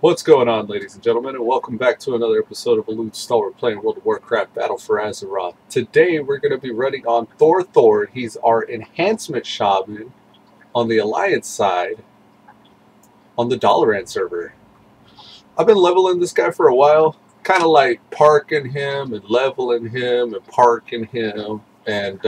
What's going on, ladies and gentlemen, and welcome back to another episode of Elude Stalwart playing World of Warcraft Battle for Azeroth. Today we're going to be running on Thor. He's our enhancement shaman on the Alliance side on the Dalaran server. I've been leveling this guy for a while, kind of like parking him and leveling him and parking him, and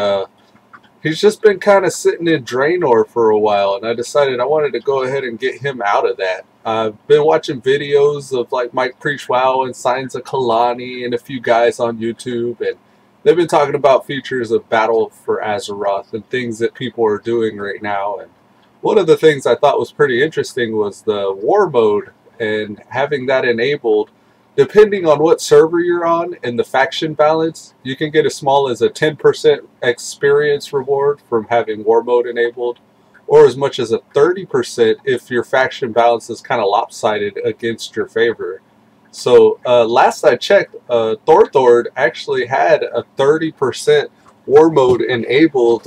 he's just been kind of sitting in Draenor for a while, and I decided I wanted to go ahead and get him out of that. I've been watching videos of like Mike Preachwow and Signs of Kalani and a few guys on YouTube, and they've been talking about features of Battle for Azeroth and things that people are doing right now. And one of the things I thought was pretty interesting was the war mode and having that enabled. Depending on what server you're on and the faction balance, you can get as small as a 10% experience reward from having war mode enabled, or as much as a 30% if your faction balance is kind of lopsided against your favor. So last I checked, Thor actually had a 30% war mode enabled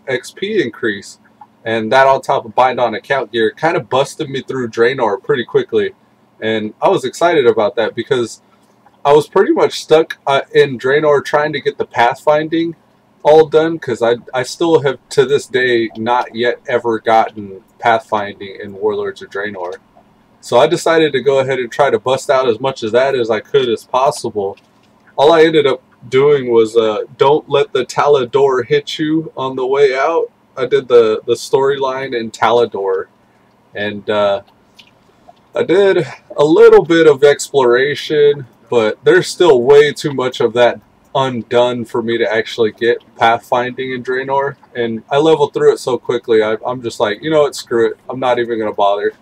XP increase, and that on top of bind on account gear kind of busted me through Draenor pretty quickly. And I was excited about that because I was pretty much stuck in Draenor trying to get the pathfinding all done, because I still have to this day not yet ever gotten pathfinding in Warlords of Draenor. So I decided to go ahead and try to bust out as much of that as I could as possible. All I ended up doing was don't let the Talador hit you on the way out. I did the storyline in Talador, and I did a little bit of exploration, but there's still way too much of that undone for me to actually get pathfinding in Draenor. And I leveled through it so quickly, I'm just like, you know what, screw it. I'm not even going to bother.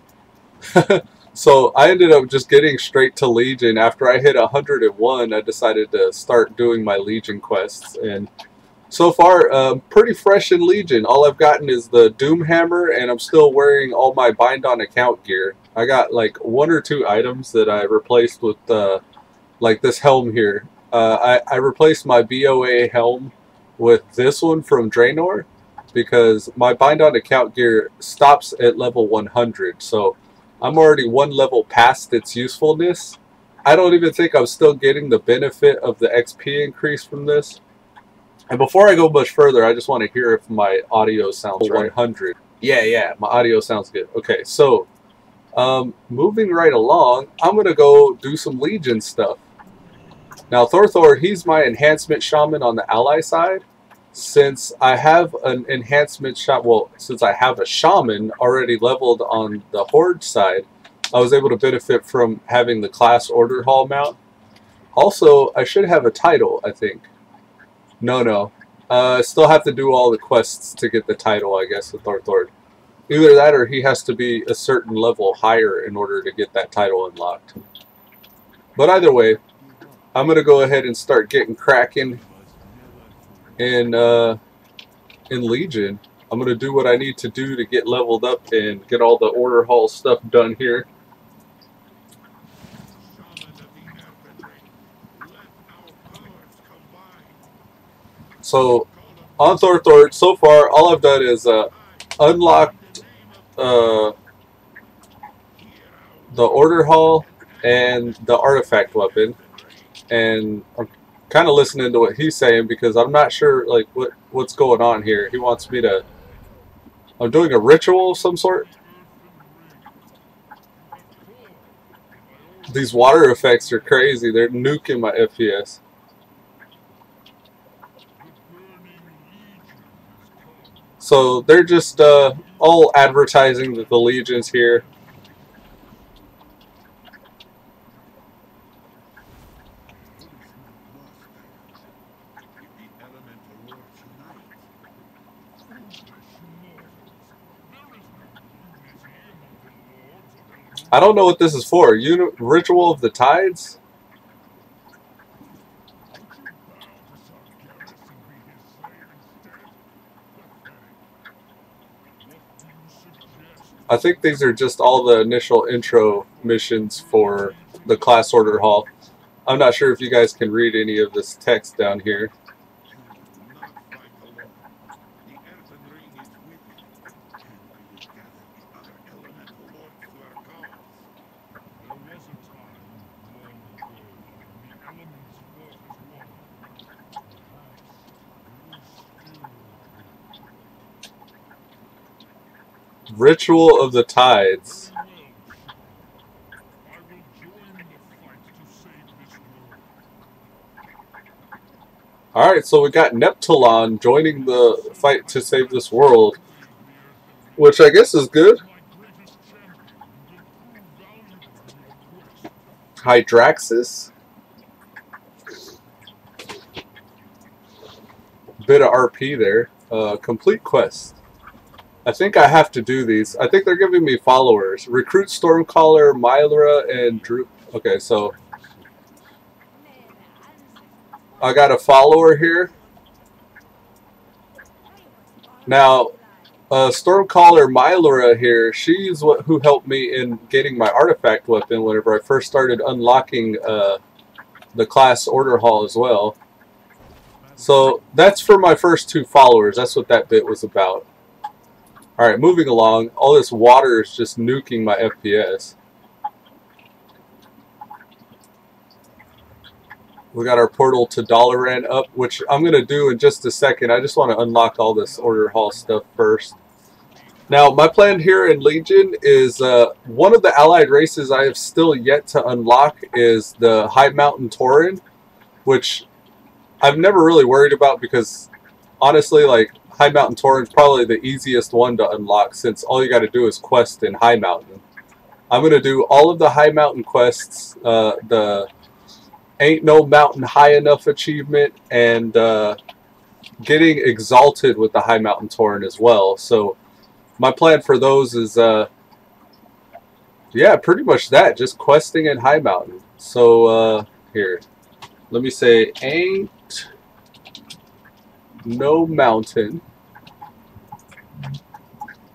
So I ended up just getting straight to Legion. After I hit 101, I decided to start doing my Legion quests. And so far, pretty fresh in Legion. All I've gotten is the Doomhammer, and I'm still wearing all my bind on account gear. I got like 1 or 2 items that I replaced with like this helm here. I replaced my BOA helm with this one from Draenor because my bind on account gear stops at level 100. So I'm already 1 level past its usefulness. I don't even think I'm still getting the benefit of the XP increase from this. And before I go much further, I just want to hear if my audio sounds right. 100. Yeah, my audio sounds good. Okay, so moving right along, I'm going to go do some Legion stuff. Now, Thor, he's my enhancement shaman on the ally side. Since I have an enhancement shaman, well, since I have a shaman already leveled on the Horde side, I was able to benefit from having the class order hall mount. Also, I should have a title, I think. No. I still have to do all the quests to get the title, I guess, with Thor. Either that or he has to be a certain level higher in order to get that title unlocked. But either way, I'm going to go ahead and start getting cracking in Legion. I'm going to do what I need to do to get leveled up and get all the order hall stuff done here. So, on Thor, so far, all I've done is unlocked the order hall and the artifact weapon, and I'm kind of listening to what he's saying because I'm not sure like what's going on here. He wants me to. I'm doing a ritual of some sort. These water effects are crazy. They're nuking my FPS. So they're just all advertising that the Legion's here. I don't know what this is for. Ritual of the Tides? I think these are just all the initial intro missions for the class order hall. I'm not sure if you guys can read any of this text down here. Ritual of the Tides. Alright, so we got Neptulon joining the fight to save this world, which I guess is good. Hydraxis. Bit of RP there. Complete quest. I think I have to do these. I think they're giving me followers. Recruit Stormcaller, Myra, and Druid. Okay, so I got a follower here. Now, Stormcaller Myra here, she's who helped me in getting my artifact weapon whenever I first started unlocking the class Order Hall as well. So that's for my first 2 followers. That's what that bit was about. Alright, moving along. All this water is just nuking my FPS. We got our portal to Dalaran up, which I'm going to do in just a second. I just want to unlock all this Order Hall stuff first. Now, my plan here in Legion is one of the allied races I have still yet to unlock is the High Mountain Tauren, which I've never really worried about because, honestly, like, High Mountain Tauren is probably the easiest one to unlock since all you got to do is quest in High Mountain. I'm going to do all of the High Mountain quests, the Ain't No Mountain High Enough achievement, and getting Exalted with the High Mountain Tauren as well. So my plan for those is, yeah, pretty much that. Just questing in High Mountain. So, here. Let me say, Ain't No Mountain.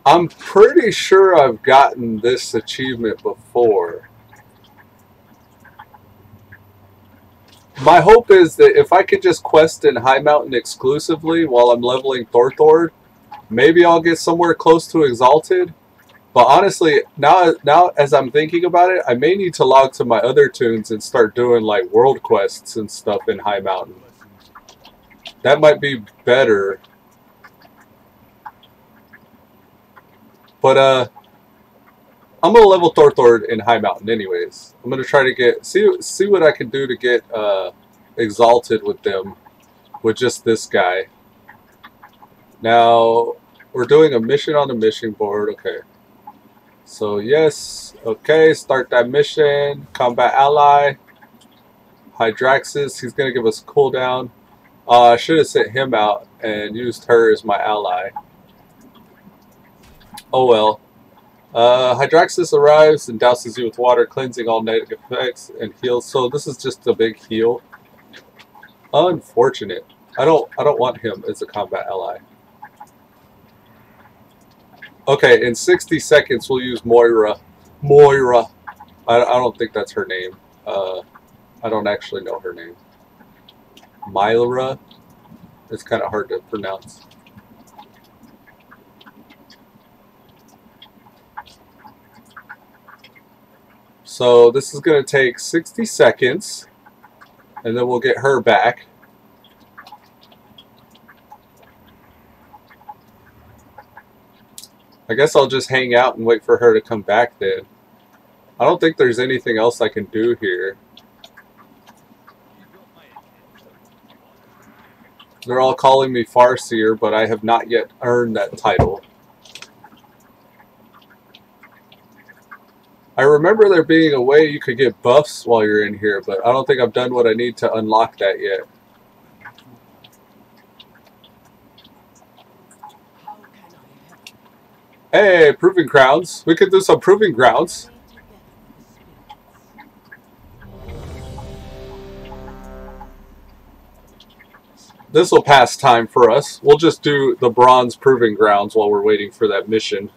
I'm pretty sure I've gotten this achievement before. My hope is that if I could just quest in High Mountain exclusively while I'm leveling Thorthord, maybe I'll get somewhere close to Exalted. But honestly, now as I'm thinking about it, I may need to log to my other tunes and start doing like world quests and stuff in High Mountain. That might be better. But I'm gonna level Thorthord in High Mountain anyways. I'm gonna try to get see what I can do to get Exalted with them, with just this guy. Now we're doing a mission on the mission board. Okay. So yes, okay, start that mission. Combat ally. Hydraxis, he's gonna give us a cooldown. I should have sent him out and used her as my ally. Oh well. Hydraxis arrives and douses you with water, cleansing all negative effects and heals. So this is just a big heal. Unfortunate. I don't want him as a combat ally. Okay, in 60 seconds we'll use Moira. Moira. I don't think that's her name. I don't actually know her name. Myra. It's kind of hard to pronounce. So this is going to take 60 seconds, and then we'll get her back. I guess I'll just hang out and wait for her to come back then. I don't think there's anything else I can do here. They're all calling me Farseer, but I have not yet earned that title. I remember there being a way you could get buffs while you're in here, but I don't think I've done what I need to unlock that yet. Hey, Proving Grounds. We could do some Proving Grounds. This will pass time for us. We'll just do the Bronze Proving Grounds while we're waiting for that mission.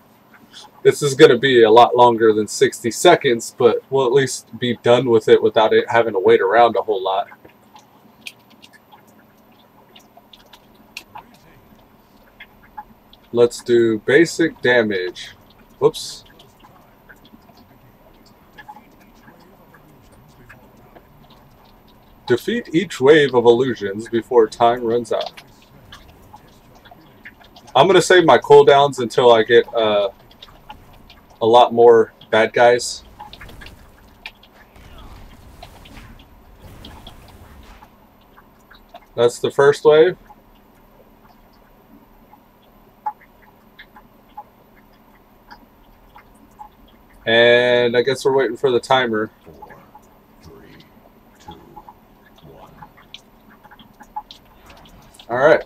This is going to be a lot longer than 60 seconds, but we'll at least be done with it without it having to wait around a whole lot. Let's do basic damage. Whoops. Defeat each wave of illusions before time runs out. I'm going to save my cooldowns until I get a lot more bad guys. That's the first wave. And I guess we're waiting for the timer. 4, 3, 2, 1. All right.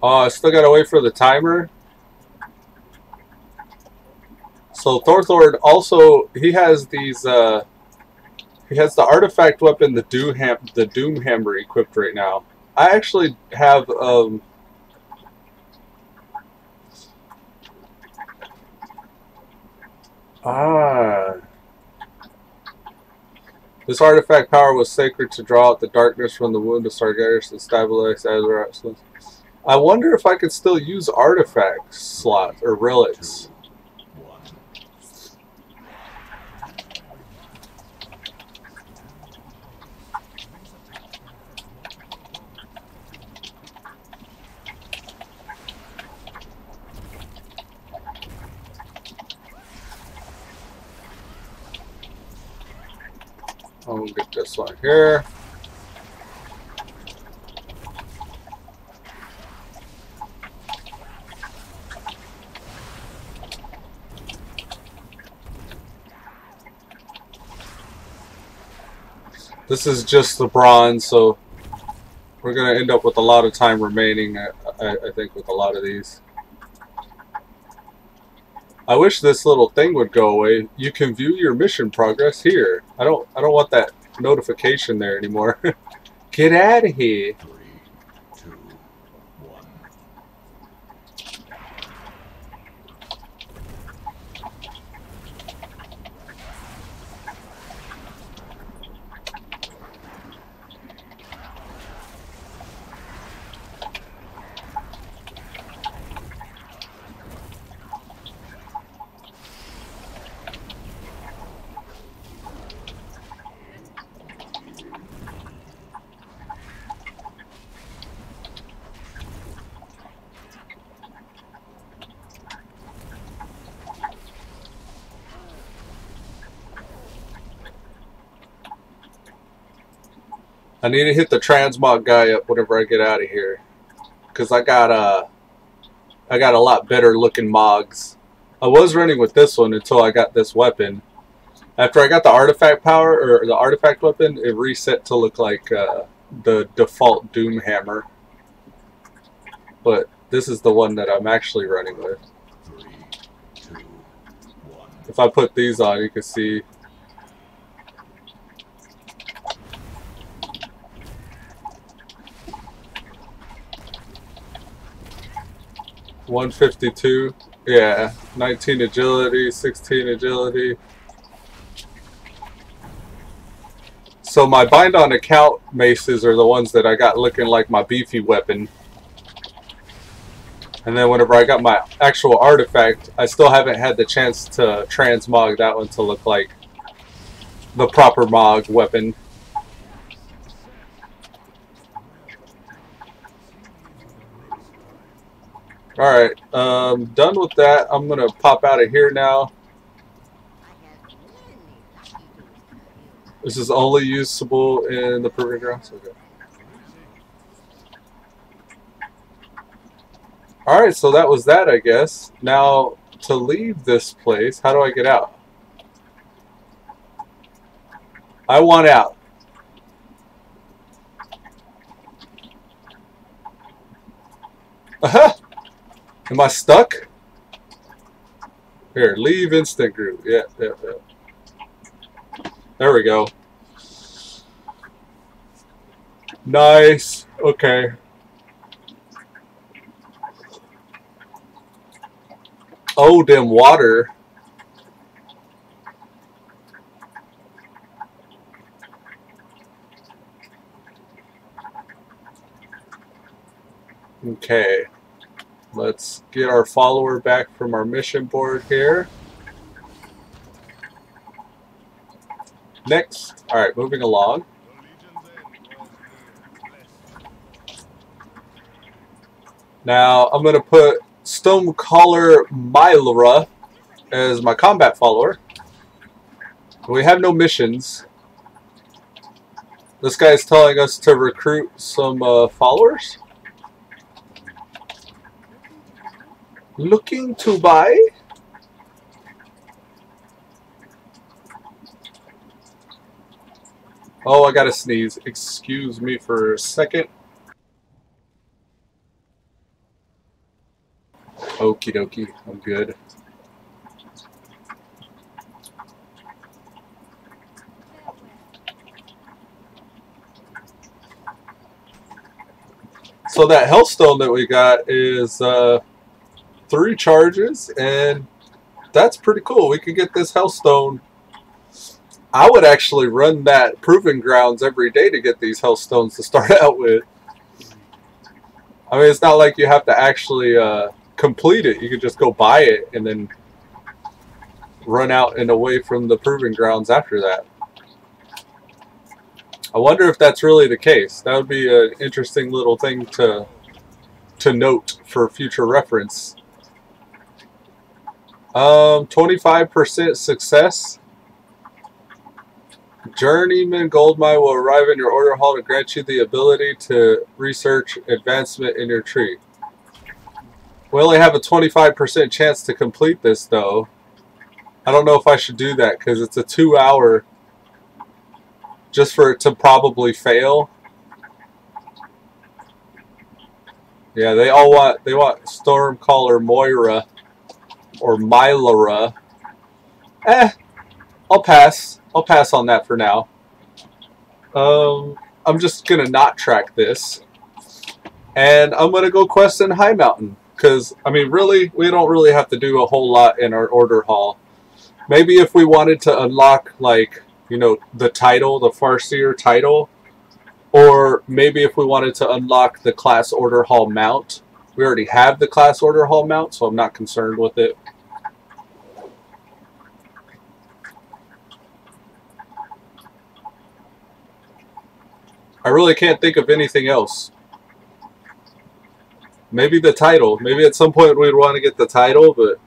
Oh, I still gotta wait for the timer. So Thorthord also, he has these he has the artifact weapon, the Doom Hammer equipped right now. I actually have this artifact power was sacred to draw out the darkness from the wound of Sargeras and stabilize Azeroth. I wonder if I could still use artifact slots or relics. 2, 1. I'll get this one here. This is just the bronze, so we're going to end up with a lot of time remaining, I think, with a lot of these. I wish this little thing would go away. You can view your mission progress here. I don't want that notification there anymore. Get out of here. 3, 2, 1. I need to hit the transmog guy up whenever I get out of here, because I got a lot better looking mogs. I was running with this one until I got this weapon. After I got the artifact power or the artifact weapon, it reset to look like the default Doom Hammer. But this is the one that I'm actually running with. 3, 2, 1. If I put these on, you can see. $152, yeah, 19 agility, 16 agility. So my bind on account maces are the ones that I got looking like my beefy weapon. And then whenever I got my actual artifact, I still haven't had the chance to transmog that one to look like the proper mog weapon. Alright, done with that. I'm going to pop out of here now. This is only usable in the proving grounds. Okay. Alright, so that was that, I guess. Now, to leave this place, how do I get out? I want out. Aha! Am I stuck? Here, leave instant group. Yeah. There we go. Nice. Okay. Oh, damn water. Okay. Let's get our follower back from our mission board here. Next. Alright, moving along. Now, I'm going to put Stonecaller Mylara as my combat follower. We have no missions. This guy's telling us to recruit some followers. Looking to buy? Oh, I gotta sneeze. Excuse me for a second. Okie dokie, I'm good. So that Hellstone that we got is 3 charges, and that's pretty cool. We could get this Hellstone. I would actually run that Proving Grounds every day to get these Hellstones to start out with. I mean, it's not like you have to actually complete it. You could just go buy it and then run out and away from the Proving Grounds after that. I wonder if that's really the case. That would be an interesting little thing to note for future reference. 25% success. Journeyman Goldmine will arrive in your order hall to grant you the ability to research advancement in your tree. We only have a 25% chance to complete this, though. I don't know if I should do that because it's a 2-hour just for it to probably fail. Yeah, they want Stormcaller Moira or Mylara. I'll pass. I'll pass on that for now. I'm just gonna not track this, and I'm gonna go quest in High Mountain because I mean, really, we don't really have to do a whole lot in our order hall. Maybe if we wanted to unlock, like, you know, the title, the Farseer title, or maybe if we wanted to unlock the class order hall mount. We already have the class order hall mount, so I'm not concerned with it. I really can't think of anything else. Maybe the title. Maybe at some point we'd want to get the title, but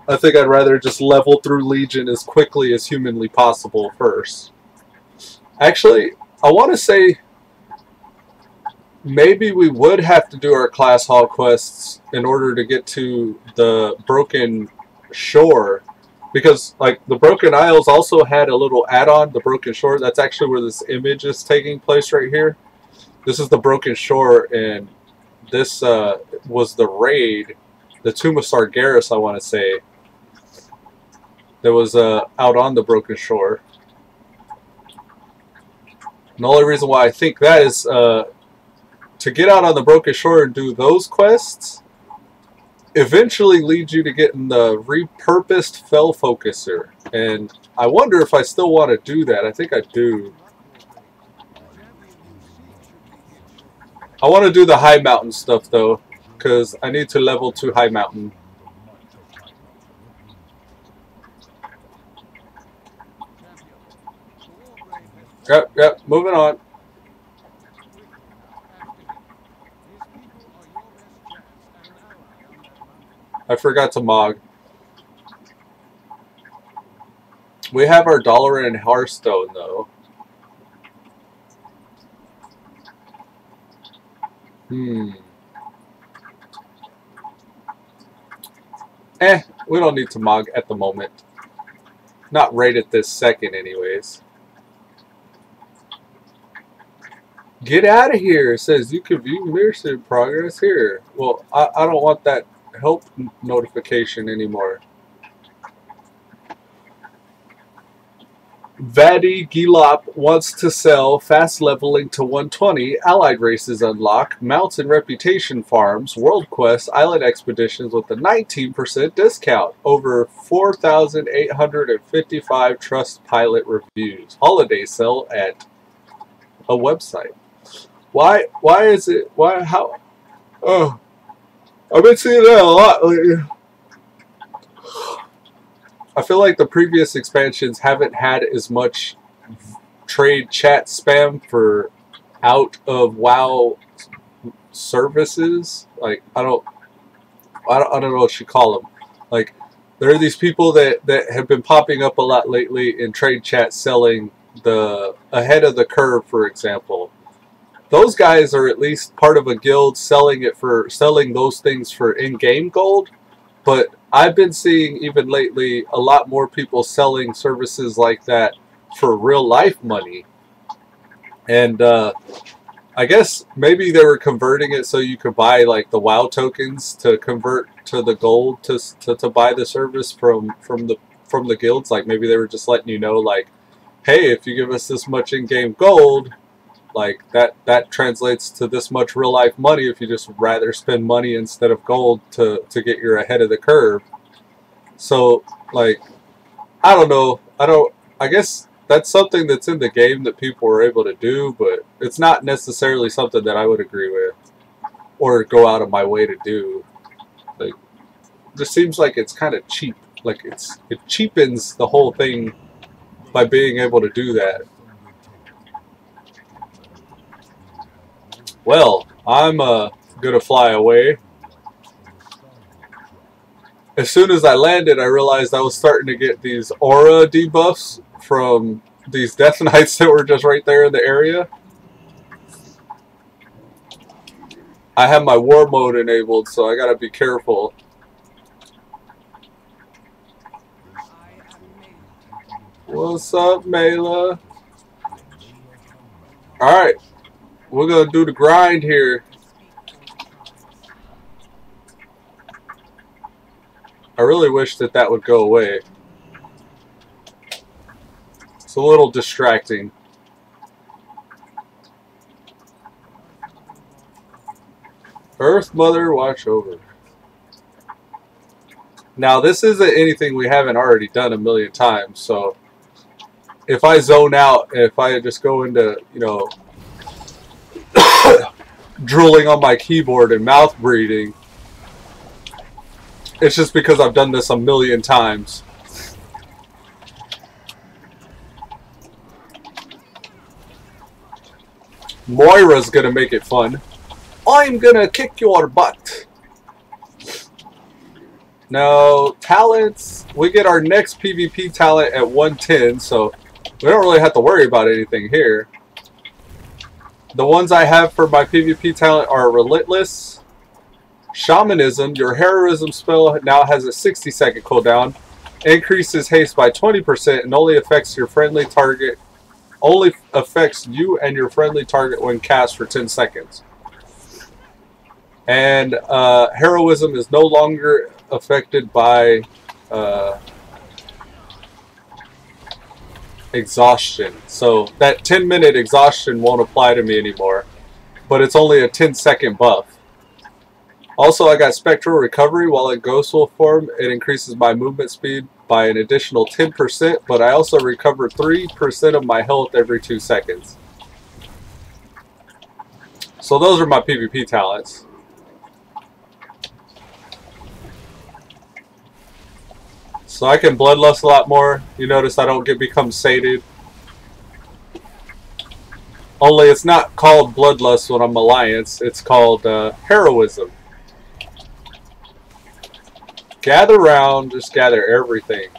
I think I'd rather just level through Legion as quickly as humanly possible first. Actually, I want to say maybe we would have to do our class hall quests in order to get to the Broken Shore. Because, like, the Broken Isles also had a little add-on, the Broken Shore. That's actually where this image is taking place right here. This is the Broken Shore, and this was the raid, the Tomb of Sargeras, I want to say, that was out on the Broken Shore. And the only reason why I think that is to get out on the Broken Shore and do those quests eventually leads you to getting the repurposed Fell Focuser. And I wonder if I still want to do that. I think I do. I want to do the High Mountain stuff, though, because I need to level to High Mountain. Yep, moving on. I forgot to Mog. We have our Dollar and Hearthstone, though. We don't need to Mog at the moment. Not right at this second, anyways. Get out of here! It says you can view mission progress here. Well, I don't want that help notification anymore. Vadi Gilop wants to sell fast leveling to 120, allied races unlock, mounts and reputation farms, world quest, island expeditions with a 19% discount, over 4,855 Trustpilot reviews, holiday sale at a website. Why is it, how, oh. I've been seeing that a lot lately. I feel like the previous expansions haven't had as much trade chat spam for out of WoW services. Like I don't know what you call them. Like there are these people that have been popping up a lot lately in trade chat selling the ahead of the curve, for example. Those guys are at least part of a guild selling those things for in-game gold. But I've been seeing even lately a lot more people selling services like that for real life money. And I guess maybe they were converting it so you could buy like the WoW tokens to convert to the gold to buy the service from the guilds. Like maybe they were just letting you know, like, hey, if you give us this much in-game gold, like that translates to this much real life money if you just rather spend money instead of gold to get your ahead of the curve. So like I don't know. I guess that's something that's in the game that people are able to do, but it's not necessarily something that I would agree with or go out of my way to do. Like it just seems like it's kind of cheap. Like it cheapens the whole thing by being able to do that. Well, I'm gonna fly away. As soon as I landed, I realized I was starting to get these aura debuffs from these Death Knights that were just right there in the area. I have my war mode enabled, so I gotta be careful. What's up, Mela? Alright. We're gonna do the grind here. I really wish that would go away. It's a little distracting. Earth Mother, watch over. Now this isn't anything we haven't already done a million times, so if I zone out, if I just go into, you know, drooling on my keyboard and mouth breathing, it's just because I've done this a million times. Moira's gonna make it fun. I'm gonna kick your butt. Now, talents, we get our next PvP talent at 110, so we don't really have to worry about anything here. The ones I have for my PvP talent are Relentless, Shamanism. Your heroism spell now has a 60-second cooldown, increases haste by 20%, and only affects your friendly target. Only affects you and your friendly target when cast for 10 seconds. And heroism is no longer affected by exhaustion. So that 10-minute exhaustion won't apply to me anymore, but it's only a 10-second buff. Also, I got Spectral Recovery. While in Ghost Wolf form, it increases my movement speed by an additional 10%, but I also recover 3% of my health every 2 seconds. So those are my PvP talents. So I can Bloodlust a lot more. You notice I don't become sated. Only it's not called Bloodlust when I'm Alliance. It's called Heroism. Gather round, just gather everything.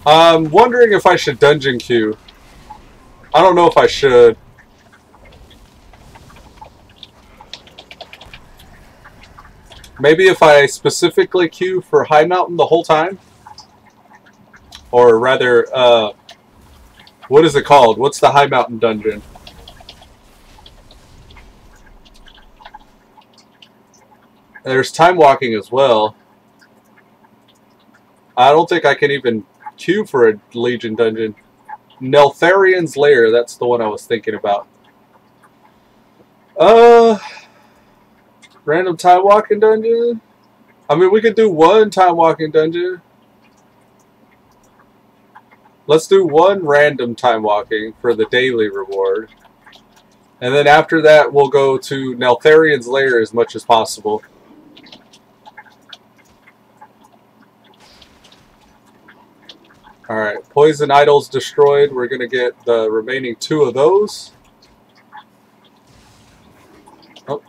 I'm wondering if I should dungeon queue. I don't know if I should. Maybe if I specifically queue for High Mountain the whole time? Or rather, what is it called? What's the High Mountain dungeon? There's time walking as well. I don't think I can even queue for a Legion dungeon. Neltharian's Lair, that's the one I was thinking about. Random time walking dungeon? I mean, we could do one time walking dungeon. Let's do one random time walking for the daily reward. And then after that, we'll go to Neltharian's Lair as much as possible. Alright, Poison Idols destroyed. We're going to get the remaining 2 of those. Oh,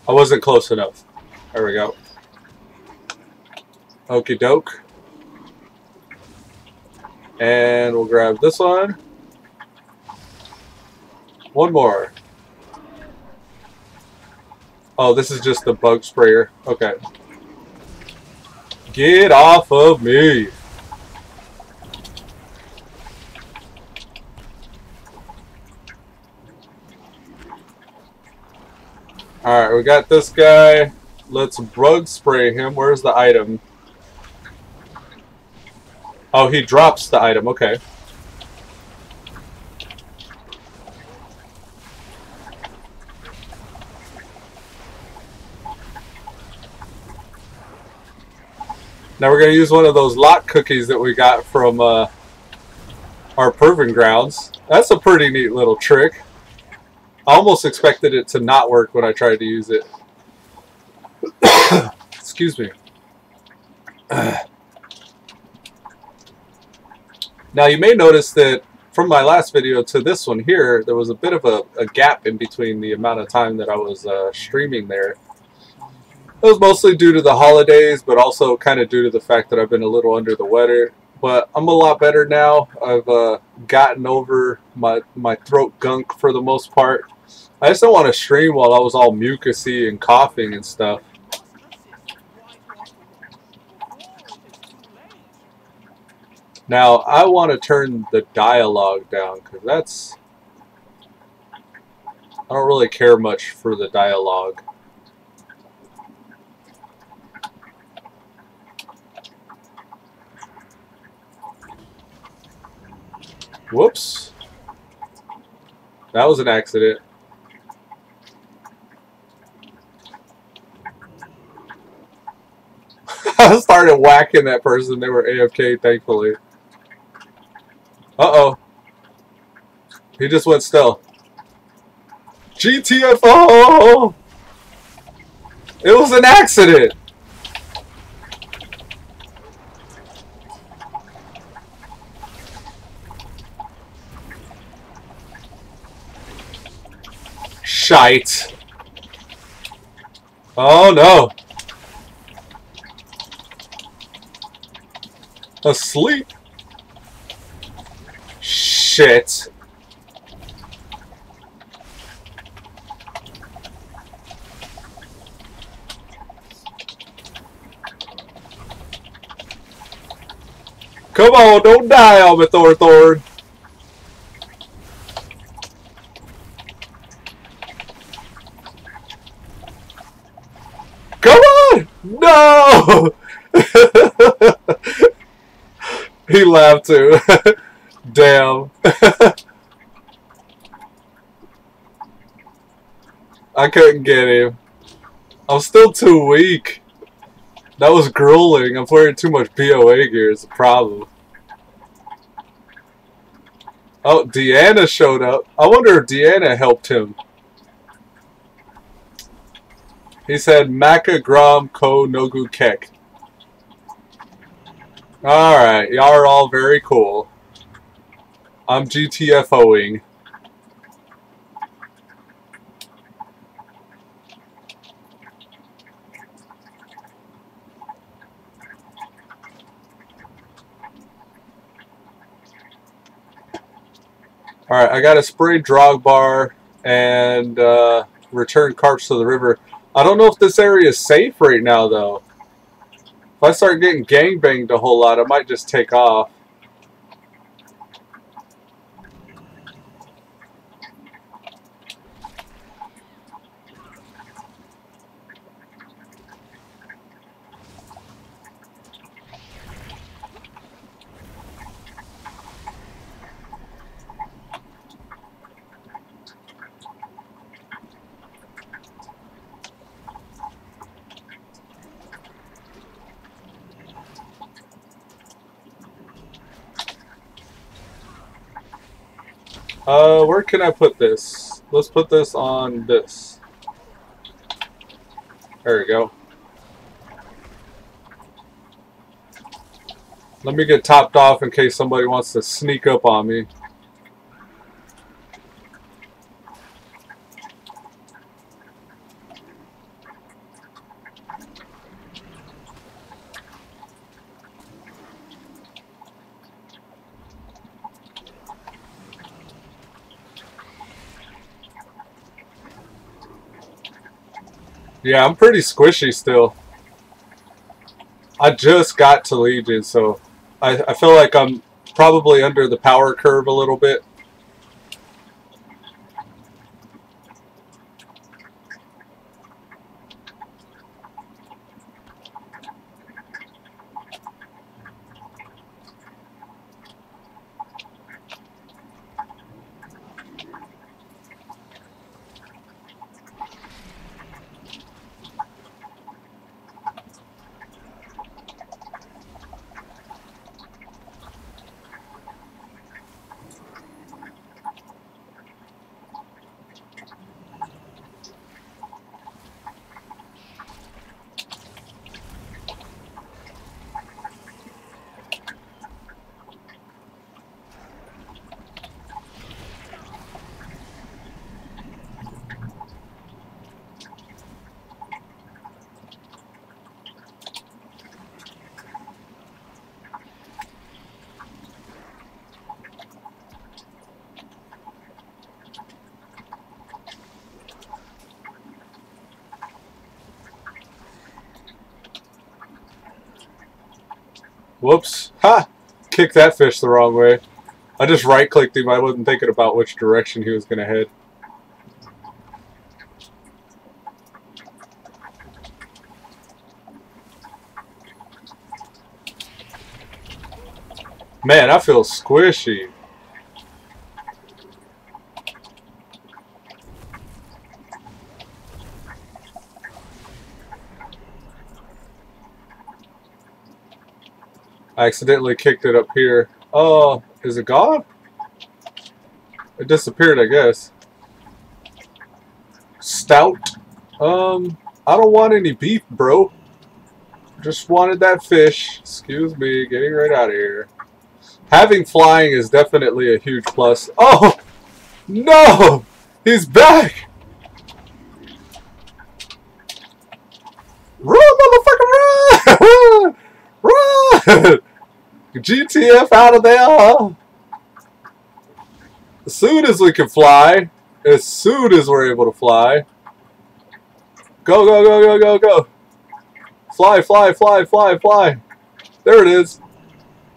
I wasn't close enough. There we go. Okie doke. And we'll grab this one. One more. Oh, this is just the bug sprayer. Okay. Get off of me! Alright, we got this guy. Let's bug spray him. Where's the item? Oh, he drops the item. Okay. Now we're going to use one of those lock cookies that we got from our Proving Grounds. That's a pretty neat little trick. I almost expected it to not work when I tried to use it. Excuse me. Now you may notice that from my last video to this one here, there was a bit of a gap in between the amount of time that I was streaming there. It was mostly due to the holidays, but also kind of due to the fact that I've been a little under the weather. But I'm a lot better now. I've gotten over my throat gunk for the most part. I just don't want to stream while I was all mucusy and coughing and stuff. Now, I want to turn the dialogue down, because that's... I don't really care much for the dialogue. Whoops. That was an accident. I started whacking that person. They were AFK, thankfully. Uh-oh. He just went still. GTFO! It was an accident! Shite. Oh no. Asleep. Shit. Come on, don't die on me, Thor. Come on! No! He laughed too. Damn. I couldn't get him. I'm still too weak. That was grueling. I'm wearing too much BOA gear is the problem. Oh, Deanna showed up. I wonder if Deanna helped him. He said, Maka Gram Ko Nogu Kek. Alright, y'all are all very cool. I'm GTFOing. Alright, I gotta spray Drogbar and return carts to the river. I don't know if this area is safe right now, though. If I start getting gangbanged a whole lot, I might just take off. Where can I put this? Let's put this on this. There we go. Let me get topped off in case somebody wants to sneak up on me. Yeah, I'm pretty squishy still. I just got to Legion, so I feel like I'm probably under the power curve a little bit. Whoops. Ha! Kicked that fish the wrong way. I just right-clicked him. I wasn't thinking about which direction he was going to head. Man, I feel squishy. I accidentally kicked it up here. Oh, is it gone? It disappeared, I guess. Stout. I don't want any beef, bro. Just wanted that fish. Excuse me, getting right out of here. Having flying is definitely a huge plus. Oh! No! He's back! Run, motherfucker, run! Run! GTF out of there! As soon as we can fly, as soon as we're able to fly, go, go, go, go, go, go! Fly, fly, fly, fly, fly! There it is!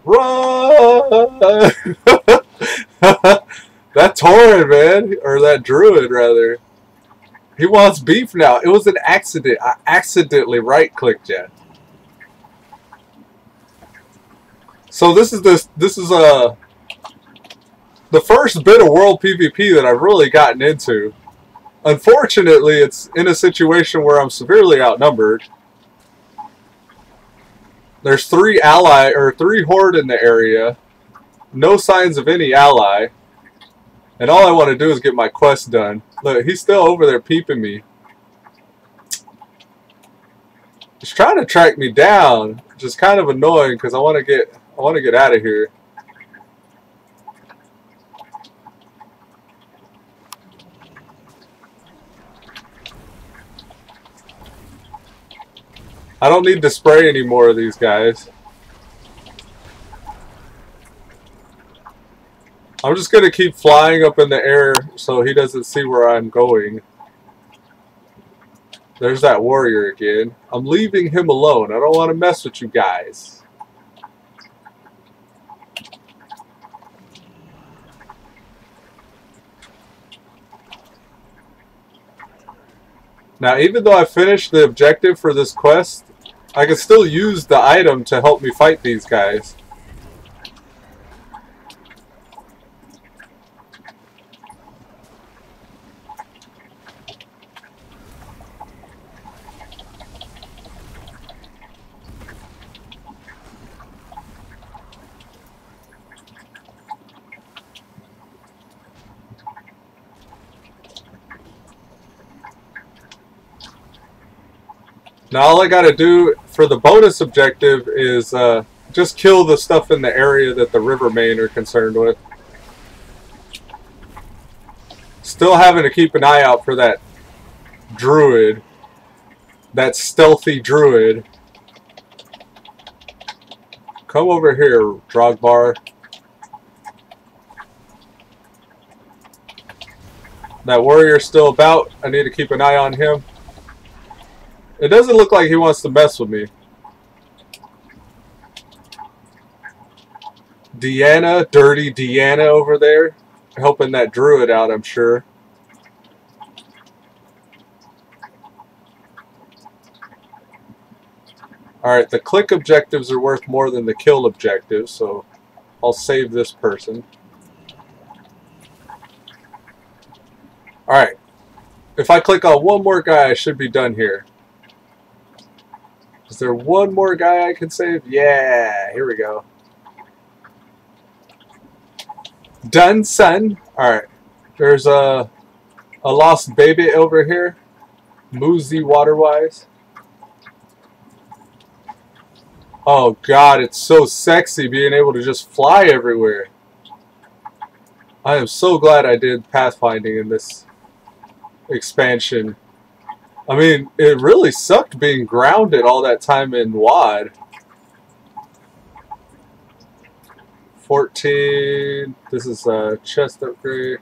Run! That Tauren, man, or that Druid rather, he wants beef now. It was an accident. I accidentally right-clicked it. So this is the first bit of world PvP that I've really gotten into. Unfortunately, it's in a situation where I'm severely outnumbered. There's three Horde in the area. No signs of any ally. And all I want to do is get my quest done. Look, he's still over there peeping me. He's trying to track me down, which is kind of annoying because I want to get out of here. I don't need to spray any more of these guys. I'm just going to keep flying up in the air so he doesn't see where I'm going. There's that warrior again. I'm leaving him alone. I don't want to mess with you guys. Now, even though I finished the objective for this quest, I can still use the item to help me fight these guys. Now all I gotta do for the bonus objective is just kill the stuff in the area that the Rivermain are concerned with. Still having to keep an eye out for that Druid. That stealthy Druid. Come over here, Drogbar. That warrior's still about. I need to keep an eye on him. It doesn't look like he wants to mess with me. Deanna, dirty Deanna over there. Helping that Druid out, I'm sure. Alright, the click objectives are worth more than the kill objectives, so I'll save this person. Alright. If I click on one more guy, I should be done here. Is there one more guy I can save? Yeah, here we go. Done, son. Alright. There's a lost baby over here. Moozy Waterwise. Oh god, it's so sexy being able to just fly everywhere. I am so glad I did pathfinding in this expansion. I mean, it really sucked being grounded all that time in WoD. 14. This is a chest upgrade.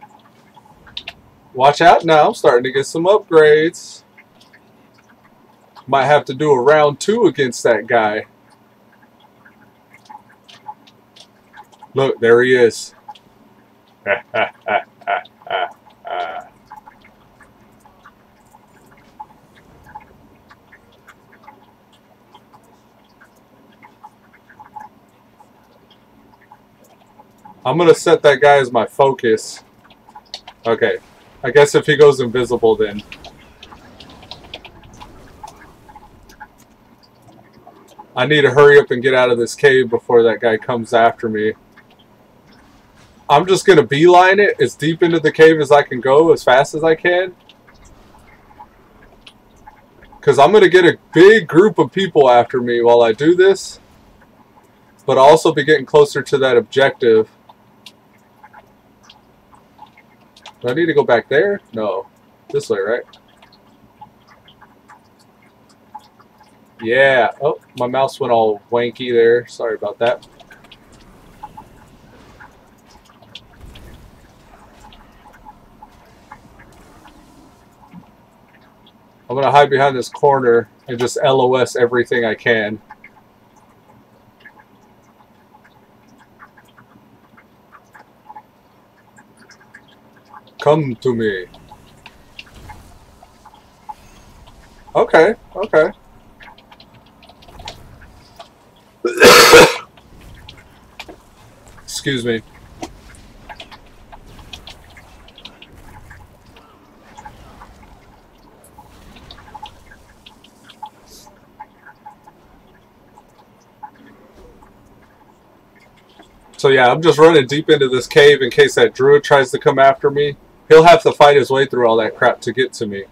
Watch out now, I'm starting to get some upgrades. Might have to do a round 2 against that guy. Look, there he is. I'm gonna set that guy as my focus. Okay. I guess if he goes invisible then. I need to hurry up and get out of this cave before that guy comes after me. I'm just going to beeline it as deep into the cave as I can go, as fast as I can. Because I'm going to get a big group of people after me while I do this. But I'll also be getting closer to that objective. Do I need to go back there? No. This way, right? Yeah. Oh, my mouse went all wanky there. Sorry about that. I'm going to hide behind this corner and just LOS everything I can. Come to me. Okay, okay. Excuse me. So yeah, I'm just running deep into this cave in case that Druid tries to come after me. He'll have to fight his way through all that crap to get to me.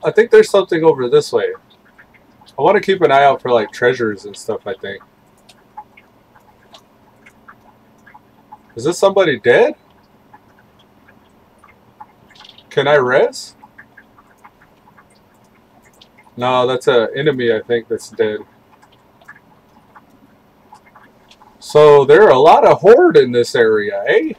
I think there's something over this way. I want to keep an eye out for like treasures and stuff, I think. Is this somebody dead? Can I res? No, that's an enemy, I think, that's dead. So there are a lot of Horde in this area, eh?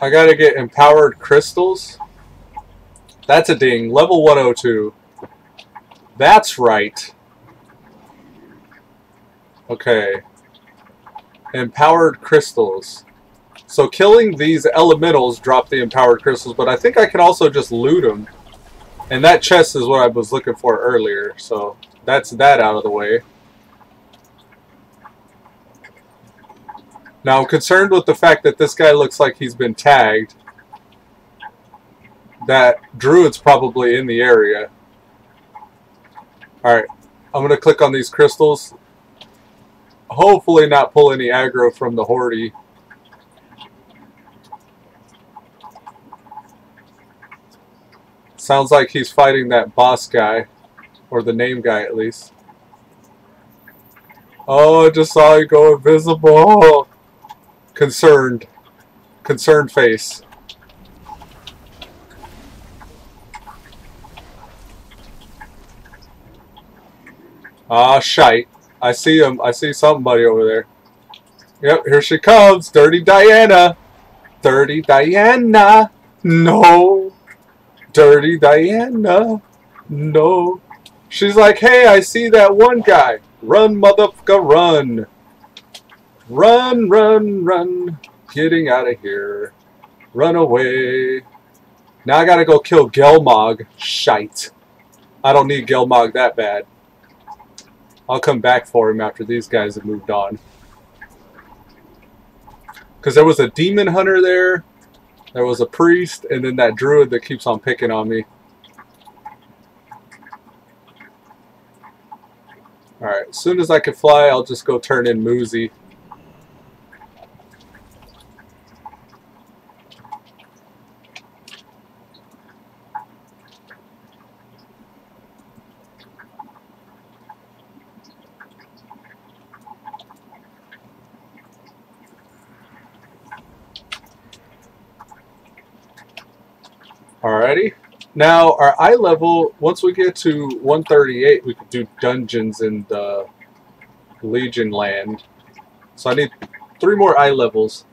I gotta get empowered crystals. That's a ding. Level 102. That's right. Okay. Empowered crystals. So killing these elementals drop the empowered crystals, but I think I can also just loot them. And that chest is what I was looking for earlier, so that's that out of the way. Now I'm concerned with the fact that this guy looks like he's been tagged. That Druid's probably in the area. Alright, I'm going to click on these crystals. Hopefully not pull any aggro from the Horde. Sounds like he's fighting that boss guy. Or the name guy at least. Oh, I just saw you go invisible. Concerned. Concerned face. Ah, shite. I see him. I see somebody over there. Yep, here she comes. Dirty Diana. Dirty Diana. No. Dirty Diana. No. She's like, hey, I see that one guy. Run, motherfucker, run. Run, run, run. Getting out of here. Run away. Now I gotta go kill Gelmog. Shite. I don't need Gelmog that bad. I'll come back for him after these guys have moved on. Because there was a demon hunter there. There was a priest. And then that druid that keeps on picking on me. Alright, as soon as I can fly, I'll just go turn in Moozy. Alrighty. Now, our eye level, once we get to 138, we can do dungeons in the Legion land. So I need 3 more eye levels.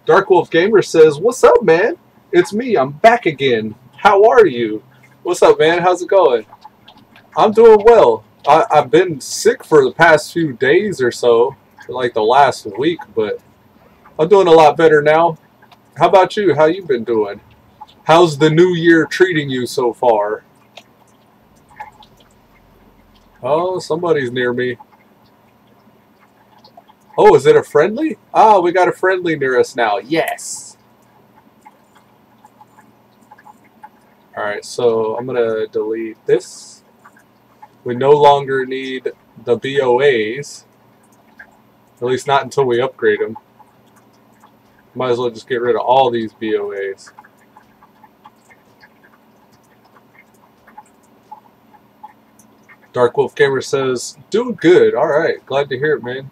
Dark Wolf Gamer says, what's up, man? It's me. I'm back again. How are you? What's up, man? How's it going? I'm doing well. I've been sick for the past few days or so, like the last week, but I'm doing a lot better now. How about you? How you been doing? How's the new year treating you so far? Oh, somebody's near me. Oh, is it a friendly? Ah, we got a friendly near us now. Yes! Alright, so I'm going to delete this. We no longer need the BOAs. At least not until we upgrade them. Might as well just get rid of all these BOAs. Dark Wolf Gamer says, doing good. Alright, glad to hear it, man.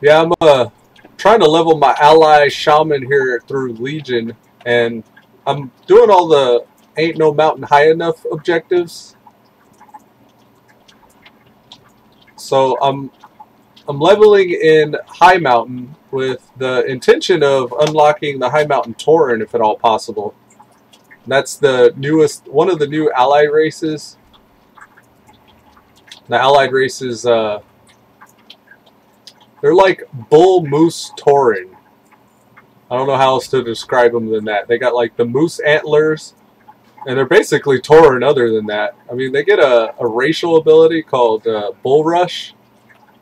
Yeah, I'm trying to level my ally shaman here through Legion, and I'm doing all the ain't no mountain high enough objectives. So I'm leveling in High Mountain with the intention of unlocking the High Mountain Tauren if at all possible. That's the newest, one of the new allied races. The allied races, they're like bull moose tauren. I don't know how else to describe them than that. They got like the moose antlers, and they're basically tauren other than that. I mean, they get a racial ability called Bull Rush,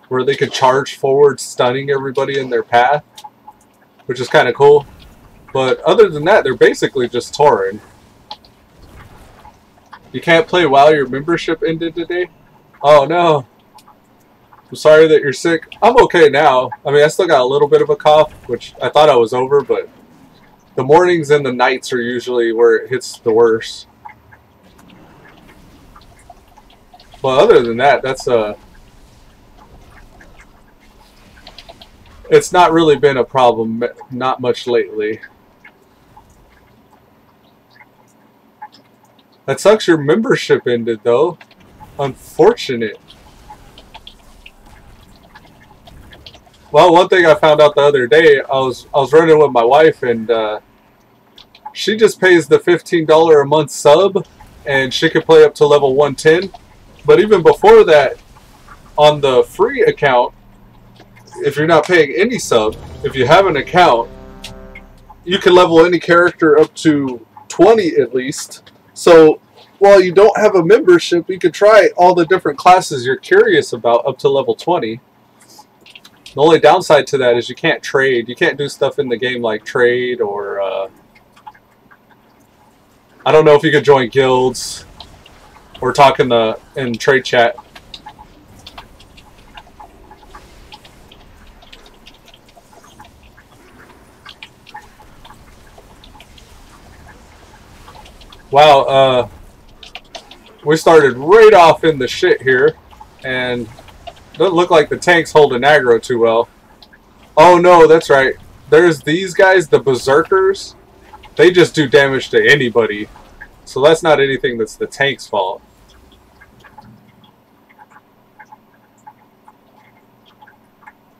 where they could charge forward, stunning everybody in their path, which is kind of cool. But other than that, they're basically just tauren. You can't play WoW, your membership ended today? Oh no. I'm sorry that you're sick. I'm okay now. I mean, I still got a little bit of a cough, which I thought I was over, but the mornings and the nights are usually where it hits the worst. But other than that, that's it's not really been a problem, not much lately. That sucks your membership ended though. Unfortunate. Well, one thing I found out the other day, I was running with my wife, and she just pays the $15 a month sub, and she could play up to level 110. But even before that, on the free account, if you're not paying any sub, if you have an account, you can level any character up to 20 at least. So while you don't have a membership, you can try all the different classes you're curious about up to level 20. The only downside to that is you can't trade. You can't do stuff in the game like trade or I don't know if you could join guilds or talk in trade chat. Wow, we started right off in the shit here, and doesn't look like the tank's holding aggro too well. Oh no, that's right. There's these guys, the berserkers. They just do damage to anybody. So that's not anything that's the tank's fault.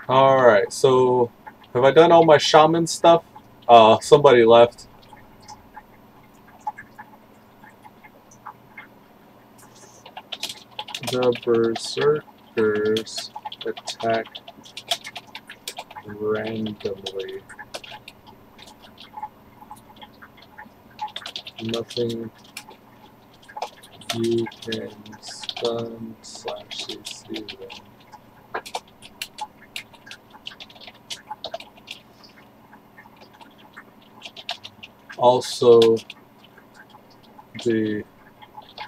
Alright, so have I done all my shaman stuff? Somebody left. The berserkers attack randomly. Nothing you can stun / CC them. Also, the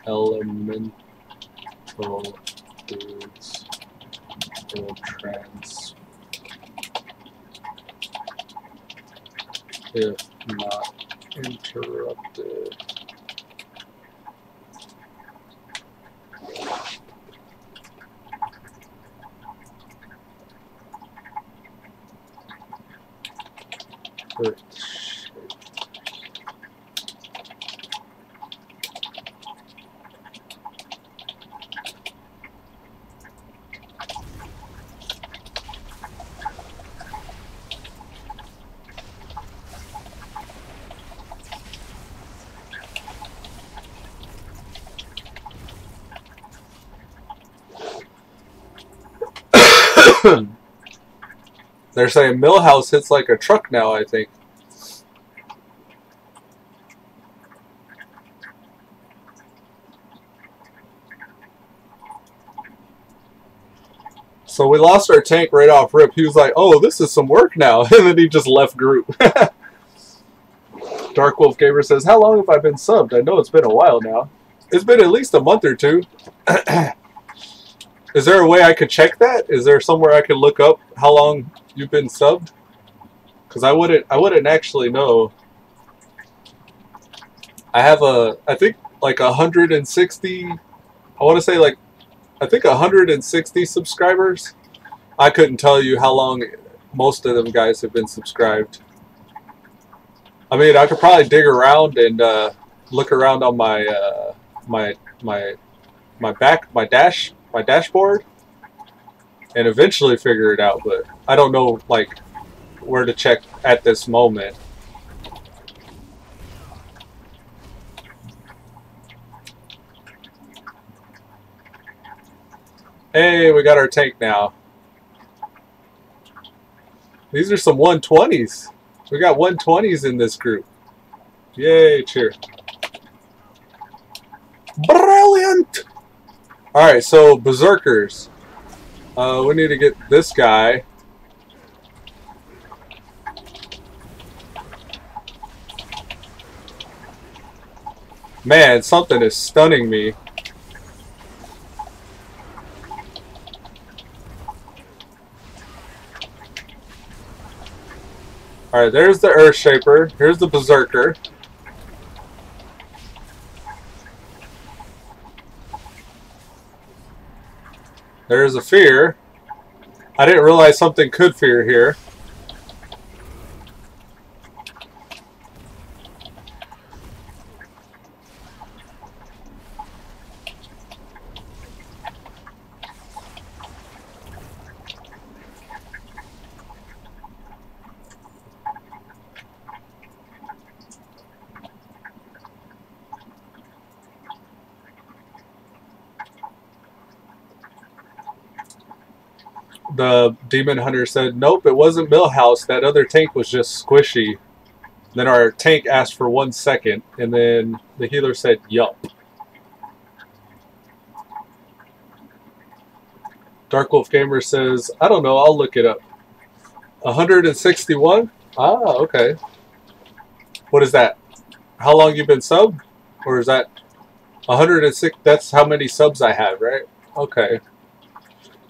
elemental dudes will trans if not interrupted. They're saying Millhouse hits like a truck now, I think. So we lost our tank right off rip. He was like, oh, this is some work now. And then he just left group. Dark Wolf Gamer says, how long have I been subbed? I know it's been a while now. It's been at least a month or two. Is there a way I could check that? Is there somewhere I could look up how long you've been subbed? Because I wouldn't actually know. I have I think like 160, I want to say like, I think 160 subscribers. I couldn't tell you how long most of them guys have been subscribed. I mean, I could probably dig around and look around on my dashboard and eventually figure it out, but I don't know like where to check at this moment. Hey, we got our tank now. These are some 120s. We got 120s in this group. Yay, cheer. Brilliant! Alright, so berserkers. We need to get this guy. Man, something is stunning me. Alright, there's the Earthshaper. Here's the Berserker. There's a fear. I didn't realize something could fear here. The demon hunter said, nope, it wasn't Millhouse. That other tank was just squishy. Then our tank asked for 1 second, and then the healer said, yup. Dark Wolf Gamer says, I don't know, I'll look it up. 161? Ah, okay. What is that? How long you been subbed? Or is that 106? That's how many subs I have, right? Okay.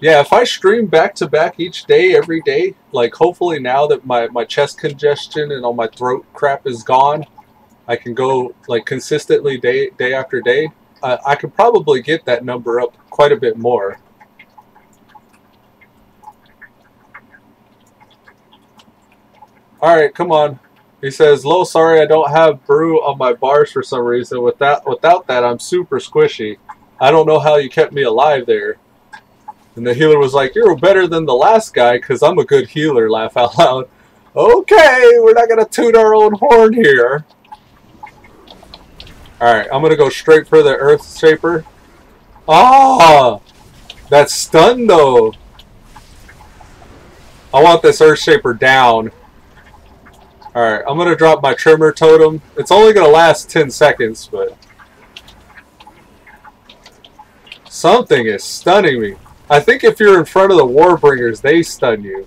Yeah, if I stream back-to-back each day, every day, like hopefully now that my chest congestion and all my throat crap is gone, I can go like consistently day after day. I could probably get that number up quite a bit more. Alright, come on. He says, Lo, sorry I don't have brew on my bars for some reason. Without that, I'm super squishy. I don't know how you kept me alive there. And the healer was like, you're better than the last guy because I'm a good healer, laugh out loud. Okay, we're not going to toot our own horn here. Alright, I'm going to go straight for the Earth Shaper. Ah! That's stun though. I want this Earth Shaper down. Alright, I'm going to drop my Tremor Totem. It's only going to last 10 seconds, but... something is stunning me. I think if you're in front of the Warbringers, they stun you.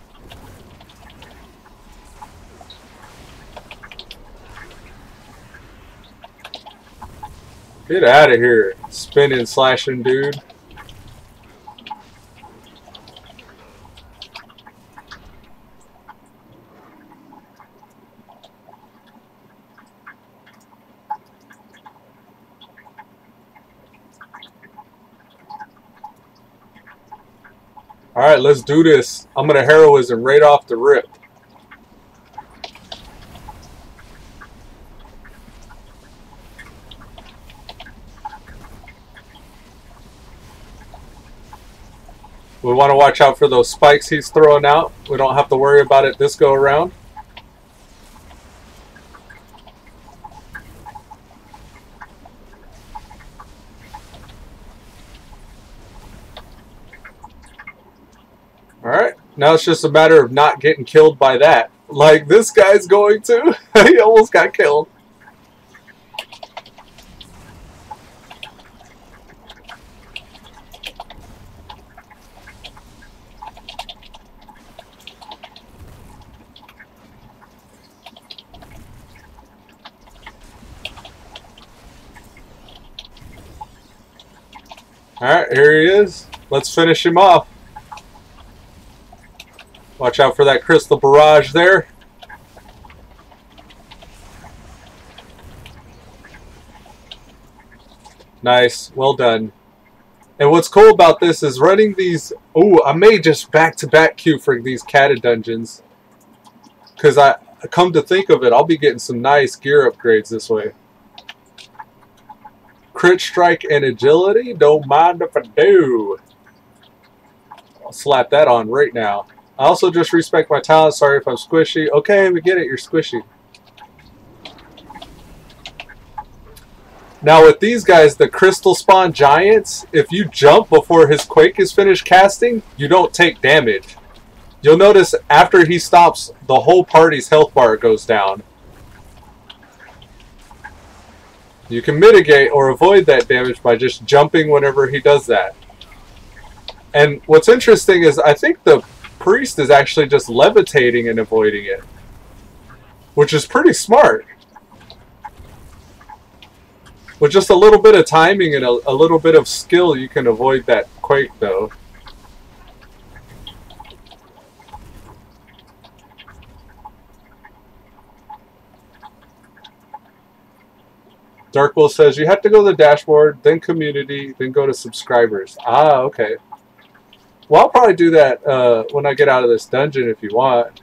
Get out of here, spinning, slashing dude. Alright, let's do this. I'm going to heroism right off the rip. We want to watch out for those spikes he's throwing out. We don't have to worry about it this go around. Alright, now it's just a matter of not getting killed by that. Like this guy's going to. He almost got killed. Alright, here he is. Let's finish him off. Watch out for that crystal barrage there. Nice. Well done. And what's cool about this is running these... Ooh, I may just back-to-back queue for these catted dungeons. Because I come to think of it, I'll be getting some nice gear upgrades this way. Crit strike and agility? Don't mind if I do. I'll slap that on right now. I also just respect my talent. Sorry if I'm squishy. Okay, we get it. You're squishy. Now with these guys, the Crystal Spawn Giants, if you jump before his Quake is finished casting, you don't take damage. You'll notice after he stops, the whole party's health bar goes down. You can mitigate or avoid that damage by just jumping whenever he does that. And what's interesting is I think the priest is actually just levitating and avoiding it, which is pretty smart. With just a little bit of timing and a little bit of skill, you can avoid that Quake though. Darkwolf says you have to go to the dashboard, then community, then go to subscribers. Ah, okay. Well, I'll probably do that when I get out of this dungeon if you want.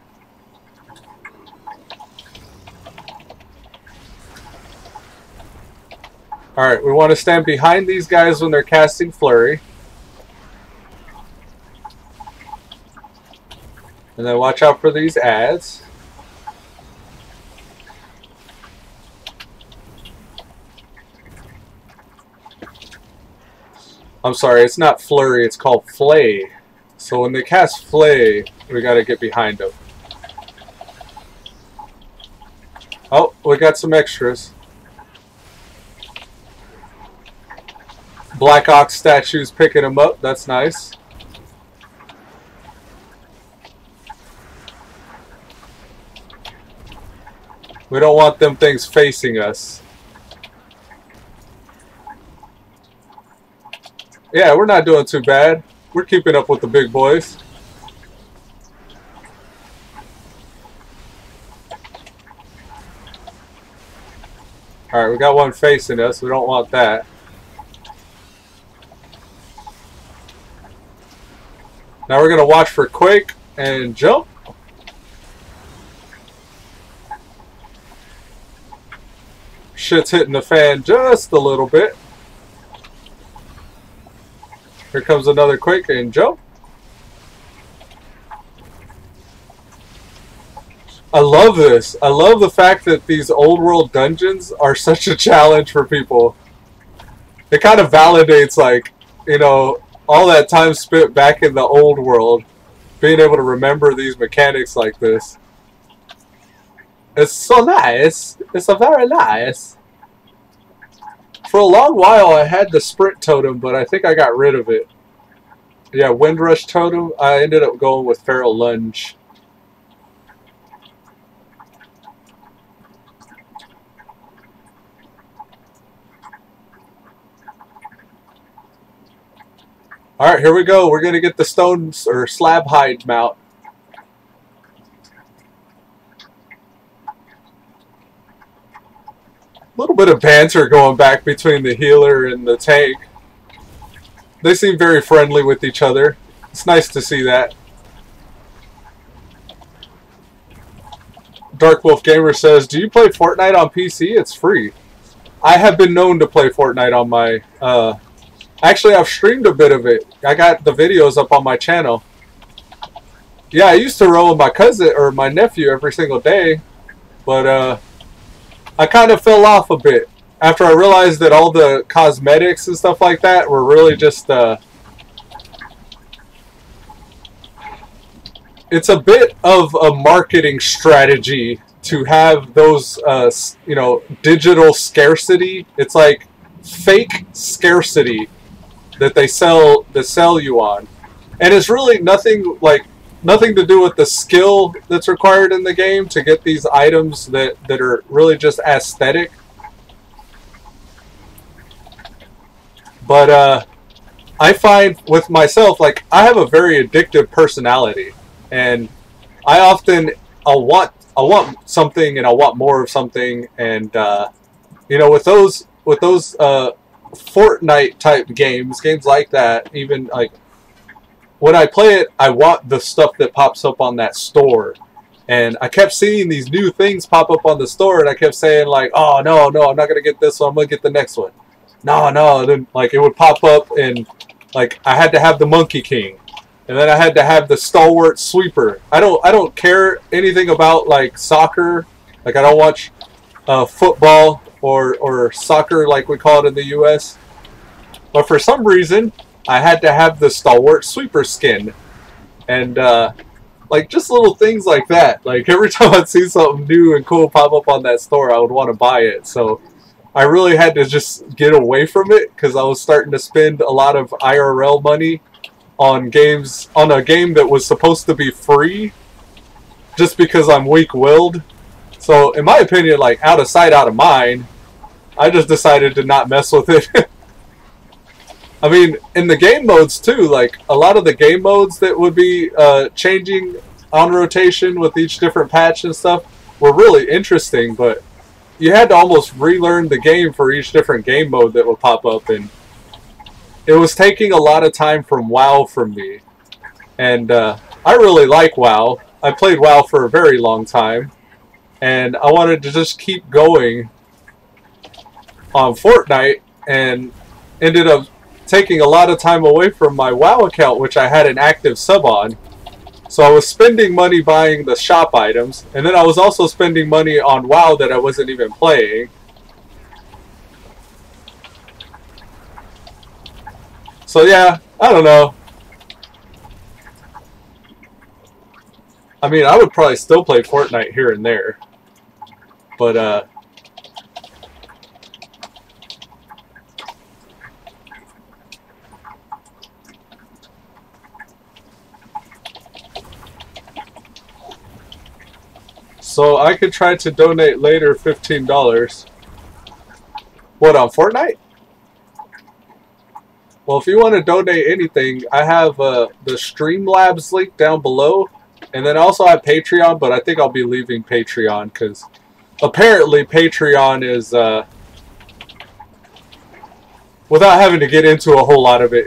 Alright, we want to stand behind these guys when they're casting Flurry. And then watch out for these adds. I'm sorry, it's not Flurry, it's called Flay. So when they cast Flay, we gotta get behind them. Oh, we got some extras. Black Ox statues picking them up, that's nice. We don't want them things facing us. Yeah, we're not doing too bad. We're keeping up with the big boys. Alright, we got one facing us. We don't want that. Now we're going to watch for Quake and jump. Shit's hitting the fan just a little bit. Here comes another Quake and jump. I love this. I love the fact that these old world dungeons are such a challenge for people. It kind of validates, like, you know, all that time spent back in the old world, being able to remember these mechanics like this. It's so nice. It's so very nice. For a long while I had the sprint totem, but I think I got rid of it. Yeah, Windrush totem. I ended up going with Feral Lunge. Alright, here we go. We're going to get the stones or slab hide mount. A little bit of banter going back between the healer and the tank. They seem very friendly with each other. It's nice to see that. Dark Wolf Gamer says, do you play Fortnite on PC? It's free. I have been known to play Fortnite on my... Actually, I've streamed a bit of it. I got the videos up on my channel. Yeah, I used to roll with my cousin or my nephew every single day. But, I kind of fell off a bit after I realized that all the cosmetics and stuff like that were really just, it's a bit of a marketing strategy to have those, you know, digital scarcity. It's like fake scarcity that they sell you on. And it's really nothing to do with the skill that's required in the game to get these items that are really just aesthetic. But I find with myself, like, I have a very addictive personality, and I want something and I want more of something, and you know, with those Fortnite type games like that, even like when I play it, I want the stuff that pops up on that store. And I kept seeing these new things pop up on the store, and I kept saying, like, oh, no, I'm not going to get this one. I'm going to get the next one. No. And then, like, it would pop up, and, like, I had to have the Monkey King. And then I had to have the Stalwart Sweeper. I don't care anything about, like, soccer. Like, I don't watch football or soccer like we call it in the U.S. But for some reason, I had to have the Stalwart Sweeper skin. And, like, just little things like that. Like, every time I'd see something new and cool pop up on that store, I would want to buy it. So, I really had to just get away from it, because I was starting to spend a lot of IRL money on games, on a game that was supposed to be free, just because I'm weak-willed. So, in my opinion, like, out of sight, out of mind, I just decided to not mess with it. I mean, in the game modes too, like, a lot of the game modes that would be changing on rotation with each different patch and stuff were really interesting, but you had to almost relearn the game for each different game mode that would pop up, and it was taking a lot of time from WoW from me. And I really like WoW. I played WoW for a very long time, and I wanted to just keep going on Fortnite, and ended up taking a lot of time away from my WoW account, which I had an active sub on. So I was spending money buying the shop items, and then I was also spending money on WoW that I wasn't even playing. So yeah, I don't know. I mean, I would probably still play Fortnite here and there, but so I could try to donate later $15. What, on Fortnite? Well, if you want to donate anything, I have the Streamlabs link down below. And then I also have Patreon, but I think I'll be leaving Patreon because apparently Patreon is, without having to get into a whole lot of it,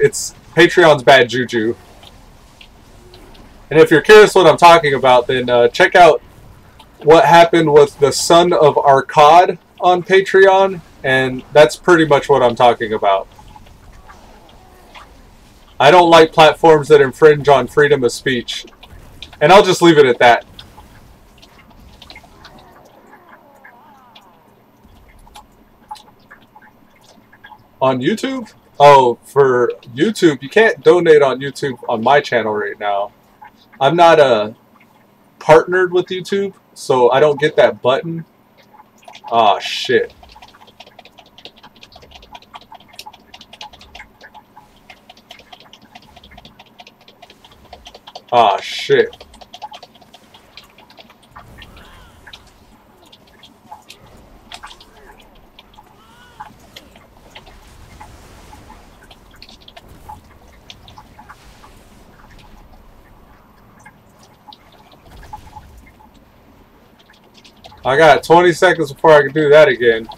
Patreon's bad juju. And if you're curious what I'm talking about, then check out what happened with the Son of Arcad on Patreon, and that's pretty much what I'm talking about. I don't like platforms that infringe on freedom of speech. And I'll just leave it at that. On YouTube? Oh, for YouTube, you can't donate on YouTube on my channel right now. I'm not partnered with YouTube, so I don't get that button. Ah, shit. Ah, shit. I got 20 seconds before I can do that again.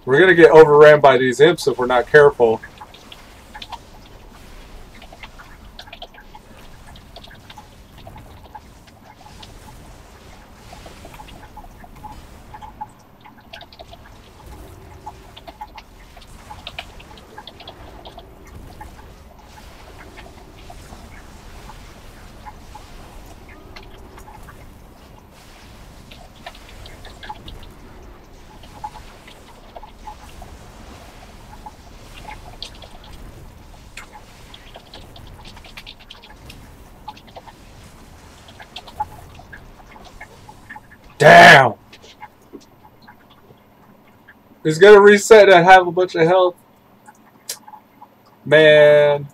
We're gonna get overran by these imps if we're not careful. Damn! It's gonna reset and have a bunch of health. Man.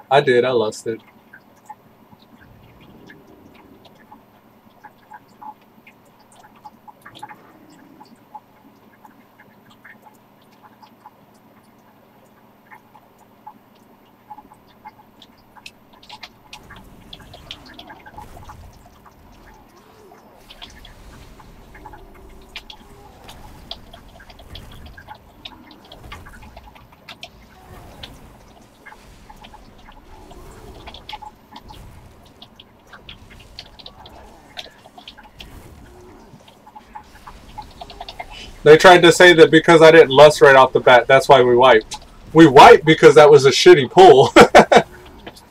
I did, I lost it. They tried to say that because I didn't lust right off the bat, that's why we wiped. We wiped because that was a shitty pull.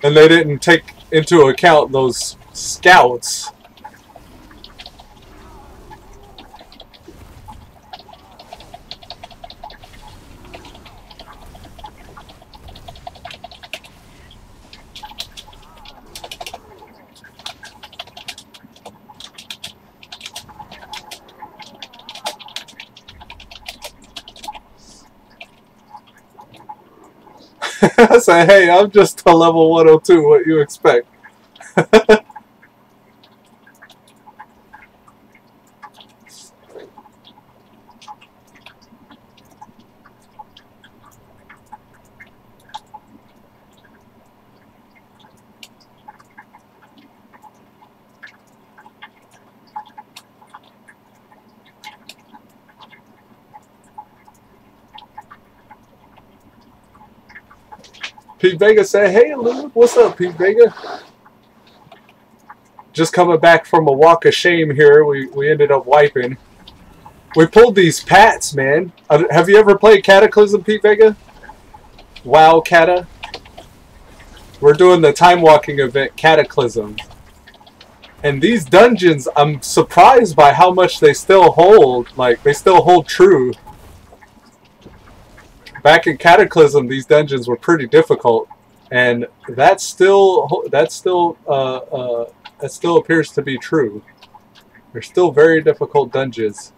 And they didn't take into account those scouts. I say, hey, I'm just a level 102. What you expect? Pete Vega said, hey, Elude. What's up, Pete Vega? Just coming back from a walk of shame here. We ended up wiping. We pulled these Pats, man. Have you ever played Cataclysm, Pete Vega? Wow, Cata. We're doing the time walking event, Cataclysm. And these dungeons, I'm surprised by how much they still hold. Like, they still hold true. Back in Cataclysm, these dungeons were pretty difficult. And that still appears to be true. They're still very difficult dungeons.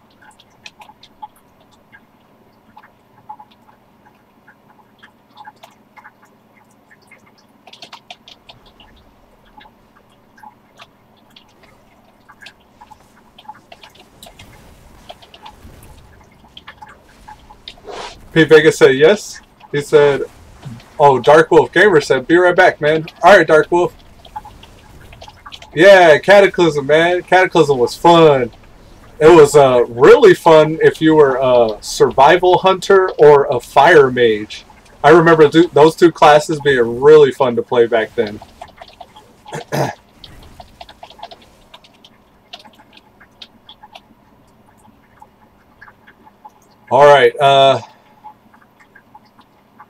P. Vega said yes. He said, oh, Dark Wolf Gamer said, be right back, man. Alright, Dark Wolf. Yeah, Cataclysm, man. Cataclysm was fun. It was really fun if you were a survival hunter or a fire mage. I remember those two classes being really fun to play back then. Alright,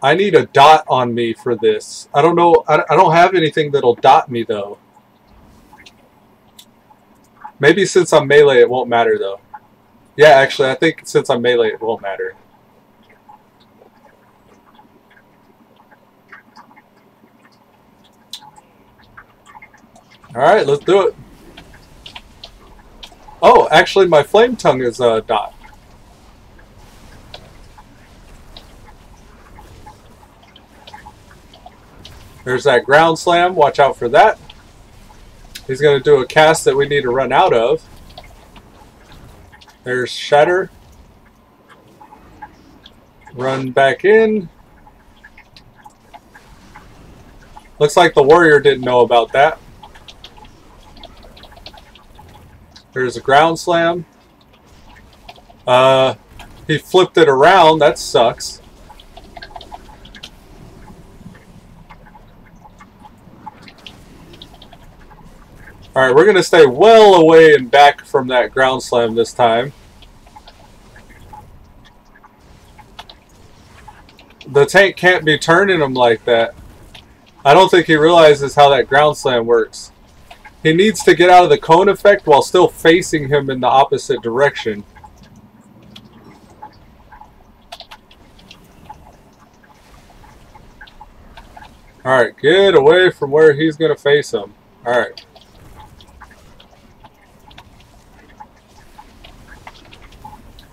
I need a dot on me for this. I don't know. I don't have anything that'll dot me, though. Maybe since I'm melee, it won't matter, though. Yeah, actually, I think since I'm melee, it won't matter. Alright, let's do it. Oh, actually, my flame tongue is a dot. There's that ground slam. Watch out for that. He's going to do a cast that we need to run out of. There's Shatter. Run back in. Looks like the warrior didn't know about that. There's a ground slam. He flipped it around. That sucks. Alright, we're going to stay well away and back from that ground slam this time. The tank can't be turning him like that. I don't think he realizes how that ground slam works. He needs to get out of the cone effect while still facing him in the opposite direction. Alright, get away from where he's going to face him. Alright.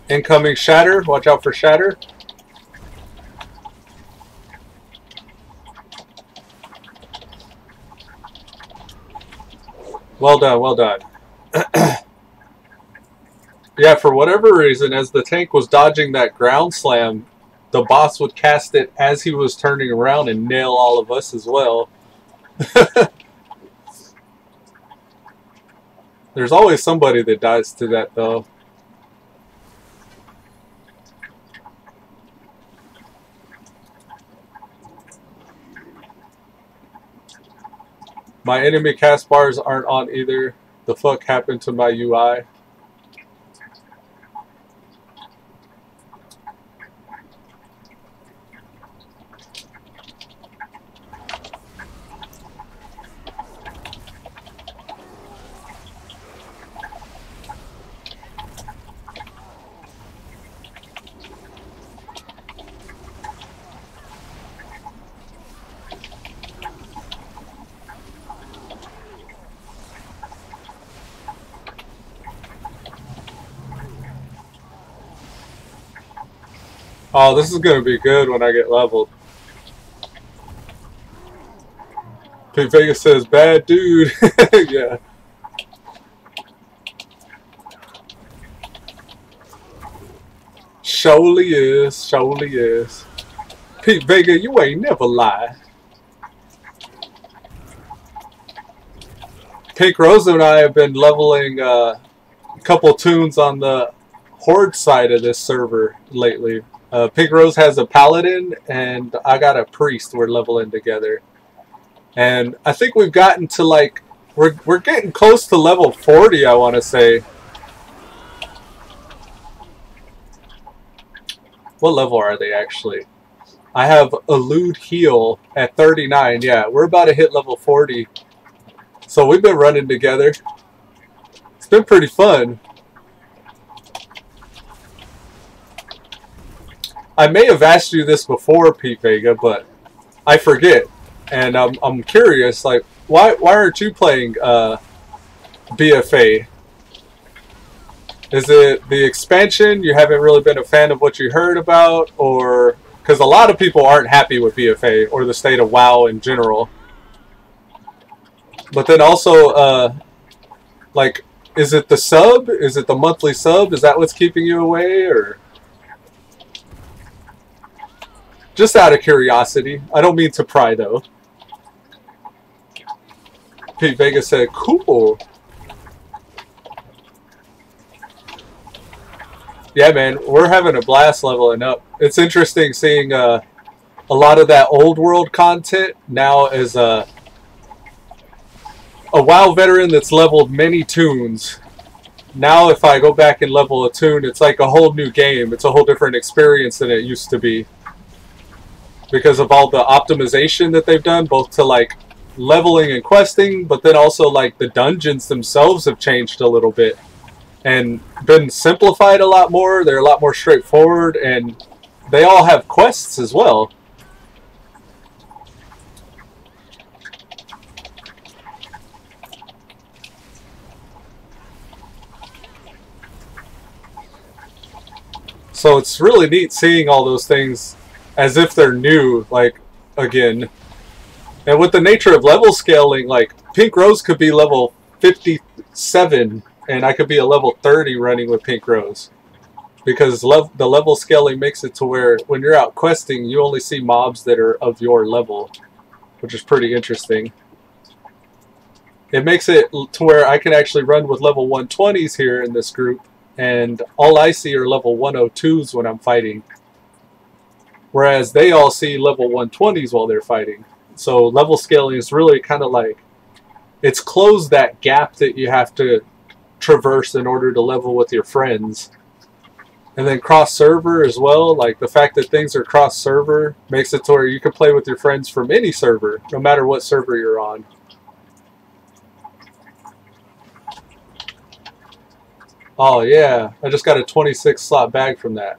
Incoming Shatter. Watch out for Shatter. Well done, well done. Yeah, for whatever reason, as the tank was dodging that ground slam, the boss would cast it as he was turning around and nail all of us as well. There's always somebody that dies to that, though. My enemy cast bars aren't on either. The fuck happened to my UI? Oh, this is going to be good when I get leveled. Pink Vegas says, bad dude. Yeah. Surely is. Surely is. Pete Vega, you ain't never lie. Pinkrose and I have been leveling a couple tunes on the Horde side of this server lately. Pinkrose has a paladin, and I got a priest. We're leveling together, and I think we've gotten to like we're getting close to level 40. I want to say. What level are they actually? I have Elude heal at 39. Yeah, we're about to hit level 40. So we've been running together. It's been pretty fun. I may have asked you this before, Pete Vega, but I forget. And I'm curious, like, why aren't you playing BFA? Is it the expansion? You haven't really been a fan of what you heard about? Or... Because a lot of people aren't happy with BFA or the state of WoW in general. But then also, like, is it the sub? Is it the monthly sub? Is that what's keeping you away? Or just out of curiosity. I don't mean to pry, though. Pete Vega said, cool. Yeah, man, we're having a blast leveling up. It's interesting seeing a lot of that old world content now as a WoW veteran that's leveled many tunes. Now if I go back and level a tune, it's like a whole new game. It's a whole different experience than it used to be. Because of all the optimization that they've done, both to like leveling and questing, but then also like the dungeons themselves have changed a little bit. And been simplified a lot more. They're a lot more straightforward, and they all have quests as well. So it's really neat seeing all those things as if they're new, like, again. And with the nature of level scaling, like, Pinkrose could be level 57, and I could be a level 30 running with Pinkrose. Because the level scaling makes it to where when you're out questing, you only see mobs that are of your level, which is pretty interesting. It makes it to where I can actually run with level 120s here in this group, and all I see are level 102s when I'm fighting. Whereas they all see level 120s while they're fighting. So level scaling is really kind of like, it's closed that gap that you have to traverse in order to level with your friends. And then cross server as well, like the fact that things are cross server makes it to where you can play with your friends from any server, no matter what server you're on. Oh yeah, I just got a 26 slot bag from that.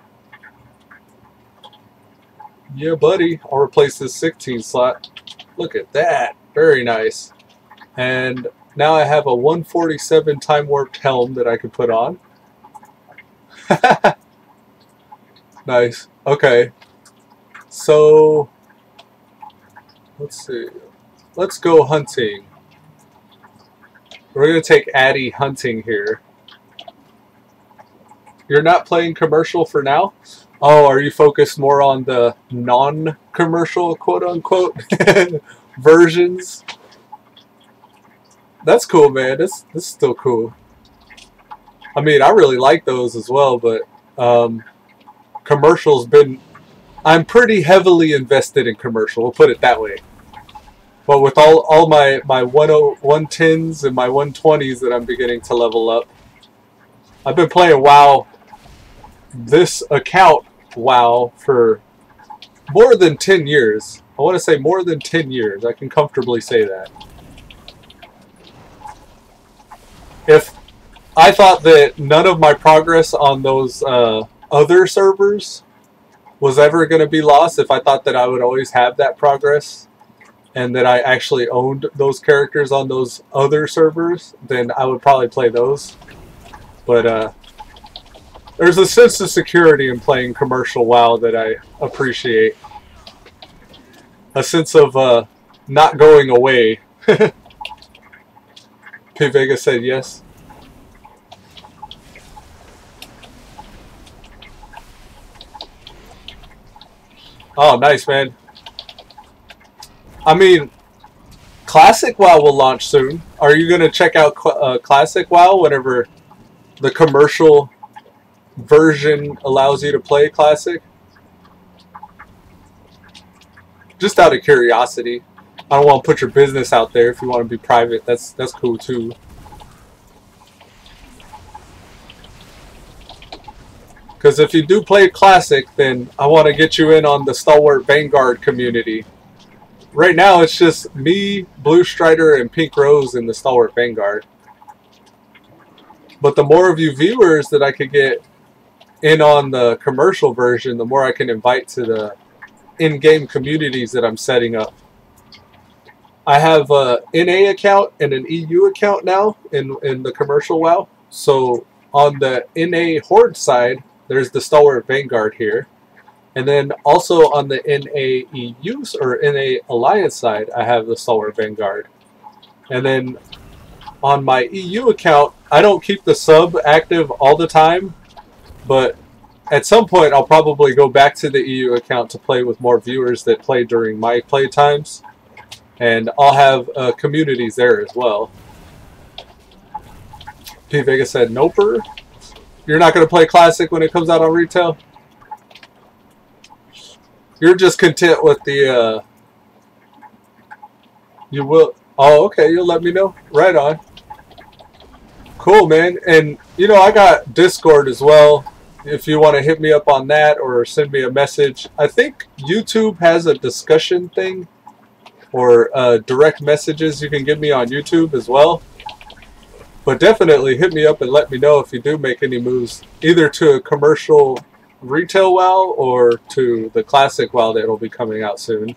Yeah buddy, I'll replace this 16 slot. Look at that, very nice. And now I have a 147 time warped helm that I can put on. Nice. Okay. So, let's see. Let's go hunting. We're going to take Addy hunting here. You're not playing commercial for now? Oh, are you focused more on the non-commercial, quote-unquote, versions? That's cool, man. This is still cool. I mean, I really like those as well, but commercial's been... I'm pretty heavily invested in commercial, we'll put it that way. But with all my 110s and my 120s that I'm beginning to level up, I've been playing WoW, this account WoW, for more than 10 years. I want to say more than 10 years. I can comfortably say that. If I thought that none of my progress on those other servers was ever going to be lost, if I thought that I would always have that progress, and that I actually owned those characters on those other servers, then I would probably play those. But there's a sense of security in playing commercial WoW that I appreciate. A sense of not going away. P. Vega said yes. Oh, nice, man. I mean, Classic WoW will launch soon. Are you going to check out Classic WoW whenever the commercial version allows you to play Classic? just out of curiosity. I don't want to put your business out there. If you want to be private, that's cool too. Because if you do play Classic, then I want to get you in on the Stalwart Vanguard community. Right now, it's just me, Bluestrider, and Pinkrose in the Stalwart Vanguard. But the more of you viewers that I could get in on the commercial version, the more I can invite to the in-game communities that I'm setting up. I have a NA account and an EU account now in the commercial WoW. So on the NA Horde side, there's the Stalwart Vanguard here. And then also on the NA EU or NA Alliance side, I have the Stalwart Vanguard. And then on my EU account, I don't keep the sub active all the time, but at some point I'll probably go back to the EU account to play with more viewers that play during my play times. And I'll have communities there as well. P. Vega said, noper. You're not going to play Classic when it comes out on retail? You're just content with the, you will, oh, okay, you'll let me know. Right on. Cool, man. And, you know, I got Discord as well. If you want to hit me up on that or send me a message. I think YouTube has a discussion thing or direct messages you can give me on YouTube as well. But definitely hit me up and let me know if you do make any moves, either to a commercial retail WoW or to the Classic WoW that will be coming out soon.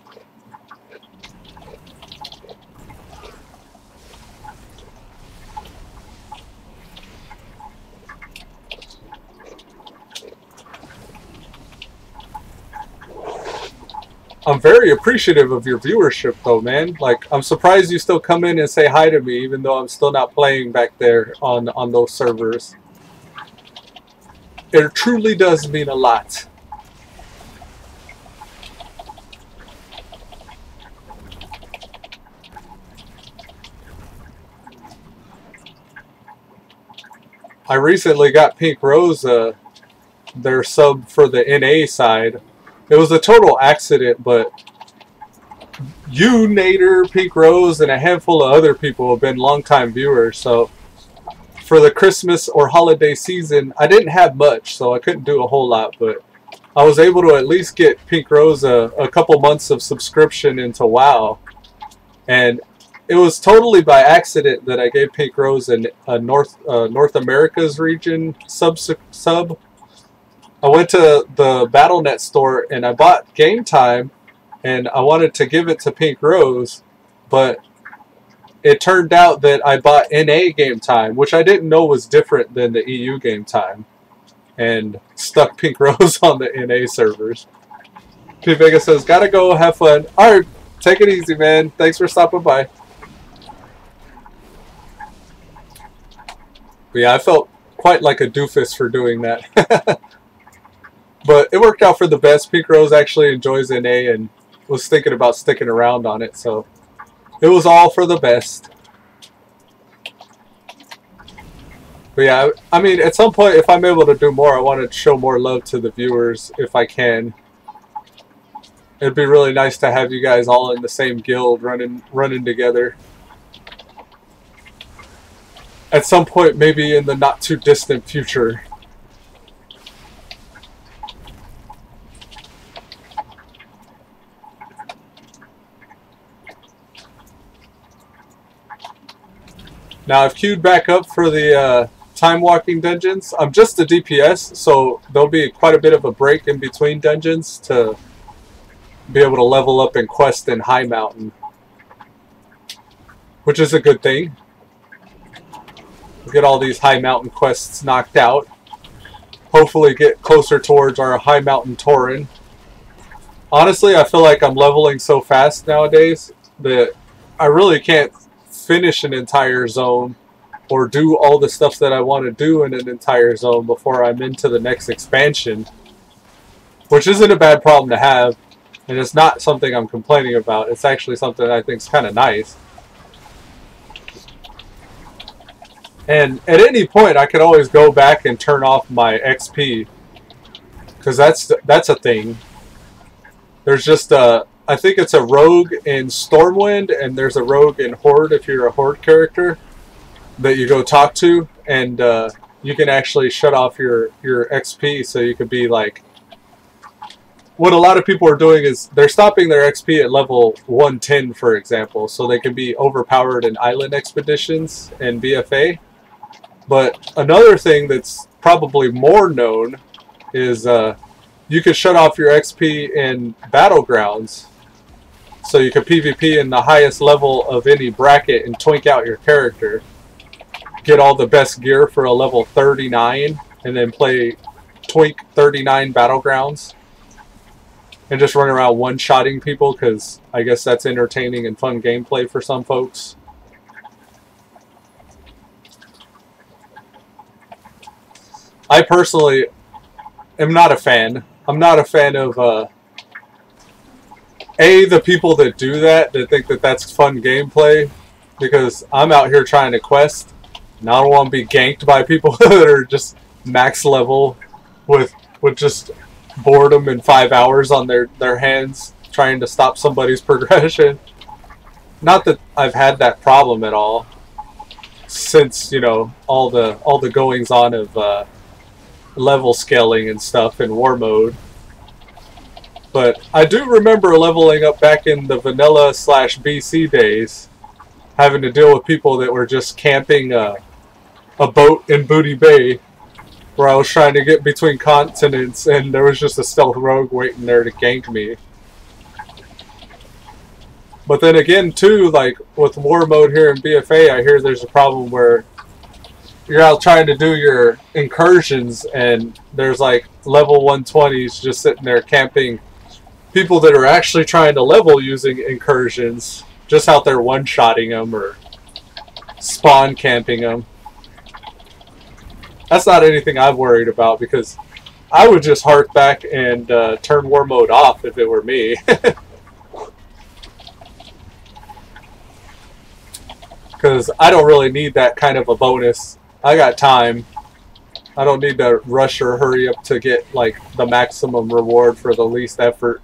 I'm very appreciative of your viewership though, man. Like, I'm surprised you still come in and say hi to me even though I'm still not playing back there on those servers. It truly does mean a lot. I recently got Pinkrose, their sub for the NA side. It was a total accident, but you, Nader, Pinkrose, and a handful of other people have been longtime viewers. So for the Christmas or holiday season, I didn't have much, so I couldn't do a whole lot. But I was able to at least get Pinkrose a couple months of subscription into WoW. And it was totally by accident that I gave Pinkrose a North America's region sub. I went to the Battle.net store and I bought Game Time and I wanted to give it to Pinkrose, but it turned out that I bought NA Game Time, which I didn't know was different than the EU Game Time, and stuck Pinkrose on the NA servers. P. Vega says, gotta go, have fun. Alright, take it easy, man. Thanks for stopping by. But yeah, I felt quite like a doofus for doing that. But it worked out for the best. Pinkrose actually enjoys NA and was thinking about sticking around on it, so it was all for the best. But yeah, I mean, at some point, if I'm able to do more, I want to show more love to the viewers if I can. It'd be really nice to have you guys all in the same guild running together. At some point, maybe in the not too distant future. Now I've queued back up for the time walking dungeons. I'm just a DPS, so there'll be quite a bit of a break in between dungeons to be able to level up and quest in High Mountain, which is a good thing. We'll get all these High Mountain quests knocked out. Hopefully get closer towards our High Mountain Tauren. Honestly, I feel like I'm leveling so fast nowadays that I really can't finish an entire zone or do all the stuff that I want to do in an entire zone before I'm into the next expansion, which isn't a bad problem to have, and it's not something I'm complaining about. It's actually something I think is kind of nice. And at any point I could always go back and turn off my XP, because that's a thing. There's just I think it's a rogue in Stormwind, and there's a rogue in Horde if you're a Horde character that you go talk to, and you can actually shut off your XP, so you could be like... What a lot of people are doing is they're stopping their XP at level 110, for example, so they can be overpowered in island expeditions and BFA. But another thing that's probably more known is you can shut off your XP in Battlegrounds, so you can PvP in the highest level of any bracket and twink out your character. Get all the best gear for a level 39, and then play twink 39 Battlegrounds. And just run around one-shotting people, because I guess that's entertaining and fun gameplay for some folks. I personally am not a fan. I'm not a fan of, the people that do that think that that's fun gameplay, because I'm out here trying to quest, and I don't want to be ganked by people that are just max level with just boredom in 5 hours on their hands trying to stop somebody's progression. Not that I've had that problem at all since, you know, all the goings on of level scaling and stuff in war mode. But I do remember leveling up back in the vanilla / BC days, having to deal with people that were just camping a boat in Booty Bay, where I was trying to get between continents, and there was just a stealth rogue waiting there to gank me. But then again, too, like with war mode here in BFA, I hear there's a problem where you're out trying to do your incursions, and there's like level 120s just sitting there camping people that are actually trying to level using incursions, just out there one-shotting them or spawn camping them. That's not anything I've worried about, because I would just hark back and turn war mode off if it were me. Because I don't really need that kind of a bonus. I got time. I don't need to rush or hurry up to get like the maximum reward for the least effort.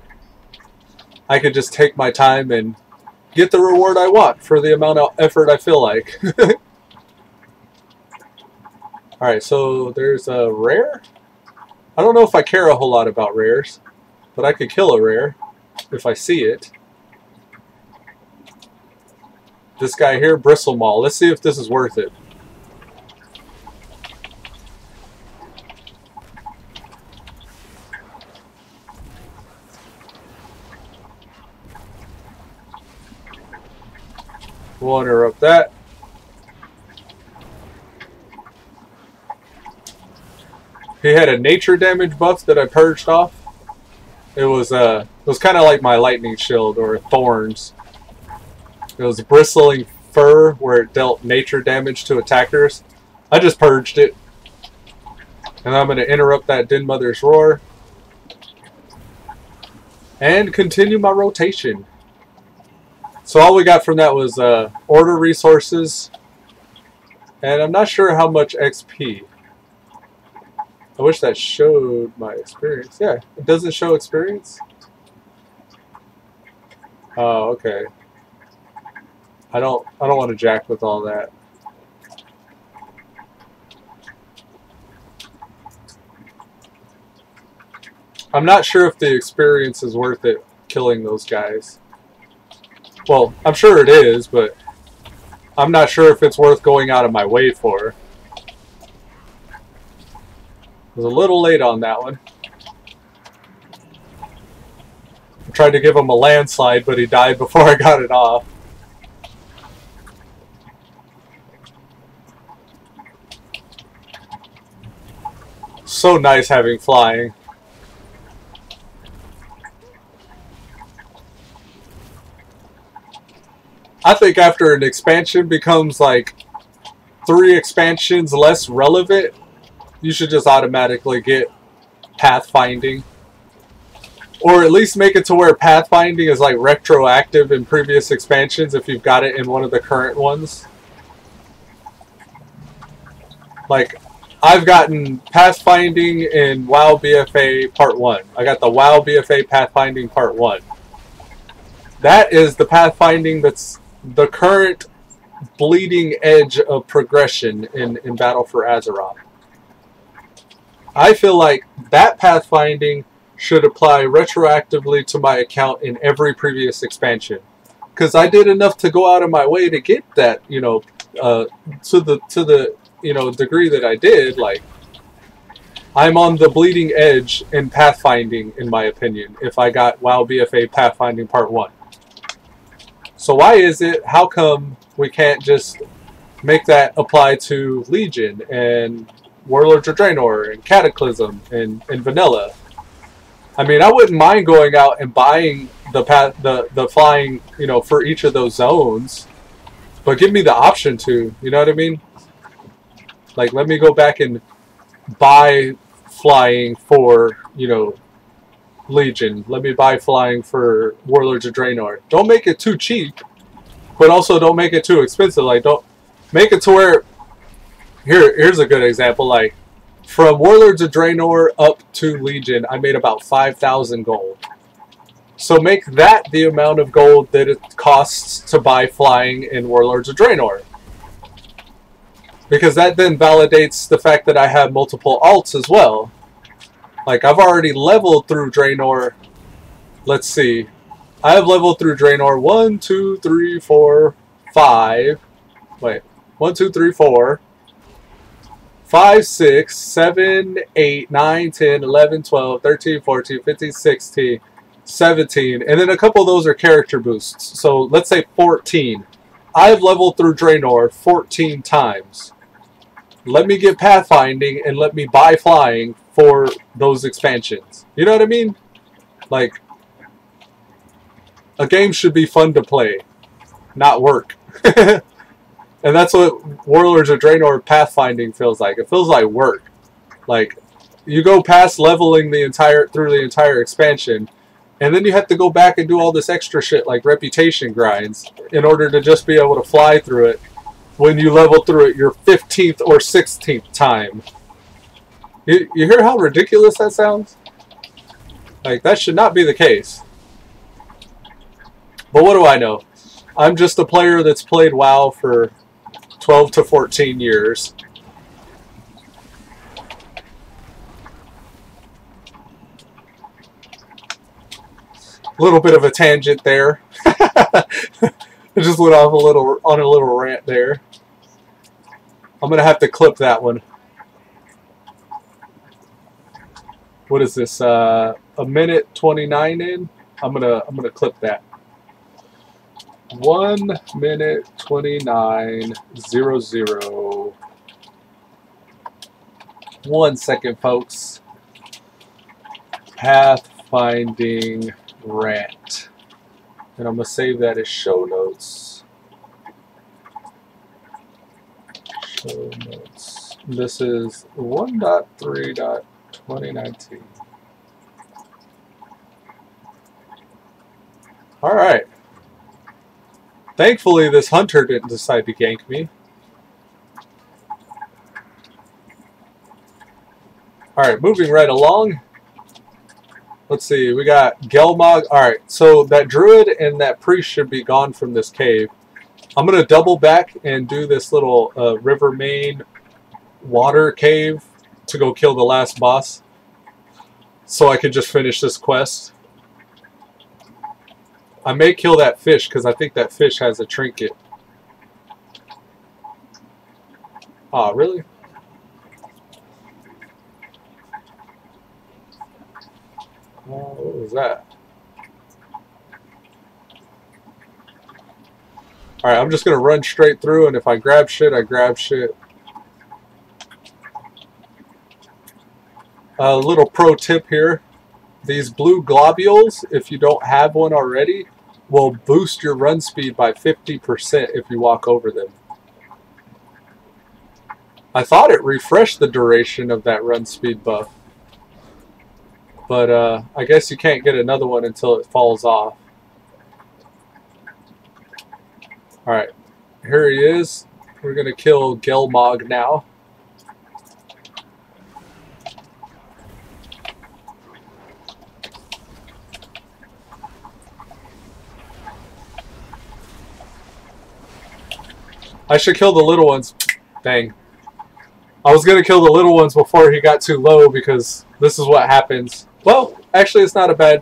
I could just take my time and get the reward I want for the amount of effort I feel like. Alright, so there's a rare? I don't know if I care a whole lot about rares, but I could kill a rare if I see it. This guy here, Bristle Maul. Let's see if this is worth it. We'll interrupt that. He had a nature damage buff that I purged off. It was kind of like my lightning shield or thorns. It was bristling fur where it dealt nature damage to attackers. I just purged it. And I'm going to interrupt that Den Mother's Roar. And continue my rotation. So all we got from that was order resources. And I'm not sure how much XP. I wish that showed my experience. Yeah, it doesn't show experience? Oh, okay. I don't want to jack with all that. I'm not sure if the experience is worth it killing those guys. Well, I'm sure it is, but I'm not sure if it's worth going out of my way for. I was a little late on that one. I tried to give him a landslide, but he died before I got it off. So nice having flying. I think after an expansion becomes like 3 expansions less relevant, you should just automatically get pathfinding. Or at least make it to where pathfinding is like retroactive in previous expansions if you've got it in one of the current ones. Like, I've gotten pathfinding in WoW BFA Part 1. I got the WoW BFA pathfinding Part 1. That is the pathfinding that's the current bleeding edge of progression in Battle for Azeroth. I feel like that pathfinding should apply retroactively to my account in every previous expansion, because I did enough to go out of my way to get that, you know, to the you know, degree that I did. Like, I'm on the bleeding edge in pathfinding, in my opinion, if I got WoW BFA pathfinding part 1. So why is it, how come we can't just make that apply to Legion and Warlords of Draenor and Cataclysm and Vanilla? I mean, I wouldn't mind going out and buying the flying, you know, for each of those zones, but give me the option to, you know what I mean? Like, let me go back and buy flying for, you know, Legion. Let me buy flying for Warlords of Draenor. Don't make it too cheap, but also don't make it too expensive. Like, don't make it to where, here's a good example. Like, from Warlords of Draenor up to Legion, I made about 5,000 gold. So make that the amount of gold that it costs to buy flying in Warlords of Draenor. Because that then validates the fact that I have multiple alts as well. Like, I've already leveled through Draenor. Let's see. I have leveled through Draenor 1, 2, 3, 4, 5. Wait. 1, 2, 3, 4. 5, 6, 7, 8, 9, 10, 11, 12, 13, 14, 15, 16, 17. And then a couple of those are character boosts. So let's say 14. I've leveled through Draenor 14 times. Let me get pathfinding and let me buy flying for those expansions. You know what I mean? Like, a game should be fun to play, not work. And that's what Warlords of Draenor pathfinding feels like. It feels like work. Like, you go past leveling through the entire expansion, and then you have to go back and do all this extra shit like reputation grinds in order to just be able to fly through it when you level through it your 15th or 16th time. You hear how ridiculous that sounds? Like, that should not be the case. But what do I know? I'm just a player that's played WoW for 12 to 14 years. A little bit of a tangent there. I just went off on a little rant there. I'm gonna have to clip that one. What is this? A minute 29 in? I'm gonna clip that. 1 minute 29:00. 1 second, folks. Pathfinding rant. And I'm going to save that as show notes. Show notes. This is 1.3.2019. Alright. Thankfully, this hunter didn't decide to gank me. Alright, moving right along. Let's see, we got Gelmog. Alright, so that druid and that priest should be gone from this cave. I'm going to double back and do this little river main water cave to go kill the last boss, so I can just finish this quest. I may kill that fish because I think that fish has a trinket. Oh, really? What was that? Alright, I'm just going to run straight through, and if I grab shit, I grab shit. A little pro tip here. These blue globules, if you don't have one already, will boost your run speed by 50% if you walk over them. I thought it refreshed the duration of that run speed buff. But I guess you can't get another one until it falls off. Alright, here he is. We're going to kill Gelmog now. I should kill the little ones. Dang. I was going to kill the little ones before he got too low because this is what happens. Well, actually it's not a bad...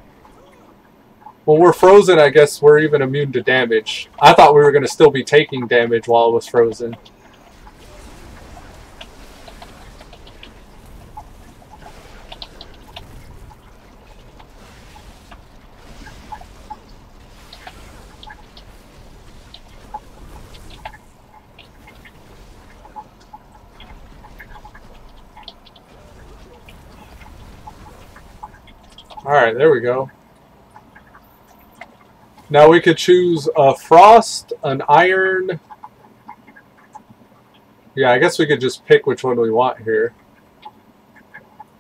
When we're frozen, I guess we're even immune to damage. I thought we were going to still be taking damage while it was frozen. Alright, there we go. Now we could choose a frost, an iron. Yeah, I guess we could just pick which one we want here.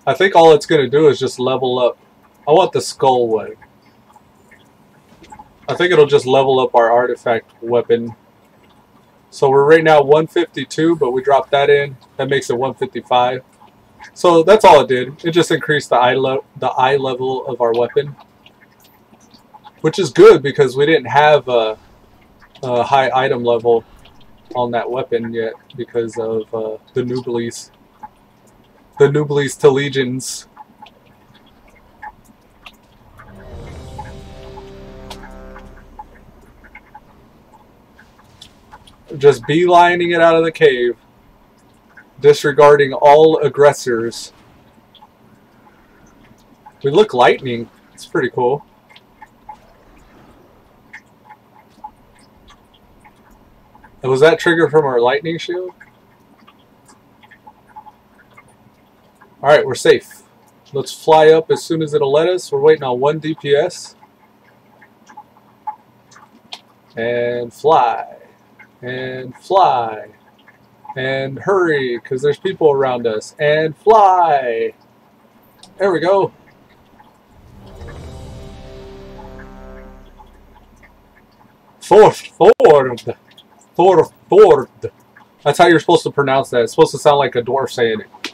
I think all it's going to do is just level up. I want the skull one. I think it'll just level up our artifact weapon. So we're right now 152, but we dropped that in. That makes it 155. So that's all it did. It just increased the eye level of our weapon. Which is good because we didn't have a high item level on that weapon yet because of the Nooblies. The Nooblies to Legions. Just beelining it out of the cave. Disregarding all aggressors. We look lightning. It's pretty cool. Was that triggered from our lightning shield? Alright, we're safe. Let's fly up as soon as it'll let us. We're waiting on 1 DPS. And fly. And fly. And hurry, because there's people around us. And fly. There we go. Forward. That's how you're supposed to pronounce that. It's supposed to sound like a dwarf saying it.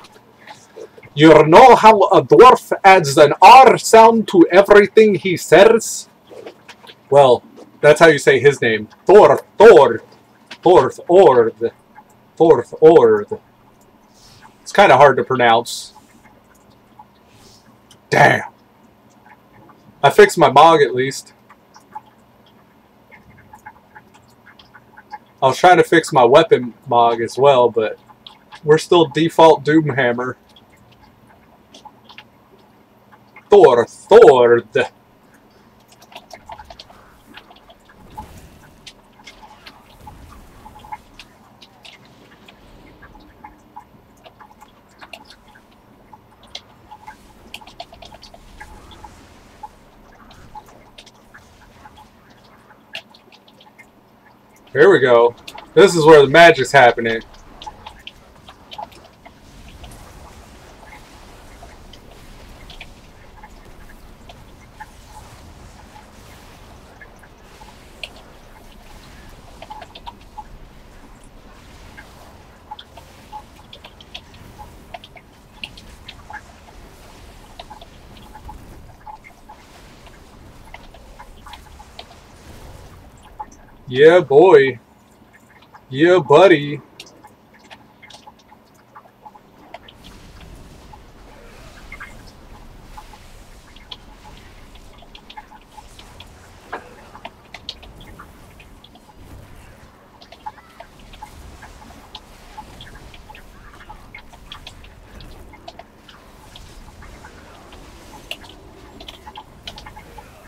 You know how a dwarf adds an R sound to everything he says? Well, that's how you say his name. Thord. It's kind of hard to pronounce. Damn. I fixed my mog at least. I was trying to fix my weapon mog as well, but we're still default Doomhammer. Thord. Here we go. This is where the magic's happening. Yeah, boy. Yeah, buddy.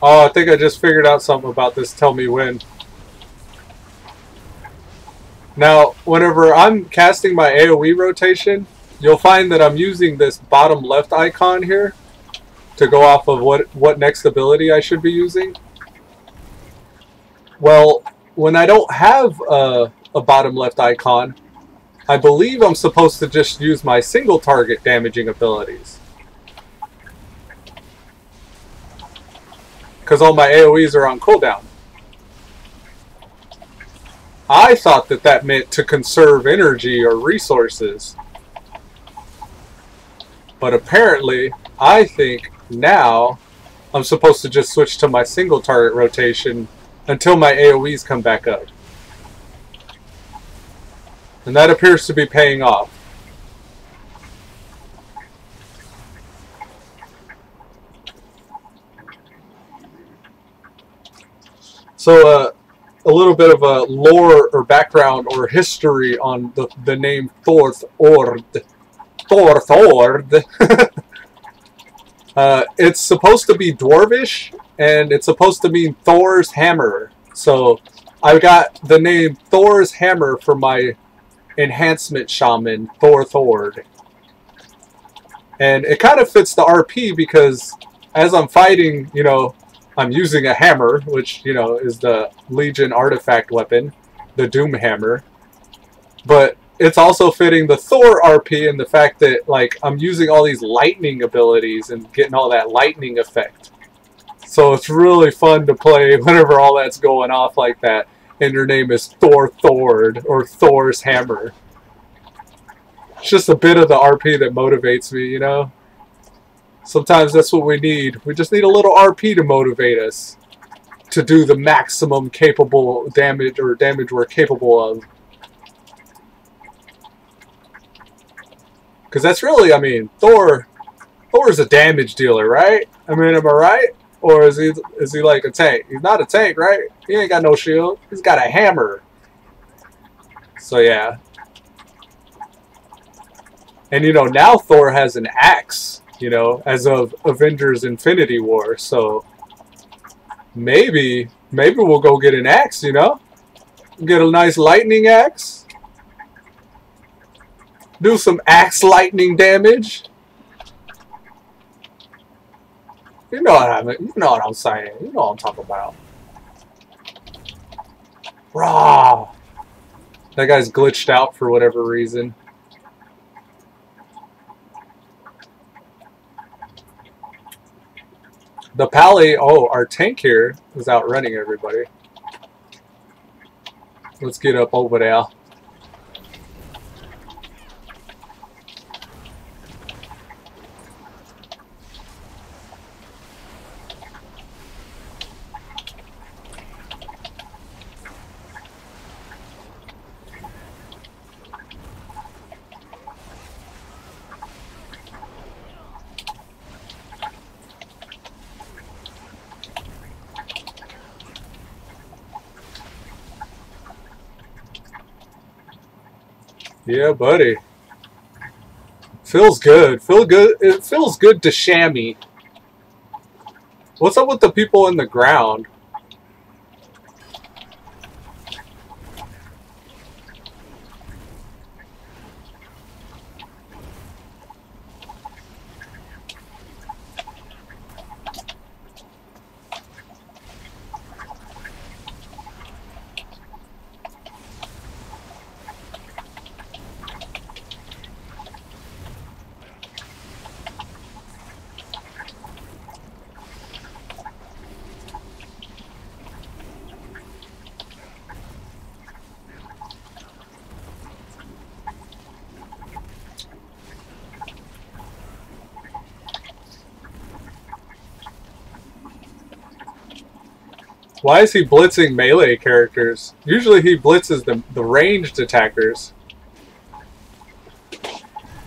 Oh, I think I just figured out something about this. Tell me when. Now, whenever I'm casting my AoE rotation, you'll find that I'm using this bottom left icon here to go off of what next ability I should be using. Well, when I don't have a bottom left icon, I believe I'm supposed to just use my single target damaging abilities. Because all my AoEs are on cooldown. I thought that that meant to conserve energy or resources. But apparently, I think now I'm supposed to just switch to my single target rotation until my AoEs come back up. And that appears to be paying off. So, a little bit of a lore or background or history on the name Thorthord. Thorthord. It's supposed to be Dwarvish, and it's supposed to mean Thor's hammer. So, I got the name Thor's hammer for my enhancement shaman, Thorthord. And it kind of fits the RP because as I'm fighting, you know, I'm using a hammer, which, you know, is the Legion artifact weapon, the Doom Hammer. But it's also fitting the Thor RP in the fact that, like, I'm using all these lightning abilities and getting all that lightning effect. So it's really fun to play whenever all that's going off like that, and your name is Thorthord, or Thor's Hammer. It's just a bit of the RP that motivates me, you know? Sometimes that's what we need. We just need a little RP to motivate us to do the maximum capable damage, or damage we're capable of. Because that's really, I mean, Thor's a damage dealer, right? I mean, am I right? Or is he like a tank? He's not a tank, right? He ain't got no shield. He's got a hammer. So yeah. And you know, now Thor has an axe, you know, as of Avengers Infinity War. So maybe we'll go get an axe, you know? Get a nice lightning axe. Do some axe lightning damage. You know what I mean? You know what I'm saying. You know what I'm talking about. Raw. That guy's glitched out for whatever reason. The Pally, oh, our tank here is outrunning everybody. Let's get up over there. Yeah, buddy. Feels good. It feels good to chamois. What's up with the people in the ground? Why is he blitzing melee characters? Usually he blitzes the ranged attackers.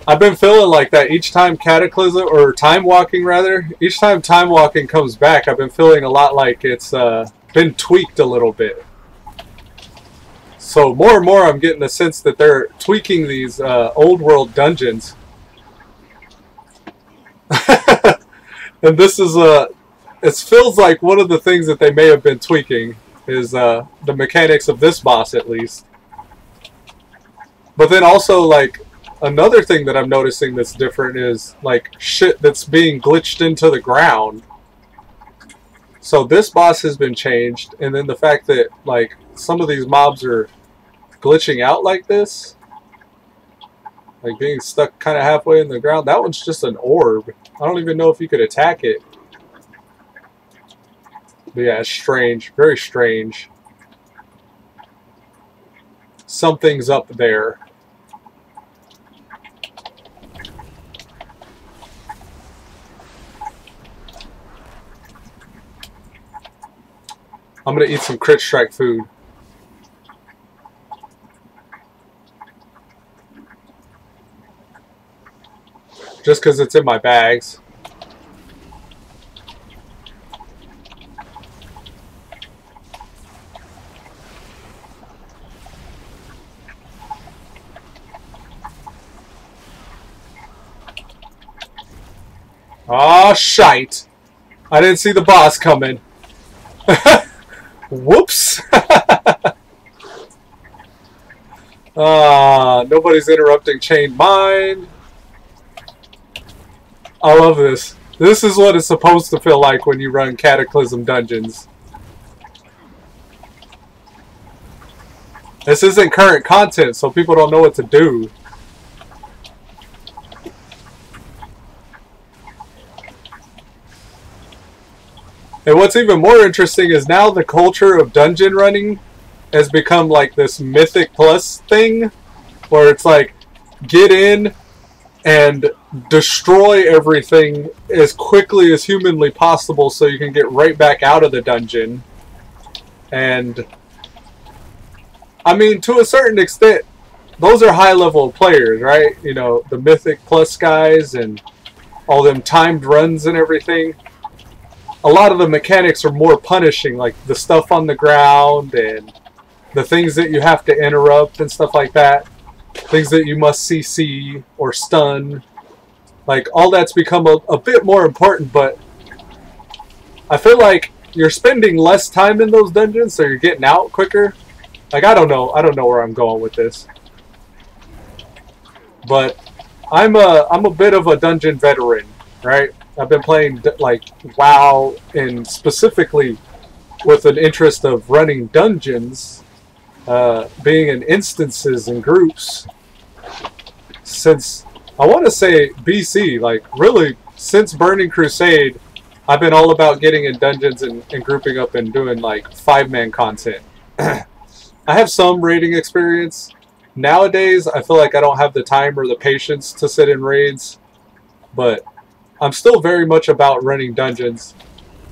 I've been feeling like that each time Cataclysm, or Time Walking rather, each time Time Walking comes back, I've been feeling a lot like it's been tweaked a little bit. So more and more I'm getting the sense that they're tweaking these old world dungeons. And this is it feels like one of the things that they may have been tweaking is the mechanics of this boss, at least. But then also, like, another thing that I'm noticing that's different is, like, shit that's being glitched into the ground. So this boss has been changed, and then the fact that, like, some of these mobs are glitching out like this, like being stuck kind of halfway in the ground. That one's just an orb. I don't even know if you could attack it. But yeah, it's strange. Very strange. Something's up there. I'm going to eat some crit strike food. just because it's in my bags. Oh, shite. I didn't see the boss coming. Whoops. Nobody's interrupting Chain Mine. I love this. This is what it's supposed to feel like when you run Cataclysm dungeons. This isn't current content, so people don't know what to do. And what's even more interesting is now the culture of dungeon running has become like this Mythic Plus thing, where it's like, get in and destroy everything as quickly as humanly possible so you can get right back out of the dungeon. And I mean, to a certain extent, those are high-level players, right? You know, the Mythic Plus guys and all them timed runs and everything. A lot of the mechanics are more punishing, like the stuff on the ground and the things that you have to interrupt and stuff like that. Things that you must CC or stun. Like, all that's become a bit more important, but I feel like you're spending less time in those dungeons, so you're getting out quicker. Like, I don't know where I'm going with this. But I'm a bit of a dungeon veteran, right? I've been playing like WoW, and specifically with an interest of running dungeons, being in instances and groups since, I want to say, BC. Like, really, since Burning Crusade, I've been all about getting in dungeons and grouping up and doing like 5-man content. I have some raiding experience. Nowadays, I feel like I don't have the time or the patience to sit in raids, but I'm still very much about running dungeons,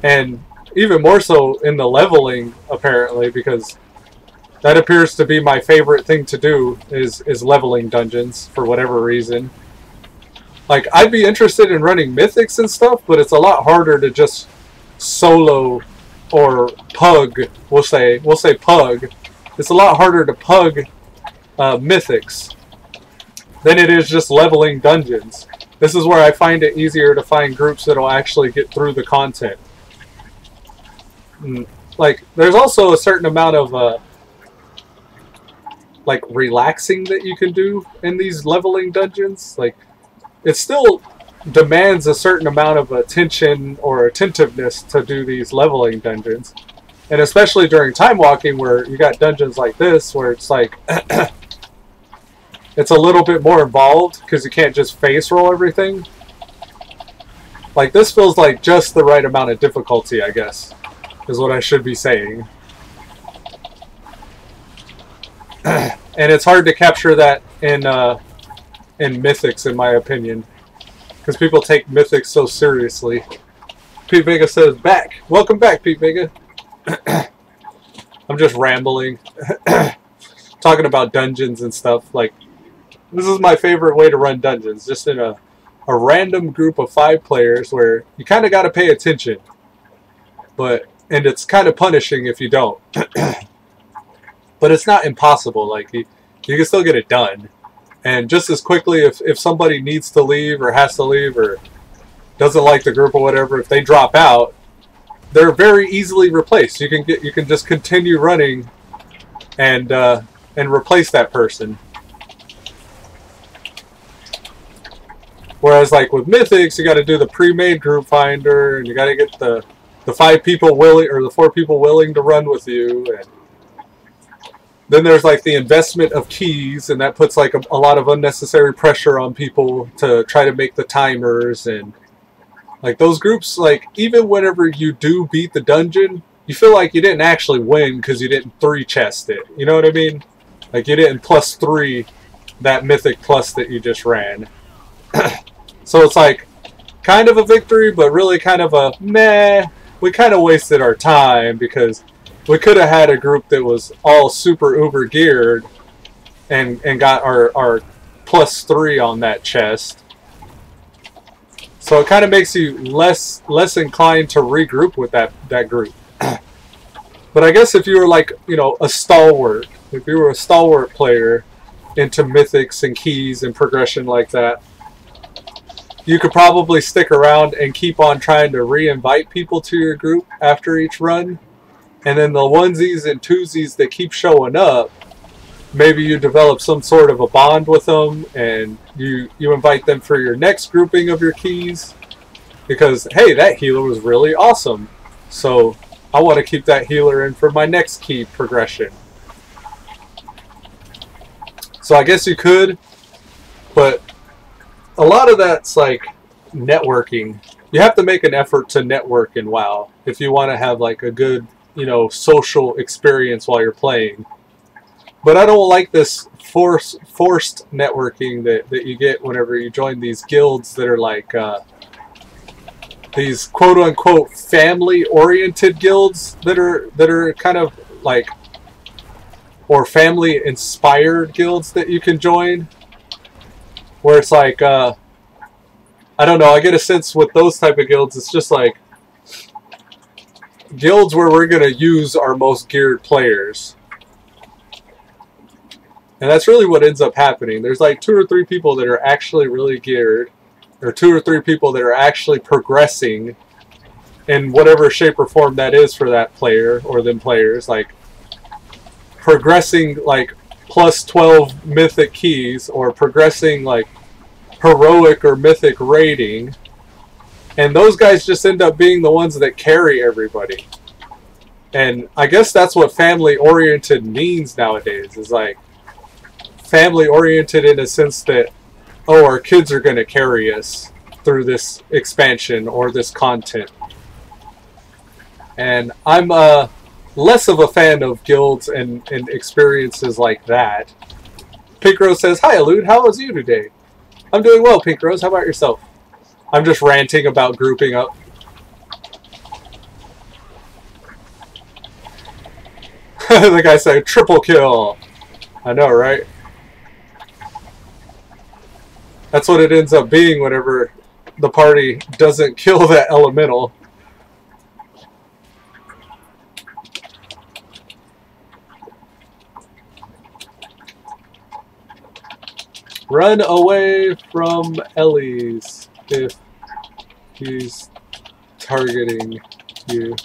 and even more so in the leveling, apparently, because that appears to be my favorite thing to do, is leveling dungeons for whatever reason. Like, I'd be interested in running mythics and stuff, but it's a lot harder to just solo or pug. We'll say pug. It's a lot harder to pug mythics than it is just leveling dungeons. This is where I find it easier to find groups that'll actually get through the content. Like, there's also a certain amount of like relaxing that you can do in these leveling dungeons. Like, it still demands a certain amount of attention or attentiveness to do these leveling dungeons, and especially during time walking, where you got dungeons like this where it's like it's a little bit more involved because you can't just face roll everything. Like, this feels like just the right amount of difficulty, I guess, is what I should be saying. And it's hard to capture that in mythics, in my opinion, because people take mythics so seriously. Pete Vega says, back. Welcome back, Pete Vega. I'm just rambling. Talking about dungeons and stuff. Like, this is my favorite way to run dungeons, just in a random group of 5 players where you kind of got to pay attention. And it's kind of punishing if you don't. But it's not impossible. Like, you can still get it done. And just as quickly, if somebody needs to leave or has to leave or doesn't like the group or whatever, if they drop out, they're very easily replaced. You can just continue running and replace that person. Whereas, like, with mythics, you got to do the pre-made group finder, and you got to get the 5 people willing, or the 4 people willing to run with you. And then there's like the investment of keys, and that puts like a lot of unnecessary pressure on people to try to make the timers. And like, those groups, like, even whenever you do beat the dungeon, you feel like you didn't actually win because you didn't 3-chest it. You know what I mean? Like, you didn't +3 that mythic plus that you just ran. So it's like kind of a victory, but really kind of a meh. We kind of wasted our time because we could have had a group that was all super uber geared and got our +3 on that chest. So it kind of makes you less inclined to regroup with that group. But I guess if you were like, you know, a stalwart, if you were a stalwart player into mythics and keys and progression like that, you could probably stick around and keep on trying to re-invite people to your group after each run. And then the onesies and twosies that keep showing up, maybe you develop some sort of a bond with them and you invite them for your next grouping of your keys. Because, hey, that healer was really awesome. So I want to keep that healer in for my next key progression. So I guess you could, but a lot of that's like networking. You have to make an effort to network in WoW if you want to have like a good, you know, social experience while you're playing. But I don't like this forced networking that you get whenever you join these guilds that are like these quote-unquote family-oriented guilds that are kind of like, or family-inspired guilds that you can join, where it's like, I don't know, I get a sense with those type of guilds, it's just like guilds where we're going to use our most geared players. And that's really what ends up happening. There's like 2 or 3 people that are actually really geared, or 2 or 3 people that are actually progressing in whatever shape or form that is for that player or them players, like progressing like plus 12 mythic keys or progressing like heroic or mythic rating, and those guys just end up being the ones that carry everybody. And I guess that's what family oriented means nowadays, is like family oriented in a sense that, oh, our kids are going to carry us through this expansion or this content. And I'm less of a fan of guilds and experiences like that. Pinkrose says, "Hi, Elude. How was you today?" I'm doing well, Pinkrose. How about yourself? I'm just ranting about grouping up. The guy said, "Triple kill." I know, right? That's what it ends up being whenever the party doesn't kill that elemental. Run away from Ellie's if he's targeting you.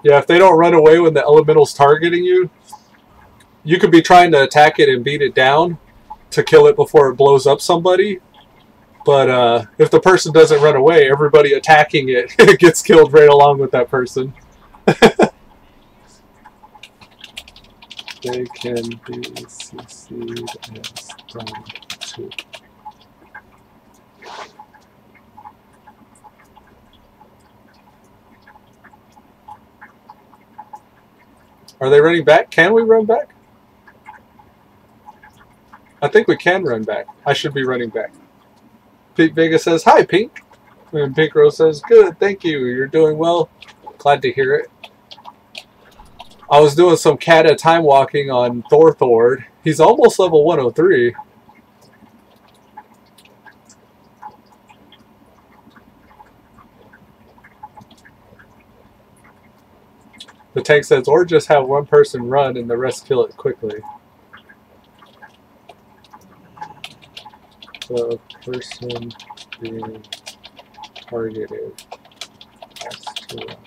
Yeah, if they don't run away when the elemental's targeting you, you could be trying to attack it and beat it down to kill it before it blows up somebody. But if the person doesn't run away, everybody attacking it gets killed right along with that person. They can be CC'd as done too. Are they running back? Can we run back? I think we can run back. I should be running back. Pink Vega says, "Hi, Pink." And Pinkrose says, "Good, thank you. You're doing well. Glad to hear it." I was doing some Kata time walking on Thorthord. He's almost level 103. The tank says, or just have one person run and the rest kill it quickly. The person being targeted has to run.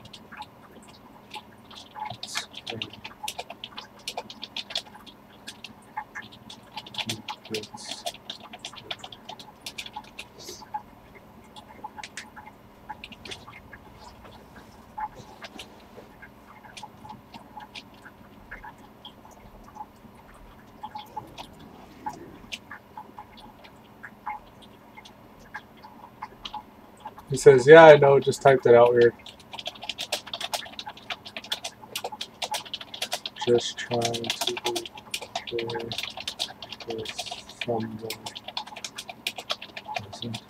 He says, "Yeah, I know, just typed it out weird. Just trying to be clear with someone doesn't."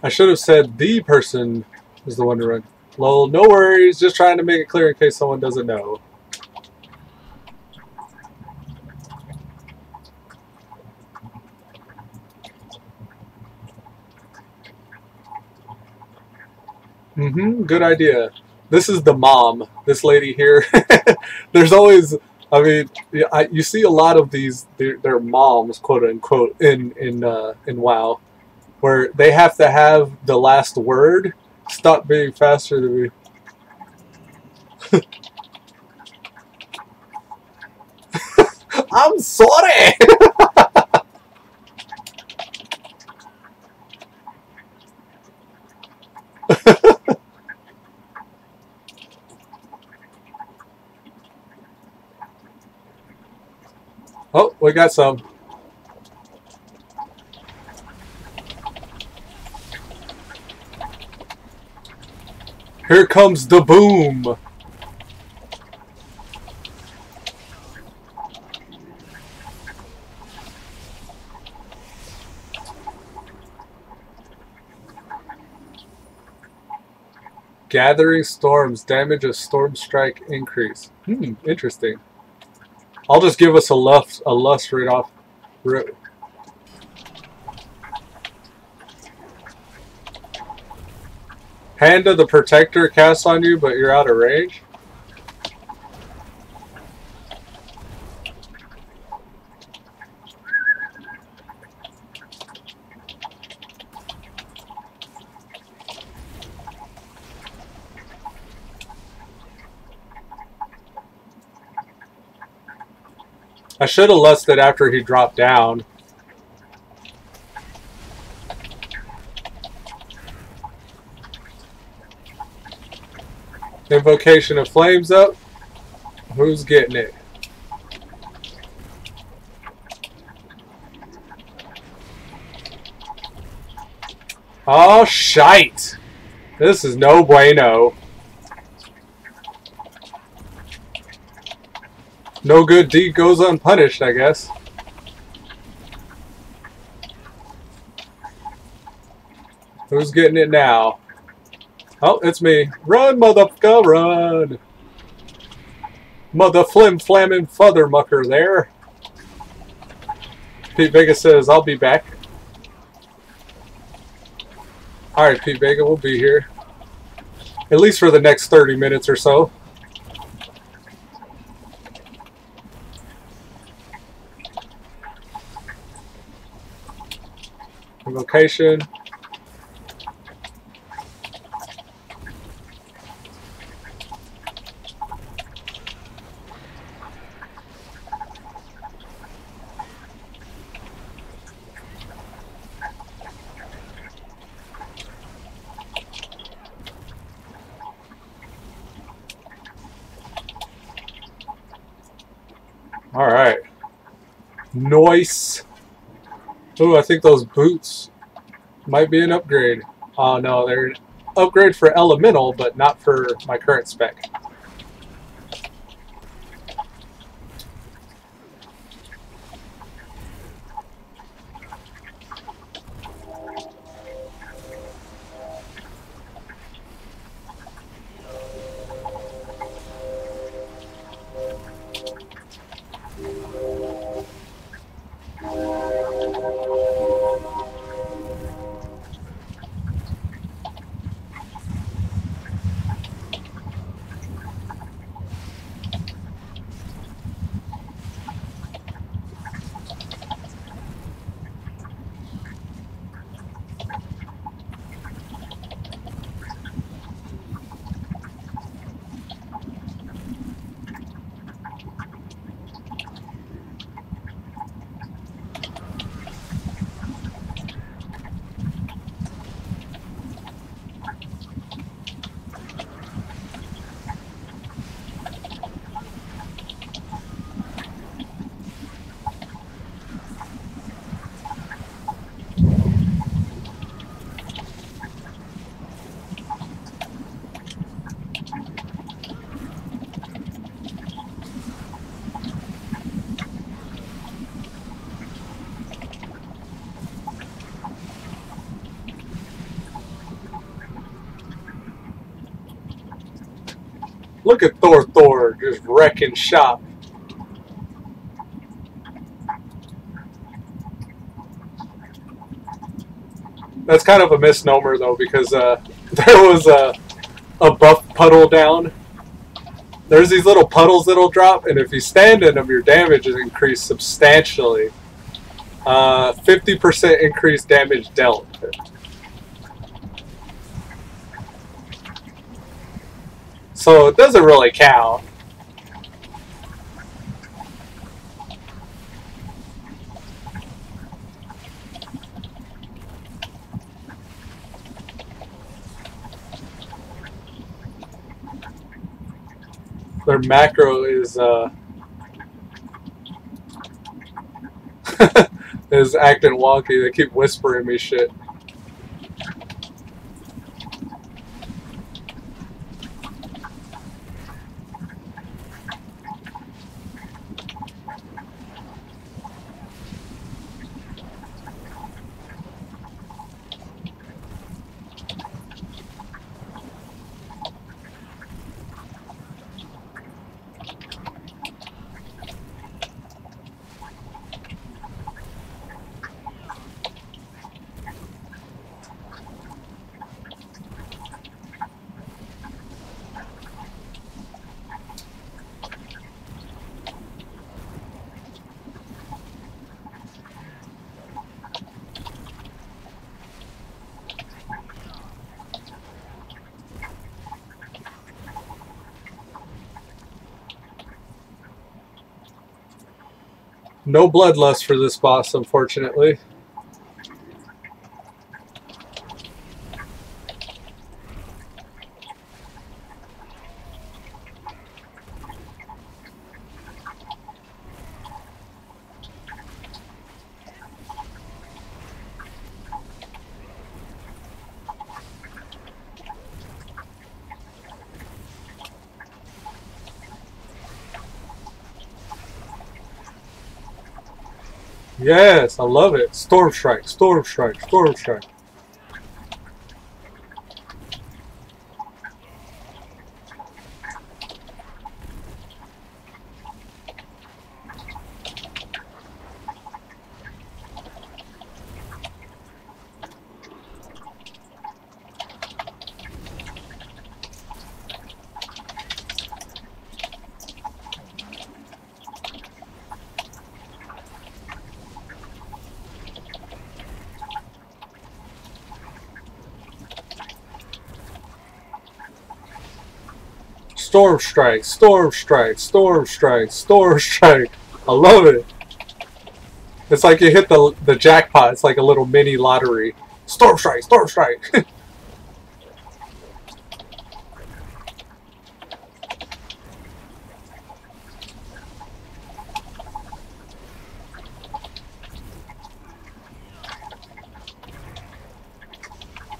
I should have said the person is the one to run. Lol, no worries. Just trying to make it clear in case someone doesn't know. Good idea. This is the mom. This lady here. There's always, I mean, you see a lot of these. They're moms, quote unquote, in WoW, where they have to have the last word. Stop being faster than me. I'm sorry. Oh, we got some. Here comes the boom. Gathering storms, damage of storm strike increase. Interesting. I'll just give us a lust right off. Hand of the Protector casts on you, but you're out of range. I should have lusted after he dropped down. Invocation of Flames up. Who's getting it? Oh, shite. This is no bueno. No good deed goes unpunished, I guess. Who's getting it now? Oh, it's me. Run, motherfucker, run! Mother flim-flamming father-mucker there. Pete Vega says, I'll be back. Alright, Pete Vega, we'll be here. At least for the next 30 minutes or so. Location. All right. Nice. Ooh, I think those boots might be an upgrade. Oh no, they're an upgrade for elemental, but not for my current spec. Look at Thor just wrecking shop. That's kind of a misnomer though, because there was a buff puddle down. There's these little puddles that'll drop, and if you stand in them, your damage is increased substantially. 50% increased damage dealt. So it doesn't really count. Their macro is is acting wonky. They keep whispering me shit. No bloodlust for this boss, unfortunately. Yes, I love it. Storm Strike, Storm Strike, Storm Strike. Storm Strike, Storm Strike, Storm Strike, Storm Strike. I love it. It's like you hit the jackpot. It's like a little mini lottery. Storm Strike, Storm Strike.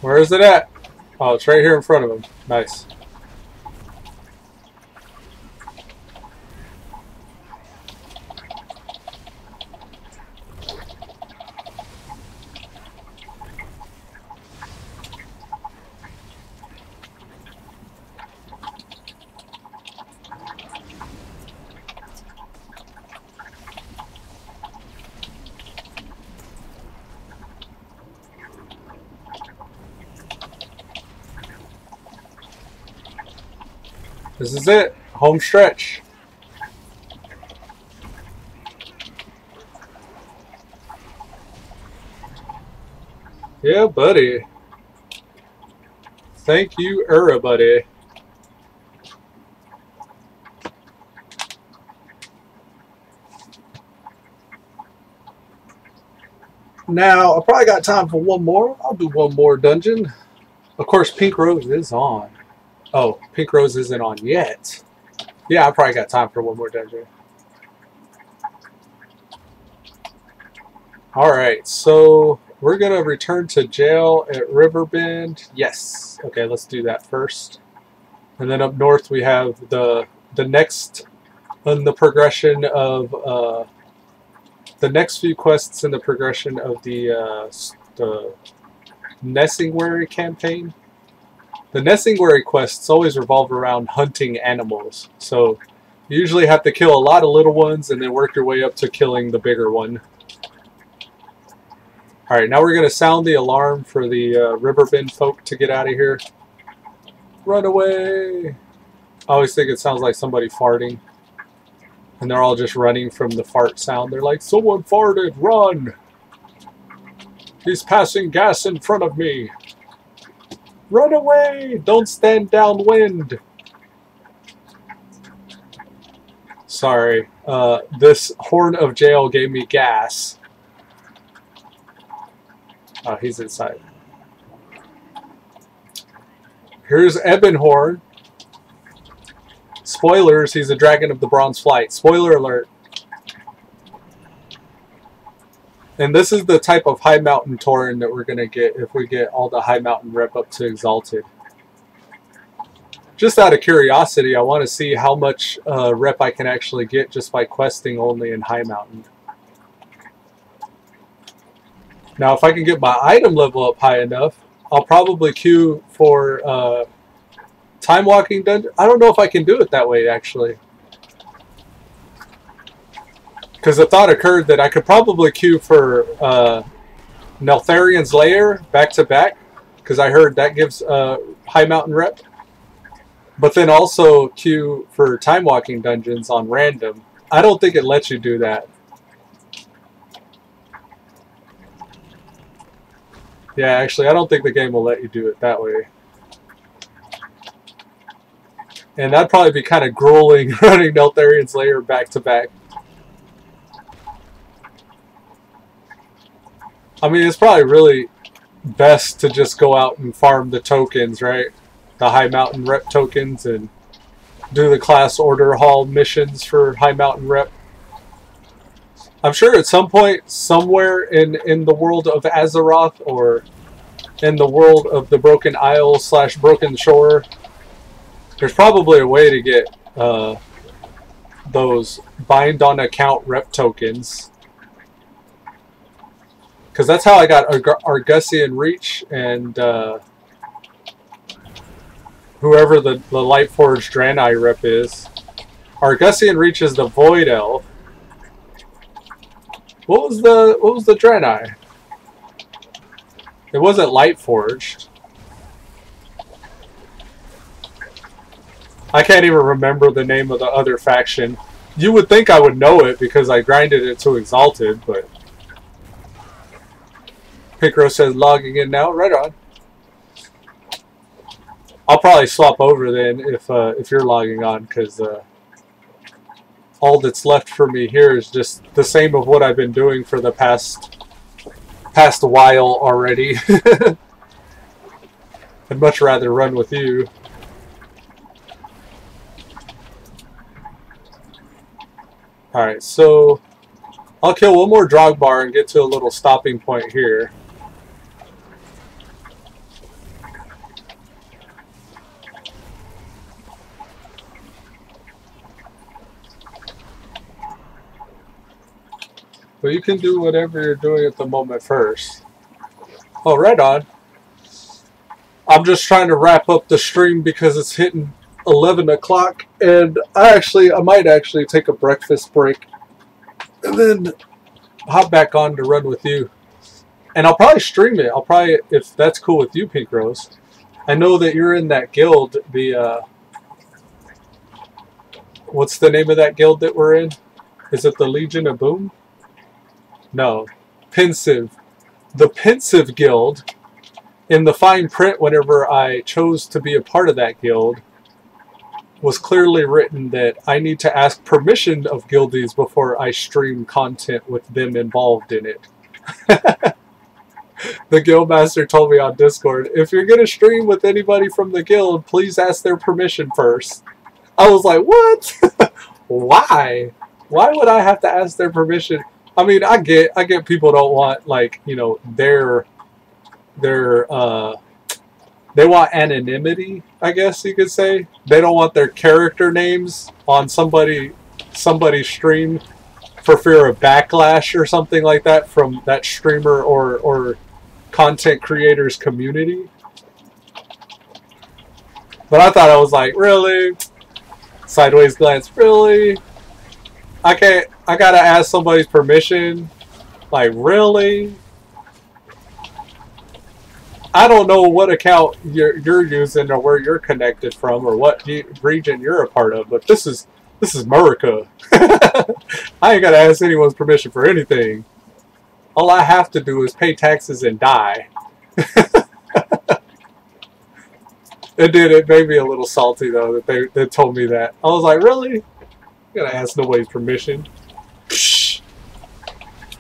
Where is it at? Oh, it's right here in front of him. Nice. This is it. Home stretch. Yeah, buddy. Thank you, everybody. Now, I probably got time for one more. I'll do one more dungeon. Of course, Pinkrose is on. Oh, Pinkrose isn't on yet. Yeah, I probably got time for one more dungeon. Alright, so we're going to return to jail at Riverbend. Yes. Okay, let's do that first. And then up north we have the next in the progression of the next few quests in the progression of the Nessingwary campaign. The Nestingwary quests always revolve around hunting animals. So you usually have to kill a lot of little ones and then work your way up to killing the bigger one. Alright, now we're going to sound the alarm for the Riverbend folk to get out of here. Run away! I always think it sounds like somebody farting. And they're all just running from the fart sound. They're like, someone farted, run! He's passing gas in front of me. Run away! Don't stand downwind! Sorry, this horn of jail gave me gas. Oh, he's inside. Here's Ebonhorn. Spoilers, he's a dragon of the Bronze Flight. Spoiler alert. And this is the type of high mountain Tauren that we're going to get if we get all the high mountain rep up to Exalted. Just out of curiosity, I want to see how much rep I can actually get just by questing only in high mountain. Now, if I can get my item level up high enough, I'll probably queue for time walking dungeon. I don't know if I can do it that way, actually. Because the thought occurred that I could probably queue for Neltharion's Lair back to back. Because I heard that gives high mountain rep. But then also queue for time walking dungeons on random. I don't think it lets you do that. Yeah, actually, I don't think the game will let you do it that way. And that'd probably be kind of grueling, running Neltharion's Lair back to back. I mean, it's probably really best to just go out and farm the tokens, right? The high mountain rep tokens, and do the class order hall missions for high mountain rep. I'm sure at some point, somewhere in the world of Azeroth, or in the world of the Broken Isle / Broken Shore, there's probably a way to get those bind on account rep tokens. Because that's how I got Argusian Reach and whoever the Lightforged Draenei rep is. Argusian Reach is the Void Elf. What was the Draenei? It wasn't Lightforged. I can't even remember the name of the other faction. You would think I would know it because I grinded it to Exalted, but Pinkrose says logging in now. Right on. I'll probably swap over then if you're logging on, because all that's left for me here is just the same of what I've been doing for the past while already. I'd much rather run with you. Alright, so I'll kill one more Drogbar and get to a little stopping point here. But you can do whatever you're doing at the moment first. Oh, right on. I'm just trying to wrap up the stream because it's hitting 11 o'clock, and I might actually take a breakfast break and then hop back on to run with you. And I'll probably stream it. I'll probably, if that's cool with you, Pinkrose. I know that you're in that guild, the what's the name of that guild that we're in? Is it the Legion of Boom? No, Pensive. The Pensive Guild, in the fine print whenever I chose to be a part of that guild, was clearly written that I need to ask permission of guildies before I stream content with them involved in it. The guildmaster told me on Discord, if you're going to stream with anybody from the guild, please ask their permission first. I was like, what? Why? Why would I have to ask their permission? I mean, I get people don't want, like, you know, they want anonymity, I guess you could say. They don't want their character names on somebody's stream for fear of backlash or something like that from that streamer or content creator's community. But I thought I was like, really? Sideways glance, really? I gotta ask somebody's permission? Like, really? I don't know what account you're using or where you're connected from or what region you're a part of, but this is America. I ain't gotta ask anyone's permission for anything. All I have to do is pay taxes and die. It made me a little salty though that they told me that. I was like, really? I gotta ask nobody's permission. Psh.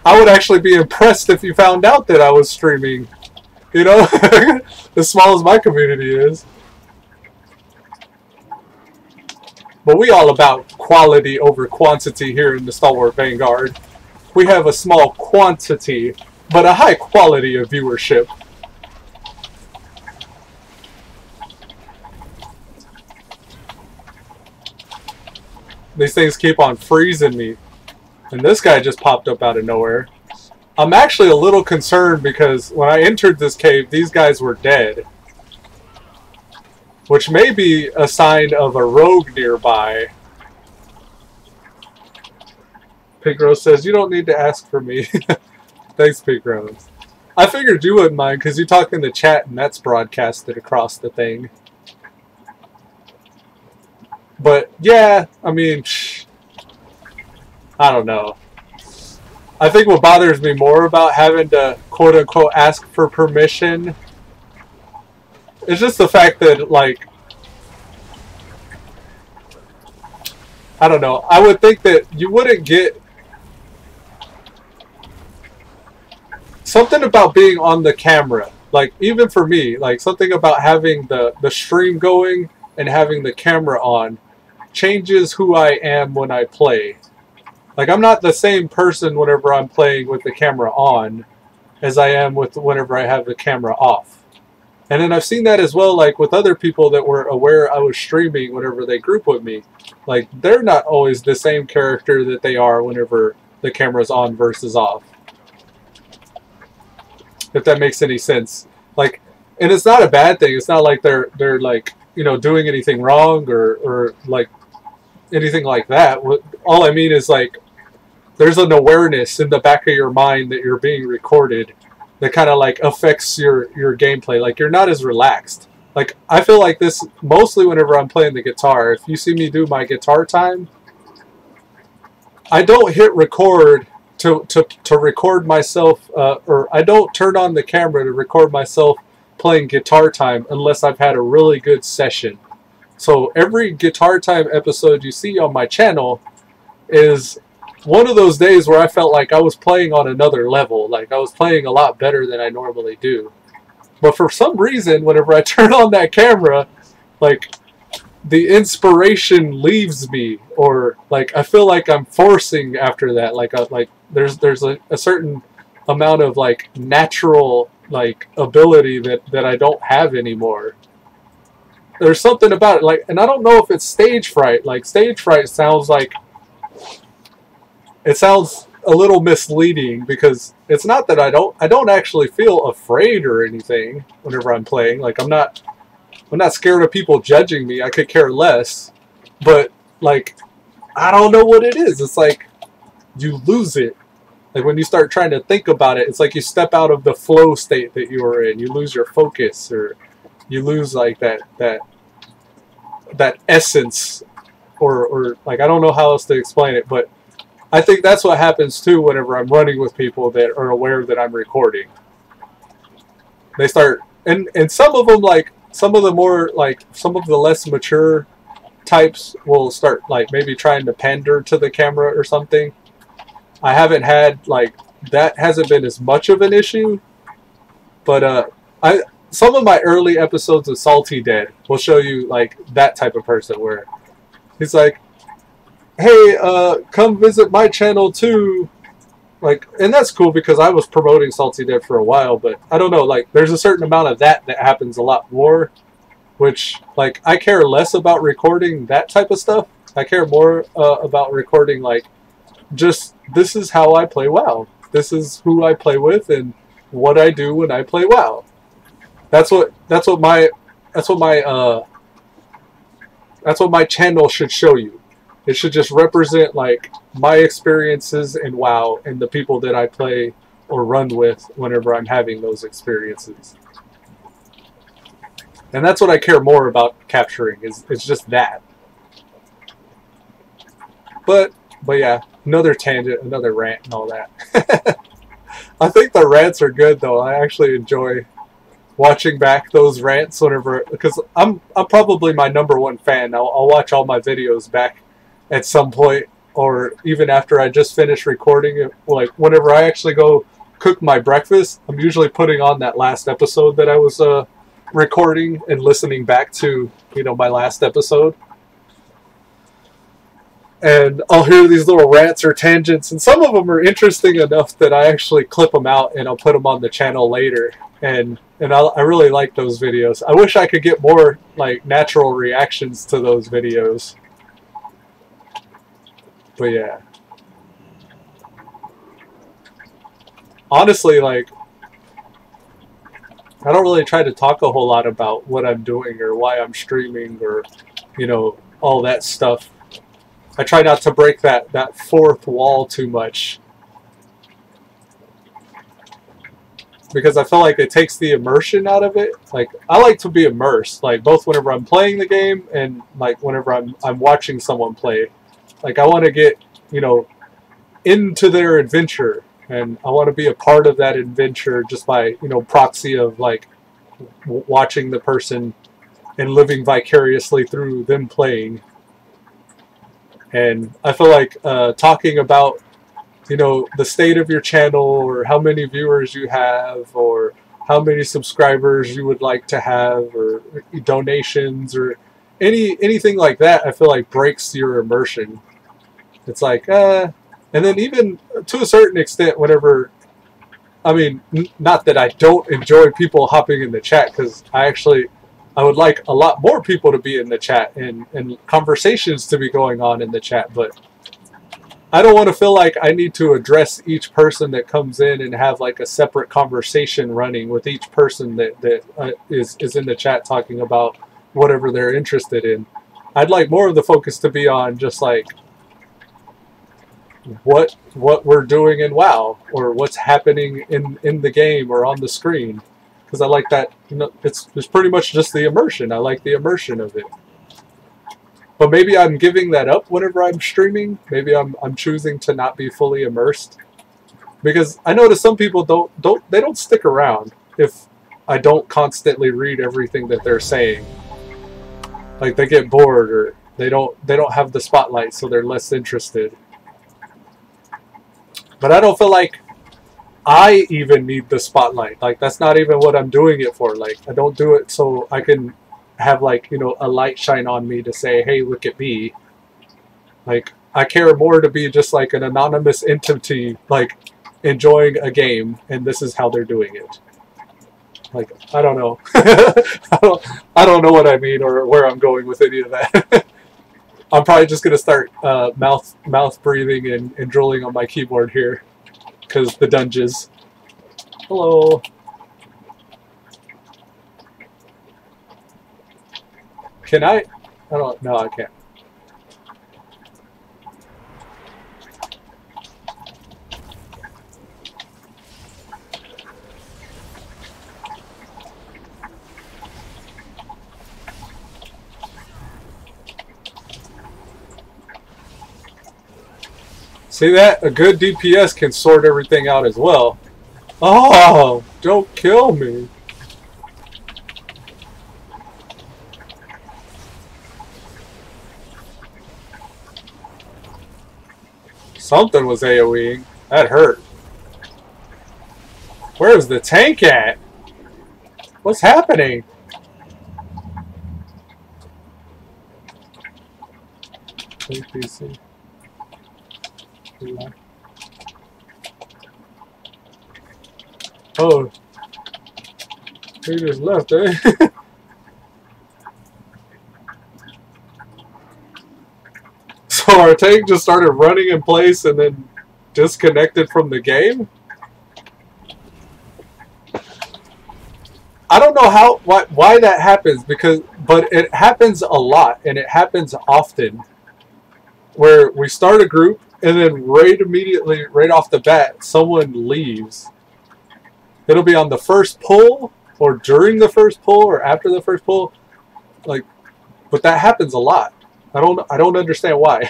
I would actually be impressed if you found out that I was streaming. You know, as small as my community is. But we all about quality over quantity here in the Stalwart Vanguard. We have a small quantity, but a high quality of viewership. These things keep on freezing me. And this guy just popped up out of nowhere. I'm actually a little concerned because when I entered this cave, these guys were dead. Which may be a sign of a rogue nearby. Pinkrose says, you don't need to ask for me. Thanks, Pinkrose. I figured you wouldn't mind because you talk in the chat and that's broadcasted across the thing. But, yeah, I mean, I don't know. I think what bothers me more about having to, quote-unquote, ask for permission is just the fact that, like, I don't know. I would think that you wouldn't get something about being on the camera. Like, even for me, like, something about having the stream going and having the camera on changes who I am when I play. Like, I'm not the same person whenever I'm playing with the camera on as I am with whenever I have the camera off. And then I've seen that as well, like, with other people that were aware I was streaming whenever they group with me. Like, they're not always the same character that they are whenever the camera's on versus off. If that makes any sense. Like, and it's not a bad thing. It's not like they're like, you know, doing anything wrong or like, anything like that. All I mean is, like, there's an awareness in the back of your mind that you're being recorded that kind of like affects your gameplay. Like, you're not as relaxed. Like, I feel like this mostly whenever I'm playing the guitar. If you see me do my guitar time, I don't hit record to record myself, or I don't turn on the camera to record myself playing guitar time unless I've had a really good session. So every guitar time episode you see on my channel is one of those days where I felt like I was playing on another level. Like, I was playing a lot better than I normally do. But for some reason, whenever I turn on that camera, like, the inspiration leaves me. Or, like, I feel like I'm forcing after that. Like, there's a certain amount of, like, natural, like, ability that I don't have anymore. There's something about it, like, and I don't know if it's stage fright. Like, stage fright sounds like, it sounds a little misleading because it's not that I don't actually feel afraid or anything whenever I'm playing. Like, I'm not scared of people judging me. I could care less. But, like, I don't know what it is. It's like you lose it. Like, when you start trying to think about it, it's like you step out of the flow state that you were in. You lose your focus, or you lose, like, that essence, or like, I don't know how else to explain it, but I think that's what happens too whenever I'm running with people that are aware that I'm recording. They start, and some of them, like, some of the more, like, some of the less mature types will start, like, maybe trying to pander to the camera or something. I haven't had, like, that hasn't been as much of an issue, but some of my early episodes of Salty Dead will show you, like, that type of person where he's like, hey, come visit my channel too. Like, and that's cool because I was promoting Salty Dead for a while, but I don't know, like, there's a certain amount of that happens a lot more, which, like, I care less about recording that type of stuff. I care more about recording, like, just, this is how I play WoW. This is who I play with and what I do when I play WoW. That's what my That's what my channel should show you. It should just represent like my experiences in WoW and the people that I play or run with whenever I'm having those experiences. And that's what I care more about capturing, is it's just that. But yeah, another tangent, another rant and all that. I think the rants are good though. I actually enjoy watching back those rants whenever, because I'm probably my #1 fan. I'll watch all my videos back at some point, or even after I just finished recording it. Like whenever I actually go cook my breakfast, I'm usually putting on that last episode that I was recording and listening back to, you know, my last episode. And I'll hear these little rants or tangents, and some of them are interesting enough that I actually clip them out and I'll put them on the channel later. And I really like those videos. I wish I could get more like natural reactions to those videos. But yeah. Honestly, like, I don't really try to talk a whole lot about what I'm doing or why I'm streaming or, you know, all that stuff. I try not to break that fourth wall too much, because I feel like it takes the immersion out of it. Like, I like to be immersed, like both whenever I'm playing the game and like whenever I'm watching someone play. Like, I want to get, you know, into their adventure, and I want to be a part of that adventure just by, you know, proxy of like watching the person and living vicariously through them playing. And I feel like talking about, you know, the state of your channel, or how many viewers you have, or how many subscribers you would like to have, or donations, or anything like that, I feel like breaks your immersion. It's like, and then even to a certain extent, whenever, I mean, not that I don't enjoy people hopping in the chat, because I would like a lot more people to be in the chat and conversations to be going on in the chat, but I don't want to feel like I need to address each person that comes in and have like a separate conversation running with each person that is in the chat talking about whatever they're interested in. I'd like more of the focus to be on just like what we're doing in WoW, or what's happening in the game or on the screen. Because I like that, you know, it's pretty much just the immersion. I like the immersion of it. But maybe I'm giving that up whenever I'm streaming. Maybe I'm choosing to not be fully immersed. Because I notice some people don't stick around if I don't constantly read everything that they're saying. Like, they get bored, or they don't have the spotlight, so they're less interested. But I don't feel like I even need the spotlight. Like, that's not even what I'm doing it for. Like, I don't do it so I can have, like, you know, a light shine on me to say, hey, look at me. Like, I care more to be just like an anonymous entity, like, enjoying a game, and this is how they're doing it. Like, I don't know. I don't know what I mean or where I'm going with any of that. I'm probably just gonna start mouth breathing and drooling on my keyboard here. Because the dungeons. Hello. Can I? I don't. No, I can't. See that? A good DPS can sort everything out as well. Oh, don't kill me. Something was AoEing. That hurt. Where's the tank at? What's happening? PC. Oh, he just left, eh? So our tank just started running in place and then disconnected from the game? I don't know why that happens, but it happens a lot, and it happens often, where we start a group and then right off the bat, someone leaves. It'll be on the first pull, or during the first pull, or after the first pull, like. But that happens a lot. I don't understand why.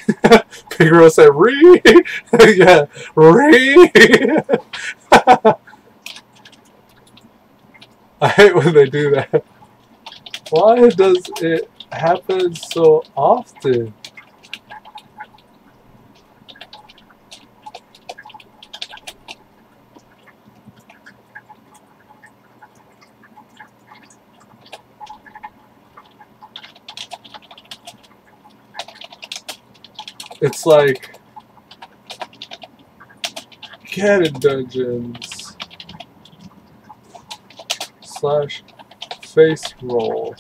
Pinkrose said, "Re, yeah, re." I hate when they do that. Why does it happen so often? It's like Cannon Dungeons / face roll.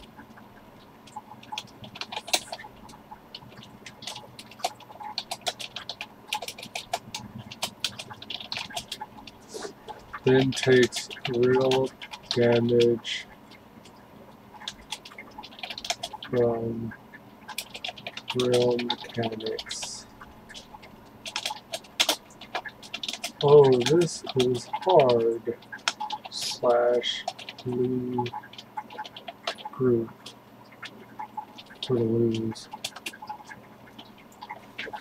Then takes real damage from real mechanics. Oh, this is hard. / blue group for the lose.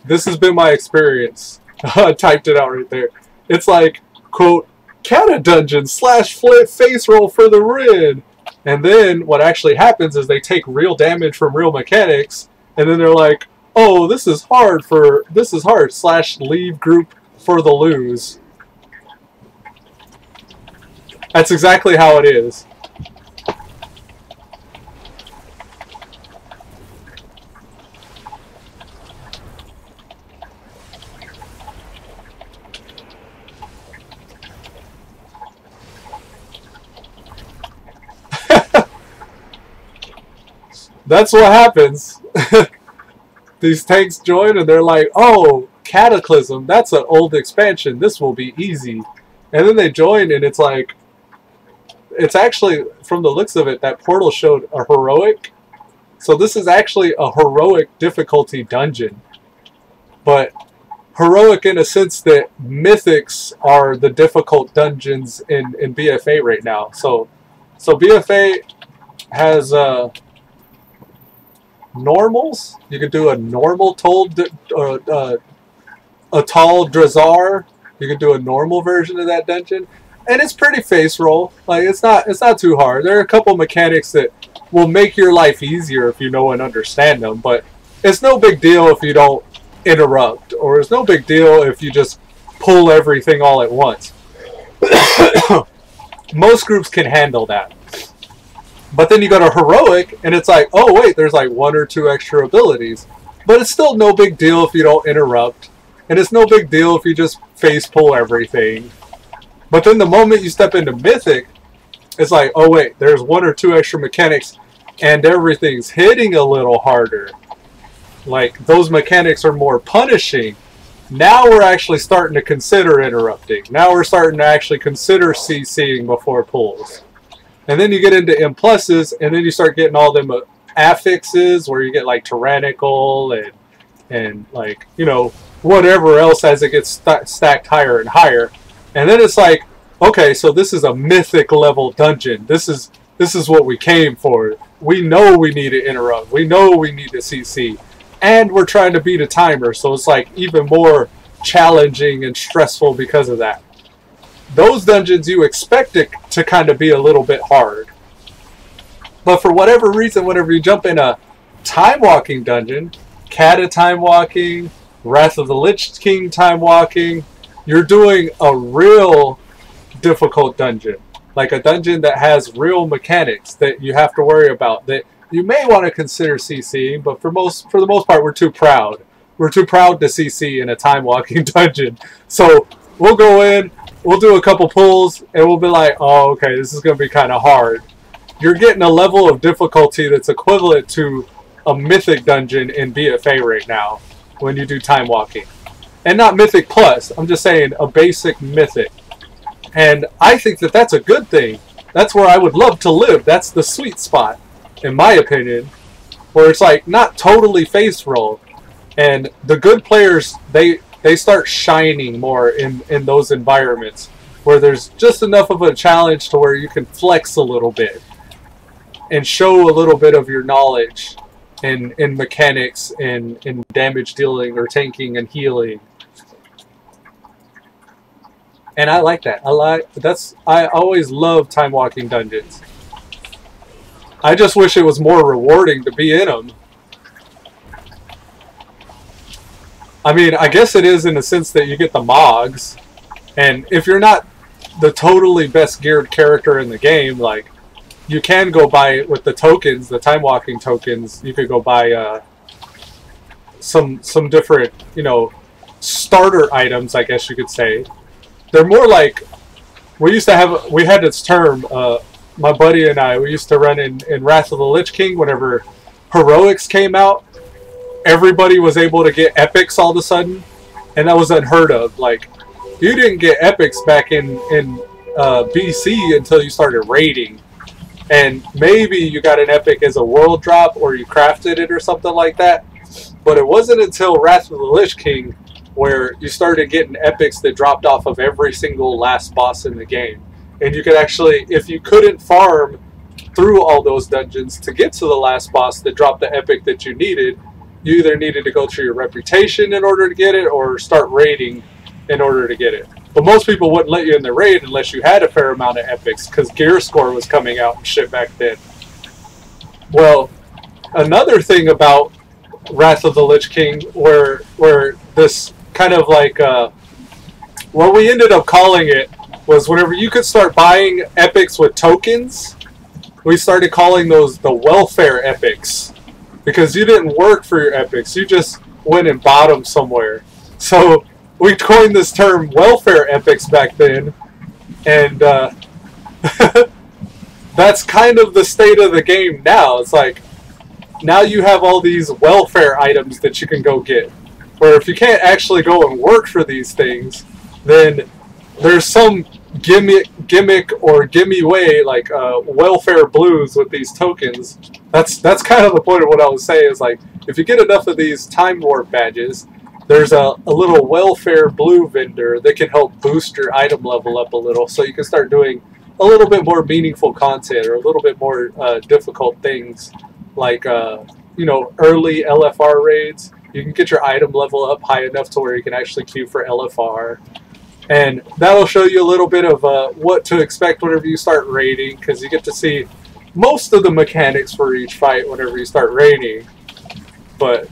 This has been my experience. I typed it out right there. It's like, quote, Cata Dungeon / flip face roll for the win. And then what actually happens is they take real damage from real mechanics, and then they're like, oh, this is hard / leave group for the lose. That's exactly how it is. That's what happens. These tanks join and they're like, oh, Cataclysm, that's an old expansion. This will be easy. And then they join and it's like, it's actually, from the looks of it, that portal showed a heroic. So this is actually a heroic difficulty dungeon. But heroic in a sense that mythics are the difficult dungeons in BFA right now. So BFA has normals. You could do a normal a tall Drazar. You could do a normal version of that dungeon. And it's pretty face roll. Like it's not too hard. There are a couple mechanics that will make your life easier if you know and understand them, but it's no big deal if you don't interrupt, or it's no big deal if you just pull everything all at once. Most groups can handle that. But then you go to heroic and it's like, oh wait, there's like 1 or 2 extra abilities. But it's still no big deal if you don't interrupt. And it's no big deal if you just face pull everything. But then the moment you step into Mythic, it's like, oh wait, there's 1 or 2 extra mechanics and everything's hitting a little harder. Like, those mechanics are more punishing. Now we're actually starting to consider interrupting. Now we're starting to actually consider CCing before pulls. And then you get into M+, and then you start getting all them affixes where you get like tyrannical and like, you know, whatever else as it gets stacked higher and higher. And then it's like, okay, so this is a mythic level dungeon. This is what we came for. We know we need to interrupt. We know we need to CC. And we're trying to beat a timer, so it's like even more challenging and stressful because of that. Those dungeons you expect it to kind of be a little bit hard. But for whatever reason, whenever you jump in a time walking dungeon, Cata time walking, Wrath of the Lich King time walking, you're doing a real difficult dungeon. Like a dungeon that has real mechanics that you have to worry about, that you may want to consider CCing, but for the most part, we're too proud. We're too proud to CC in a time walking dungeon. So we'll go in, we'll do a couple pulls, and we'll be like, oh, okay, this is going to be kind of hard. You're getting a level of difficulty that's equivalent to a Mythic dungeon in BFA right now when you do time walking. And not Mythic Plus, I'm just saying a basic Mythic. And I think that that's a good thing. that's where I would love to live. That's the sweet spot, in my opinion, where it's like not totally face roll, and the good players they start shining more in those environments where there's just enough of a challenge to where you can flex a little bit and show a little bit of your knowledge in mechanics and in damage dealing or tanking and healing. And I like that. I always love time walking dungeons. I just wish it was more rewarding to be in them. I mean, I guess it is in the sense that you get the mogs, and if you're not the totally best geared character in the game, like, you can go buy with the tokens, the time walking tokens. You could go buy some different, you know, starter items, I guess you could say. They're more like, we had this term, my buddy and I, we used to run in Wrath of the Lich King whenever heroics came out. Everybody was able to get epics all of a sudden, and that was unheard of. Like, you didn't get epics back in BC until you started raiding. And maybe you got an epic as a world drop, or you crafted it or something like that. But it wasn't until Wrath of the Lich King where you started getting epics that dropped off of every single last boss in the game. And you could actually, if you couldn't farm through all those dungeons to get to the last boss that dropped the epic that you needed, you either needed to go through your reputation in order to get it, or start raiding in order to get it. But most people wouldn't let you in the raid unless you had a fair amount of epics, because gear score was coming out and shit back then. Well, another thing about Wrath of the Lich King, where this kind of like, what we ended up calling it was whenever you could start buying epics with tokens, we started calling those the welfare epics, because you didn't work for your epics, you just went and bought them somewhere. So we coined this term welfare epics back then, and that's kind of the state of the game now. It's like, now you have all these welfare items that you can go get, where if you can't actually go and work for these things, then there's some gimmick or gimme way, like welfare blues with these tokens. That's kind of the point of what I was saying, is like, if you get enough of these time warp badges, there's a little welfare blue vendor that can help boost your item level up a little, so you can start doing a little bit more meaningful content, or a little bit more difficult things, like you know, early LFR raids. You can get your item level up high enough to where you can actually queue for LFR. And that'll show you a little bit of what to expect whenever you start raiding, because you get to see most of the mechanics for each fight whenever you start raiding. But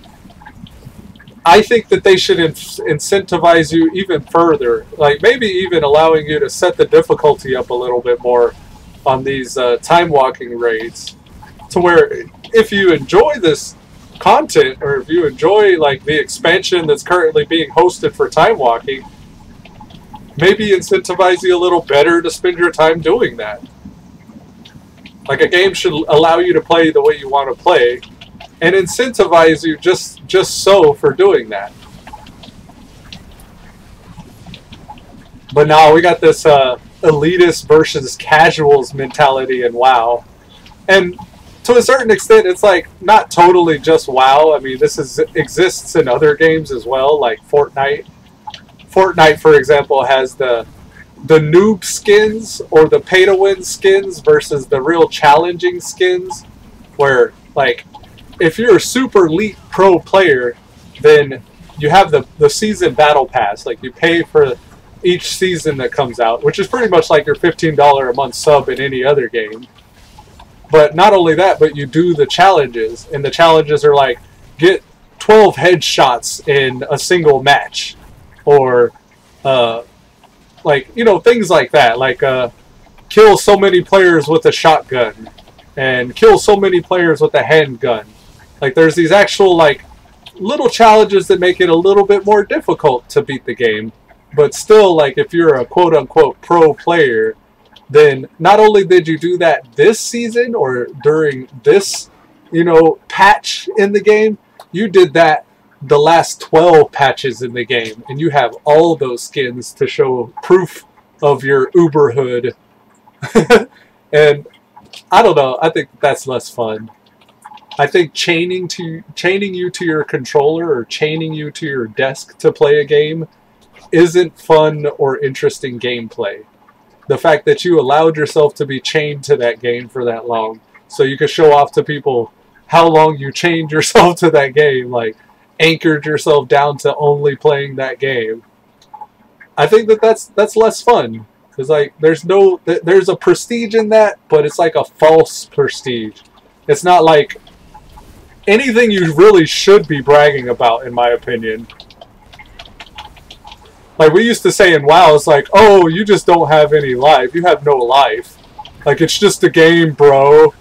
I think that they should incentivize you even further, like maybe even allowing you to set the difficulty up a little bit more on these time walking raids, to where if you enjoy this content, or if you enjoy like the expansion that's currently being hosted for time walking, maybe incentivize you a little better to spend your time doing that. Like, a game should allow you to play the way you want to play, and incentivize you just so for doing that. But now we got this elitist versus casuals mentality in WoW, and to a certain extent, it's like not totally just WoW. I mean, this exists in other games as well, like Fortnite. Fortnite, for example, has the noob skins, or the pay-to-win skins, versus the real challenging skins, where, like, if you're a super elite pro player, then you have the season battle pass. Like, you pay for each season that comes out, which is pretty much like your $15 a month sub in any other game. But not only that, but you do the challenges, and the challenges are like, get 12 headshots in a single match, or like, you know, things like that, like kill so many players with a shotgun, and kill so many players with a handgun. Like, there's these actual like little challenges that make it a little bit more difficult to beat the game. But still, like, if you're a quote-unquote pro player, then not only did you do that this season or during this, you know, patch in the game, you did that the last 12 patches in the game, and you have all those skins to show proof of your uberhood. And I don't know, I think that's less fun. I think chaining you to your controller or chaining you to your desk to play a game isn't fun or interesting gameplay. The fact that you allowed yourself to be chained to that game for that long, so you could show off to people how long you chained yourself to that game, like anchored yourself down to only playing that game. I think that's less fun, because like there's a prestige in that, but it's like a false prestige. It's not like anything you really should be bragging about, in my opinion. Like we used to say in WoW, it's like, oh, you just don't have any life. You have no life. Like, it's just a game, bro.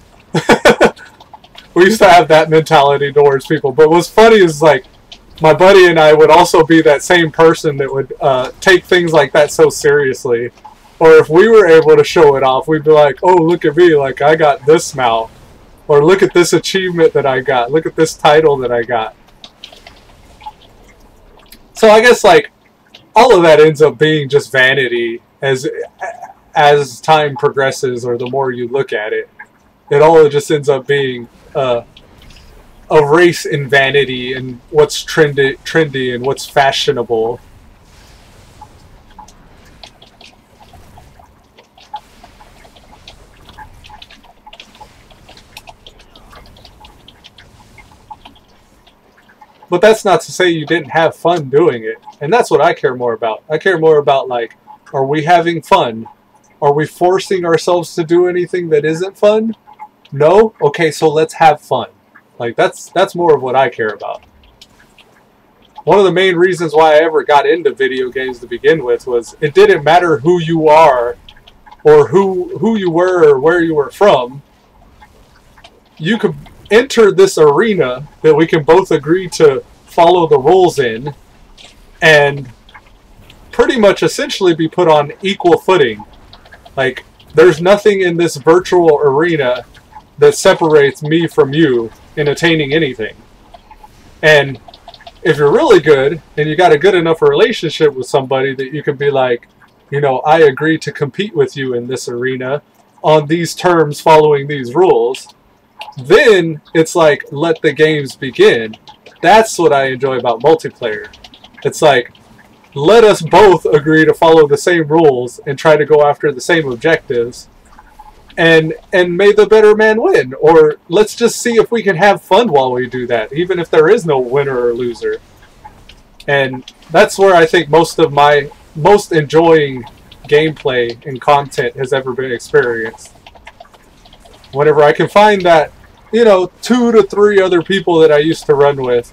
We used to have that mentality towards people. But what's funny is, like, my buddy and I would also be that same person that would take things like that so seriously. Or if we were able to show it off, we'd be like, oh, look at me, like, I got this mount. Or look at this achievement that I got. Look at this title that I got. So I guess, like, all of that ends up being just vanity as time progresses, or the more you look at it. It all just ends up being a race in vanity and what's trendy and what's fashionable. But that's not to say you didn't have fun doing it. And that's what I care more about. I care more about, like, are we having fun? Are we forcing ourselves to do anything that isn't fun? No? Okay, so let's have fun. Like, that's more of what I care about. One of the main reasons why I ever got into video games to begin with was it didn't matter who you are or who you were or where you were from. You could enter this arena that we can both agree to follow the rules in and pretty much essentially be put on equal footing. Like, there's nothing in this virtual arena that separates me from you in attaining anything. And if you're really good and you got a good enough relationship with somebody that you can be like, you know, I agree to compete with you in this arena on these terms following these rules, then it's like, let the games begin. That's what I enjoy about multiplayer. It's like, let us both agree to follow the same rules and try to go after the same objectives, and may the better man win. Or let's just see if we can have fun while we do that, even if there is no winner or loser. And that's where I think most of my most enjoying gameplay and content has ever been experienced. Whenever I can find that, you know, 2 to 3 other people that I used to run with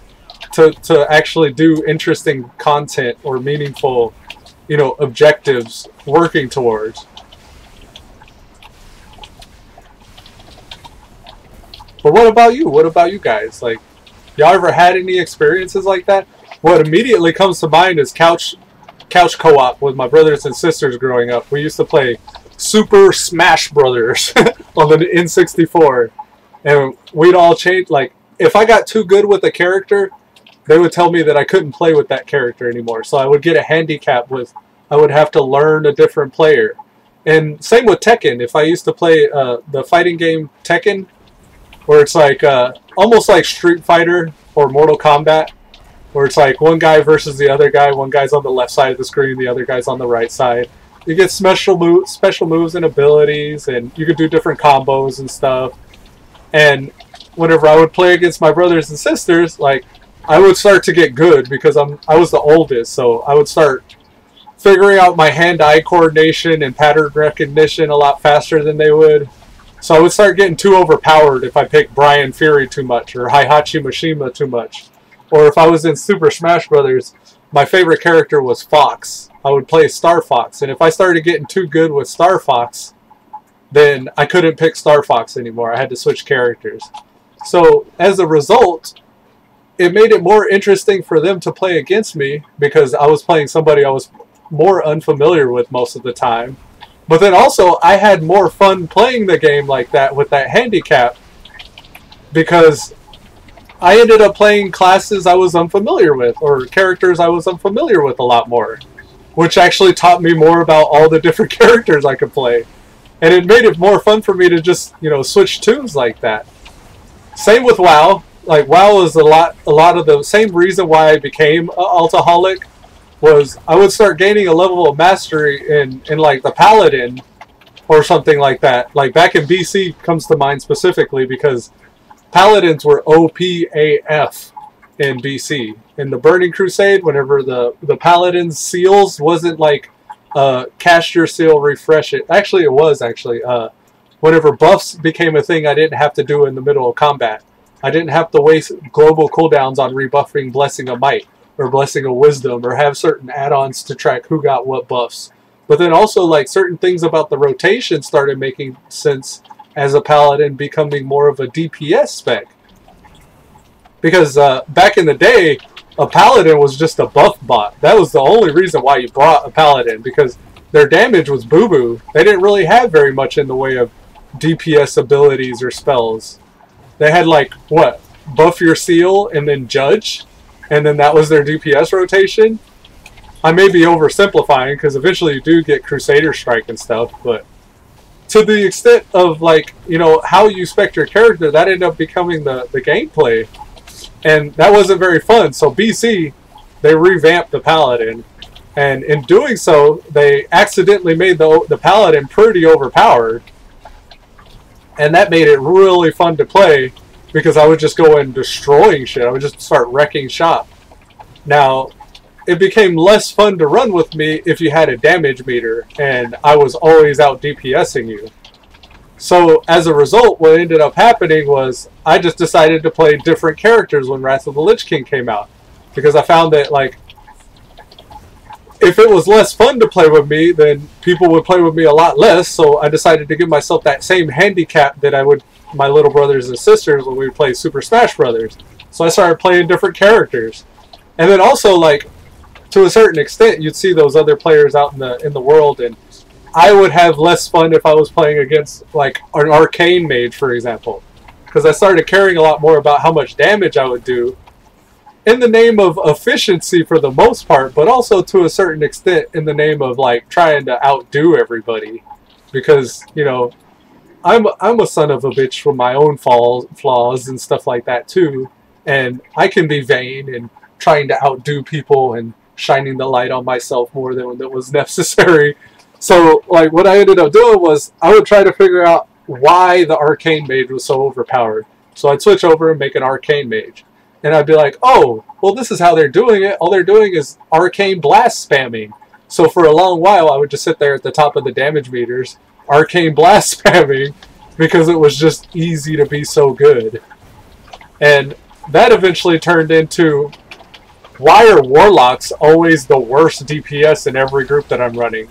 to actually do interesting content or meaningful, you know, objectives working towards. But what about you? What about you guys? Like, y'all ever had any experiences like that? What immediately comes to mind is couch co-op with my brothers and sisters growing up. We used to play Super Smash Brothers on the N64. And we'd all change, like, if I got too good with a character, they would tell me that I couldn't play with that character anymore. So I would get a handicap with, I would have to learn a different player. And same with Tekken. If I used to play the fighting game Tekken, where it's like, almost like Street Fighter or Mortal Kombat, where it's like one guy versus the other guy, one guy's on the left side of the screen, the other guy's on the right side. You get special moves and abilities, and you could do different combos and stuff. And whenever I would play against my brothers and sisters, like, I would start to get good because I was the oldest, so I would start figuring out my hand-eye coordination and pattern recognition a lot faster than they would. So I would start getting too overpowered if I picked Brian Fury too much or Heihachi Mishima too much. Or if I was in Super Smash Brothers, my favorite character was Fox. I would play Star Fox, and if I started getting too good with Star Fox, then I couldn't pick Star Fox anymore. I had to switch characters. So as a result, it made it more interesting for them to play against me because I was playing somebody I was more unfamiliar with most of the time. But then also, I had more fun playing the game like that with that handicap because I ended up playing classes I was unfamiliar with or characters I was unfamiliar with a lot more, which actually taught me more about all the different characters I could play. And it made it more fun for me to just, you know, switch tunes like that. Same with WoW. Like, WoW is a lot of the same reason why I became an Altaholic was I would start gaining a level of mastery in like the Paladin or something like that. Like back in BC comes to mind specifically because Paladins were OP-AF in BC. In the Burning Crusade, whenever the Paladin's seals wasn't like cast your seal, refresh it. Actually, it was actually. Whenever buffs became a thing, I didn't have to do in the middle of combat. I didn't have to waste global cooldowns on rebuffing Blessing of Might or Blessing of Wisdom or have certain add-ons to track who got what buffs. But then also, like, certain things about the rotation started making sense as a Paladin becoming more of a DPS spec. Because back in the day, a Paladin was just a buff bot. That was the only reason why you brought a Paladin, because their damage was boo-boo. They didn't really have very much in the way of DPS abilities or spells. They had like, what, buff your seal and then judge, and then that was their DPS rotation. I may be oversimplifying because eventually you do get Crusader Strike and stuff, but to the extent of like, you know, how you spec your character, that ended up becoming the gameplay, and that wasn't very fun. So BC, they revamped the Paladin, and in doing so, they accidentally made the Paladin pretty overpowered. And that made it really fun to play because I would just go in destroying shit. I would just start wrecking shop. Now, it became less fun to run with me if you had a damage meter and I was always out DPSing you. So, as a result, what ended up happening was I just decided to play different characters when Wrath of the Lich King came out. Because I found that, like, if it was less fun to play with me, then people would play with me a lot less, so I decided to give myself that same handicap that I would my little brothers and sisters when we would play Super Smash Brothers. So I started playing different characters. And then also, like, to a certain extent, you'd see those other players out in the world, and I would have less fun if I was playing against, like, an arcane mage, for example. Because I started caring a lot more about how much damage I would do, in the name of efficiency for the most part, but also to a certain extent in the name of like trying to outdo everybody. Because, you know, I'm a son of a bitch with my own flaws and stuff like that too. And I can be vain and trying to outdo people and shining the light on myself more than was necessary. So like what I ended up doing was I would try to figure out why the arcane mage was so overpowered. So I'd switch over and make an arcane mage. And I'd be like, oh, well, this is how they're doing it. All they're doing is arcane blast spamming. So for a long while, I would just sit there at the top of the damage meters, arcane blast spamming, because it was just easy to be so good. And that eventually turned into, why are warlocks always the worst DPS in every group that I'm running?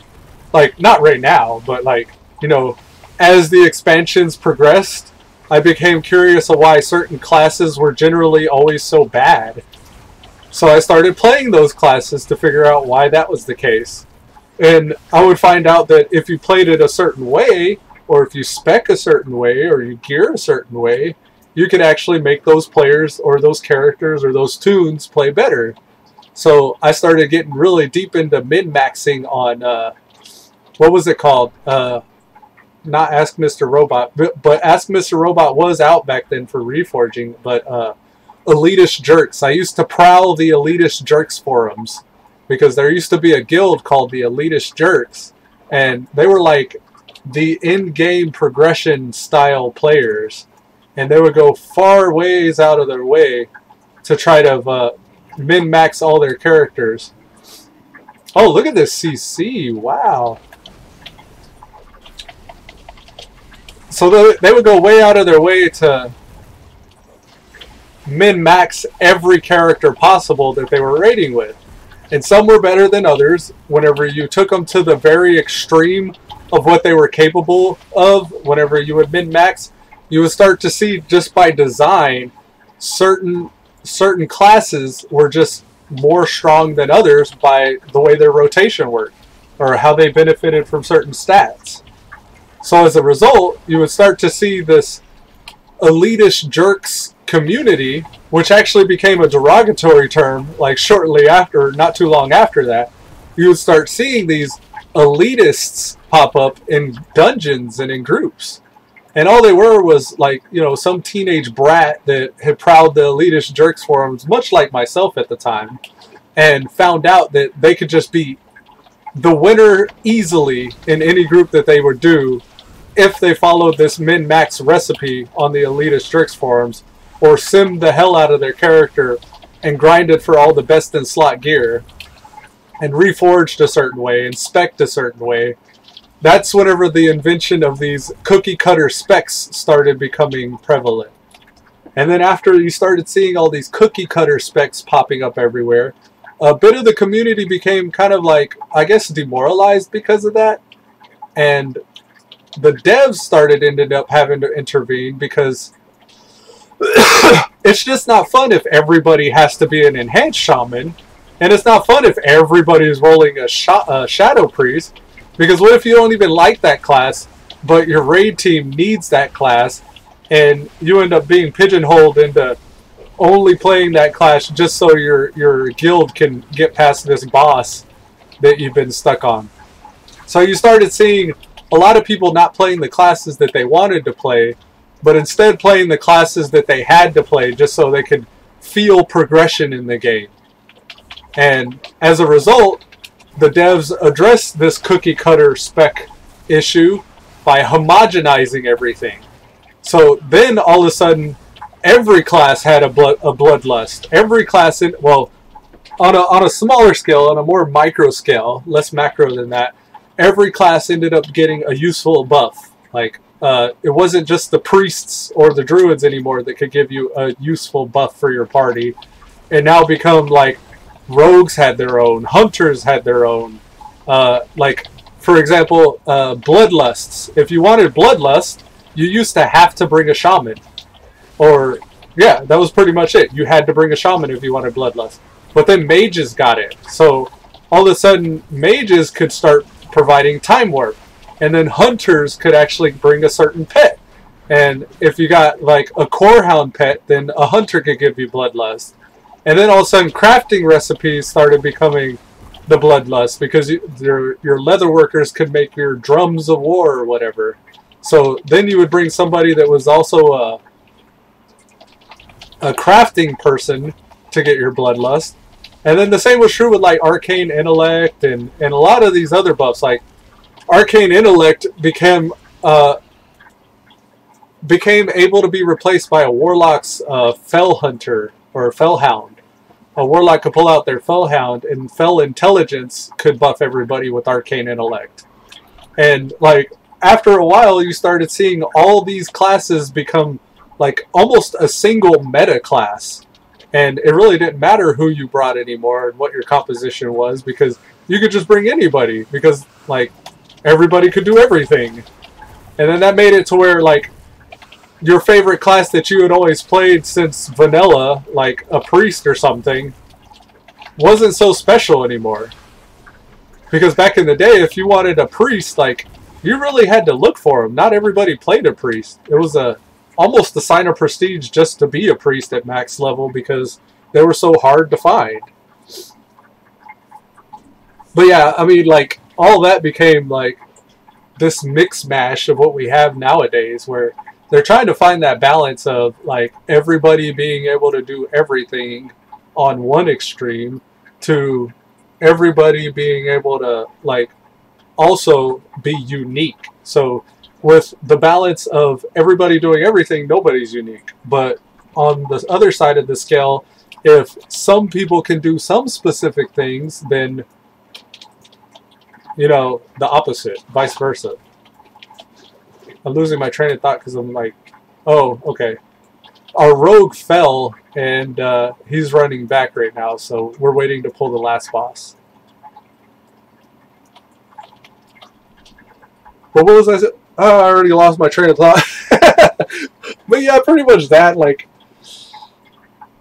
Like, not right now, but like, you know, as the expansions progressed, I became curious of why certain classes were generally always so bad. So I started playing those classes to figure out why that was the case. And I would find out that if you played it a certain way, or if you spec a certain way, or you gear a certain way, you could actually make those players, or those characters, or those tunes play better. So I started getting really deep into min-maxing on, what was it called? Not Ask Mr. Robot, but Ask Mr. Robot was out back then for reforging, but Elitist Jerks. I used to prowl the Elitist Jerks forums, because there used to be a guild called the Elitist Jerks, and they were like the in-game progression style players, and they would go far ways out of their way to try to min-max all their characters. Oh, look at this CC, wow. So they would go way out of their way to min-max every character possible that they were raiding with. And some were better than others. Whenever you took them to the very extreme of what they were capable of, whenever you would min-max, you would start to see just by design, certain classes were just more strong than others by the way their rotation worked, or how they benefited from certain stats. So as a result, you would start to see this elitist jerks community, which actually became a derogatory term, like shortly after, not too long after that. You would start seeing these elitists pop up in dungeons and in groups. And all they were was, like, you know, some teenage brat that had prowled the elitist jerks forums, much like myself at the time, and found out that they could just be the winner easily in any group that they would do if they followed this min-max recipe on the elitist jerks forums, or simmed the hell out of their character and grinded for all the best in slot gear, and reforged a certain way, and spec'd a certain way. That's whenever the invention of these cookie-cutter specs started becoming prevalent. And then after you started seeing all these cookie-cutter specs popping up everywhere, a bit of the community became kind of like, I guess, demoralized because of that. And the devs ended up having to intervene because it's just not fun if everybody has to be an enhanced shaman. And it's not fun if everybody's rolling a shadow priest. Because what if you don't even like that class, but your raid team needs that class, and you end up being pigeonholed into only playing that class just so your guild can get past this boss that you've been stuck on. So you started seeing a lot of people not playing the classes that they wanted to play, but instead playing the classes that they had to play just so they could feel progression in the game. And as a result, the devs addressed this cookie cutter spec issue by homogenizing everything. So then all of a sudden, every class had a bloodlust. Every class, on a smaller scale, on a more micro scale, less macro than that, every class ended up getting a useful buff. Like, it wasn't just the priests or the druids anymore that could give you a useful buff for your party. It now become like rogues had their own, hunters had their own. Like, for example, bloodlusts. If you wanted bloodlust, you used to have to bring a shaman. Or, yeah, that was pretty much it. You had to bring a shaman if you wanted bloodlust. But then mages got it. So, all of a sudden, mages could start providing time warp. And then hunters could actually bring a certain pet. And if you got, like, a corehound pet, then a hunter could give you bloodlust. And then all of a sudden, crafting recipes started becoming the bloodlust. Because your leatherworkers could make your drums of war or whatever. So, then you would bring somebody that was also a crafting person to get your bloodlust. And then the same was true with like arcane intellect and a lot of these other buffs. Like arcane intellect became able to be replaced by a warlock's fell hunter or fell hound. A warlock could pull out their fell hound, and fell intelligence could buff everybody with arcane intellect. And like after a while, you started seeing all these classes become like almost a single meta class. And it really didn't matter who you brought anymore and what your composition was, because you could just bring anybody, because like everybody could do everything. And then that made it to where like your favorite class that you had always played since vanilla, like a priest or something, wasn't so special anymore. Because back in the day, if you wanted a priest, like you really had to look for him. Not everybody played a priest. It was almost a sign of prestige just to be a priest at max level because they were so hard to find. But yeah, I mean, like, all that became, like, this mix mash of what we have nowadays, where they're trying to find that balance of, like, everybody being able to do everything on one extreme to everybody being able to, like, also be unique. So with the balance of everybody doing everything, nobody's unique. But on the other side of the scale, if some people can do some specific things, then, you know, the opposite, vice versa. I'm losing my train of thought because I'm like, oh, okay. Our rogue fell, and he's running back right now, so we're waiting to pull the last boss. But what was I saying? Oh, I already lost my train of thought. But yeah, pretty much that. Like,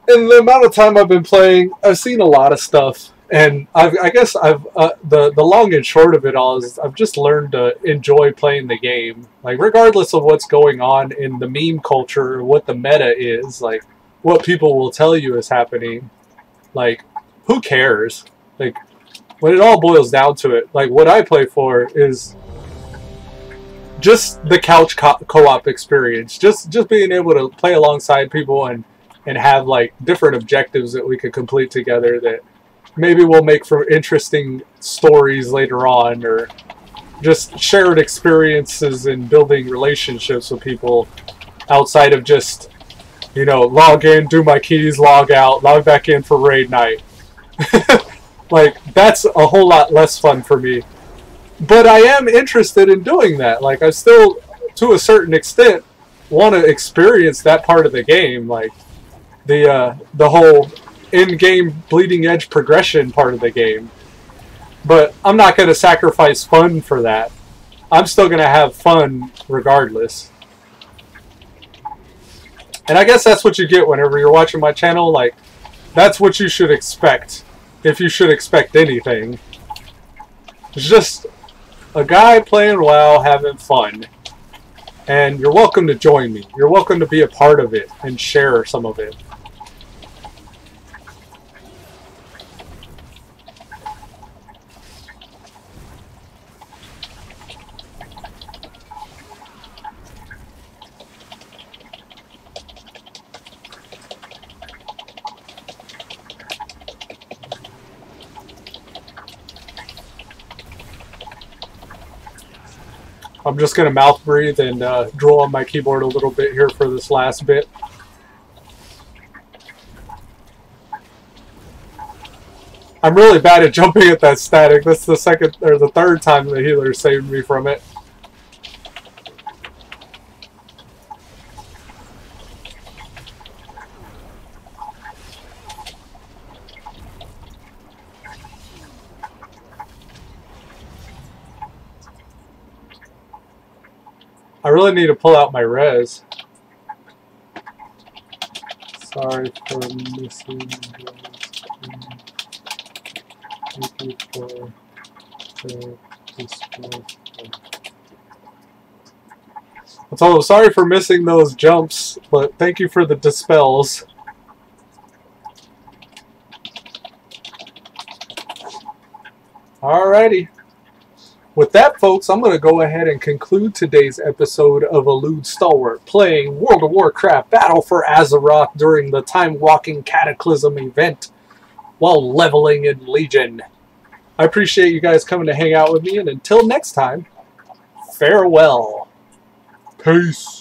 in the amount of time I've been playing, I've seen a lot of stuff, and I guess I've the long and short of it all is I've just learned to enjoy playing the game. Like, regardless of what's going on in the meme culture, or what the meta is, like what people will tell you is happening. Like, who cares? Like, when it all boils down to it, like what I play for is just the couch co-op experience, just being able to play alongside people and have like different objectives that we could complete together that maybe will make for interesting stories later on, or just shared experiences in building relationships with people outside of just, you know, log in, do my keys, log out, log back in for raid night. Like, that's a whole lot less fun for me. But I am interested in doing that. Like, I still, to a certain extent, want to experience that part of the game. Like, the whole in-game bleeding edge progression part of the game. But I'm not going to sacrifice fun for that. I'm still going to have fun regardless. And I guess that's what you get whenever you're watching my channel. Like, that's what you should expect. If you should expect anything. It's just a guy playing WoW, having fun. And you're welcome to join me. You're welcome to be a part of it and share some of it. I'm just going to mouth breathe and drool on my keyboard a little bit here for this last bit. I'm really bad at jumping at that static. That's the second or the third time the healer saved me from it. I really need to pull out my res. Sorry for missing I'm sorry for missing those jumps, but thank you for the dispels. Alrighty. With that, folks, I'm going to go ahead and conclude today's episode of Elude Stalwart, playing World of Warcraft Battle for Azeroth during the Time Walking Cataclysm event while leveling in Legion. I appreciate you guys coming to hang out with me, and until next time, farewell. Peace.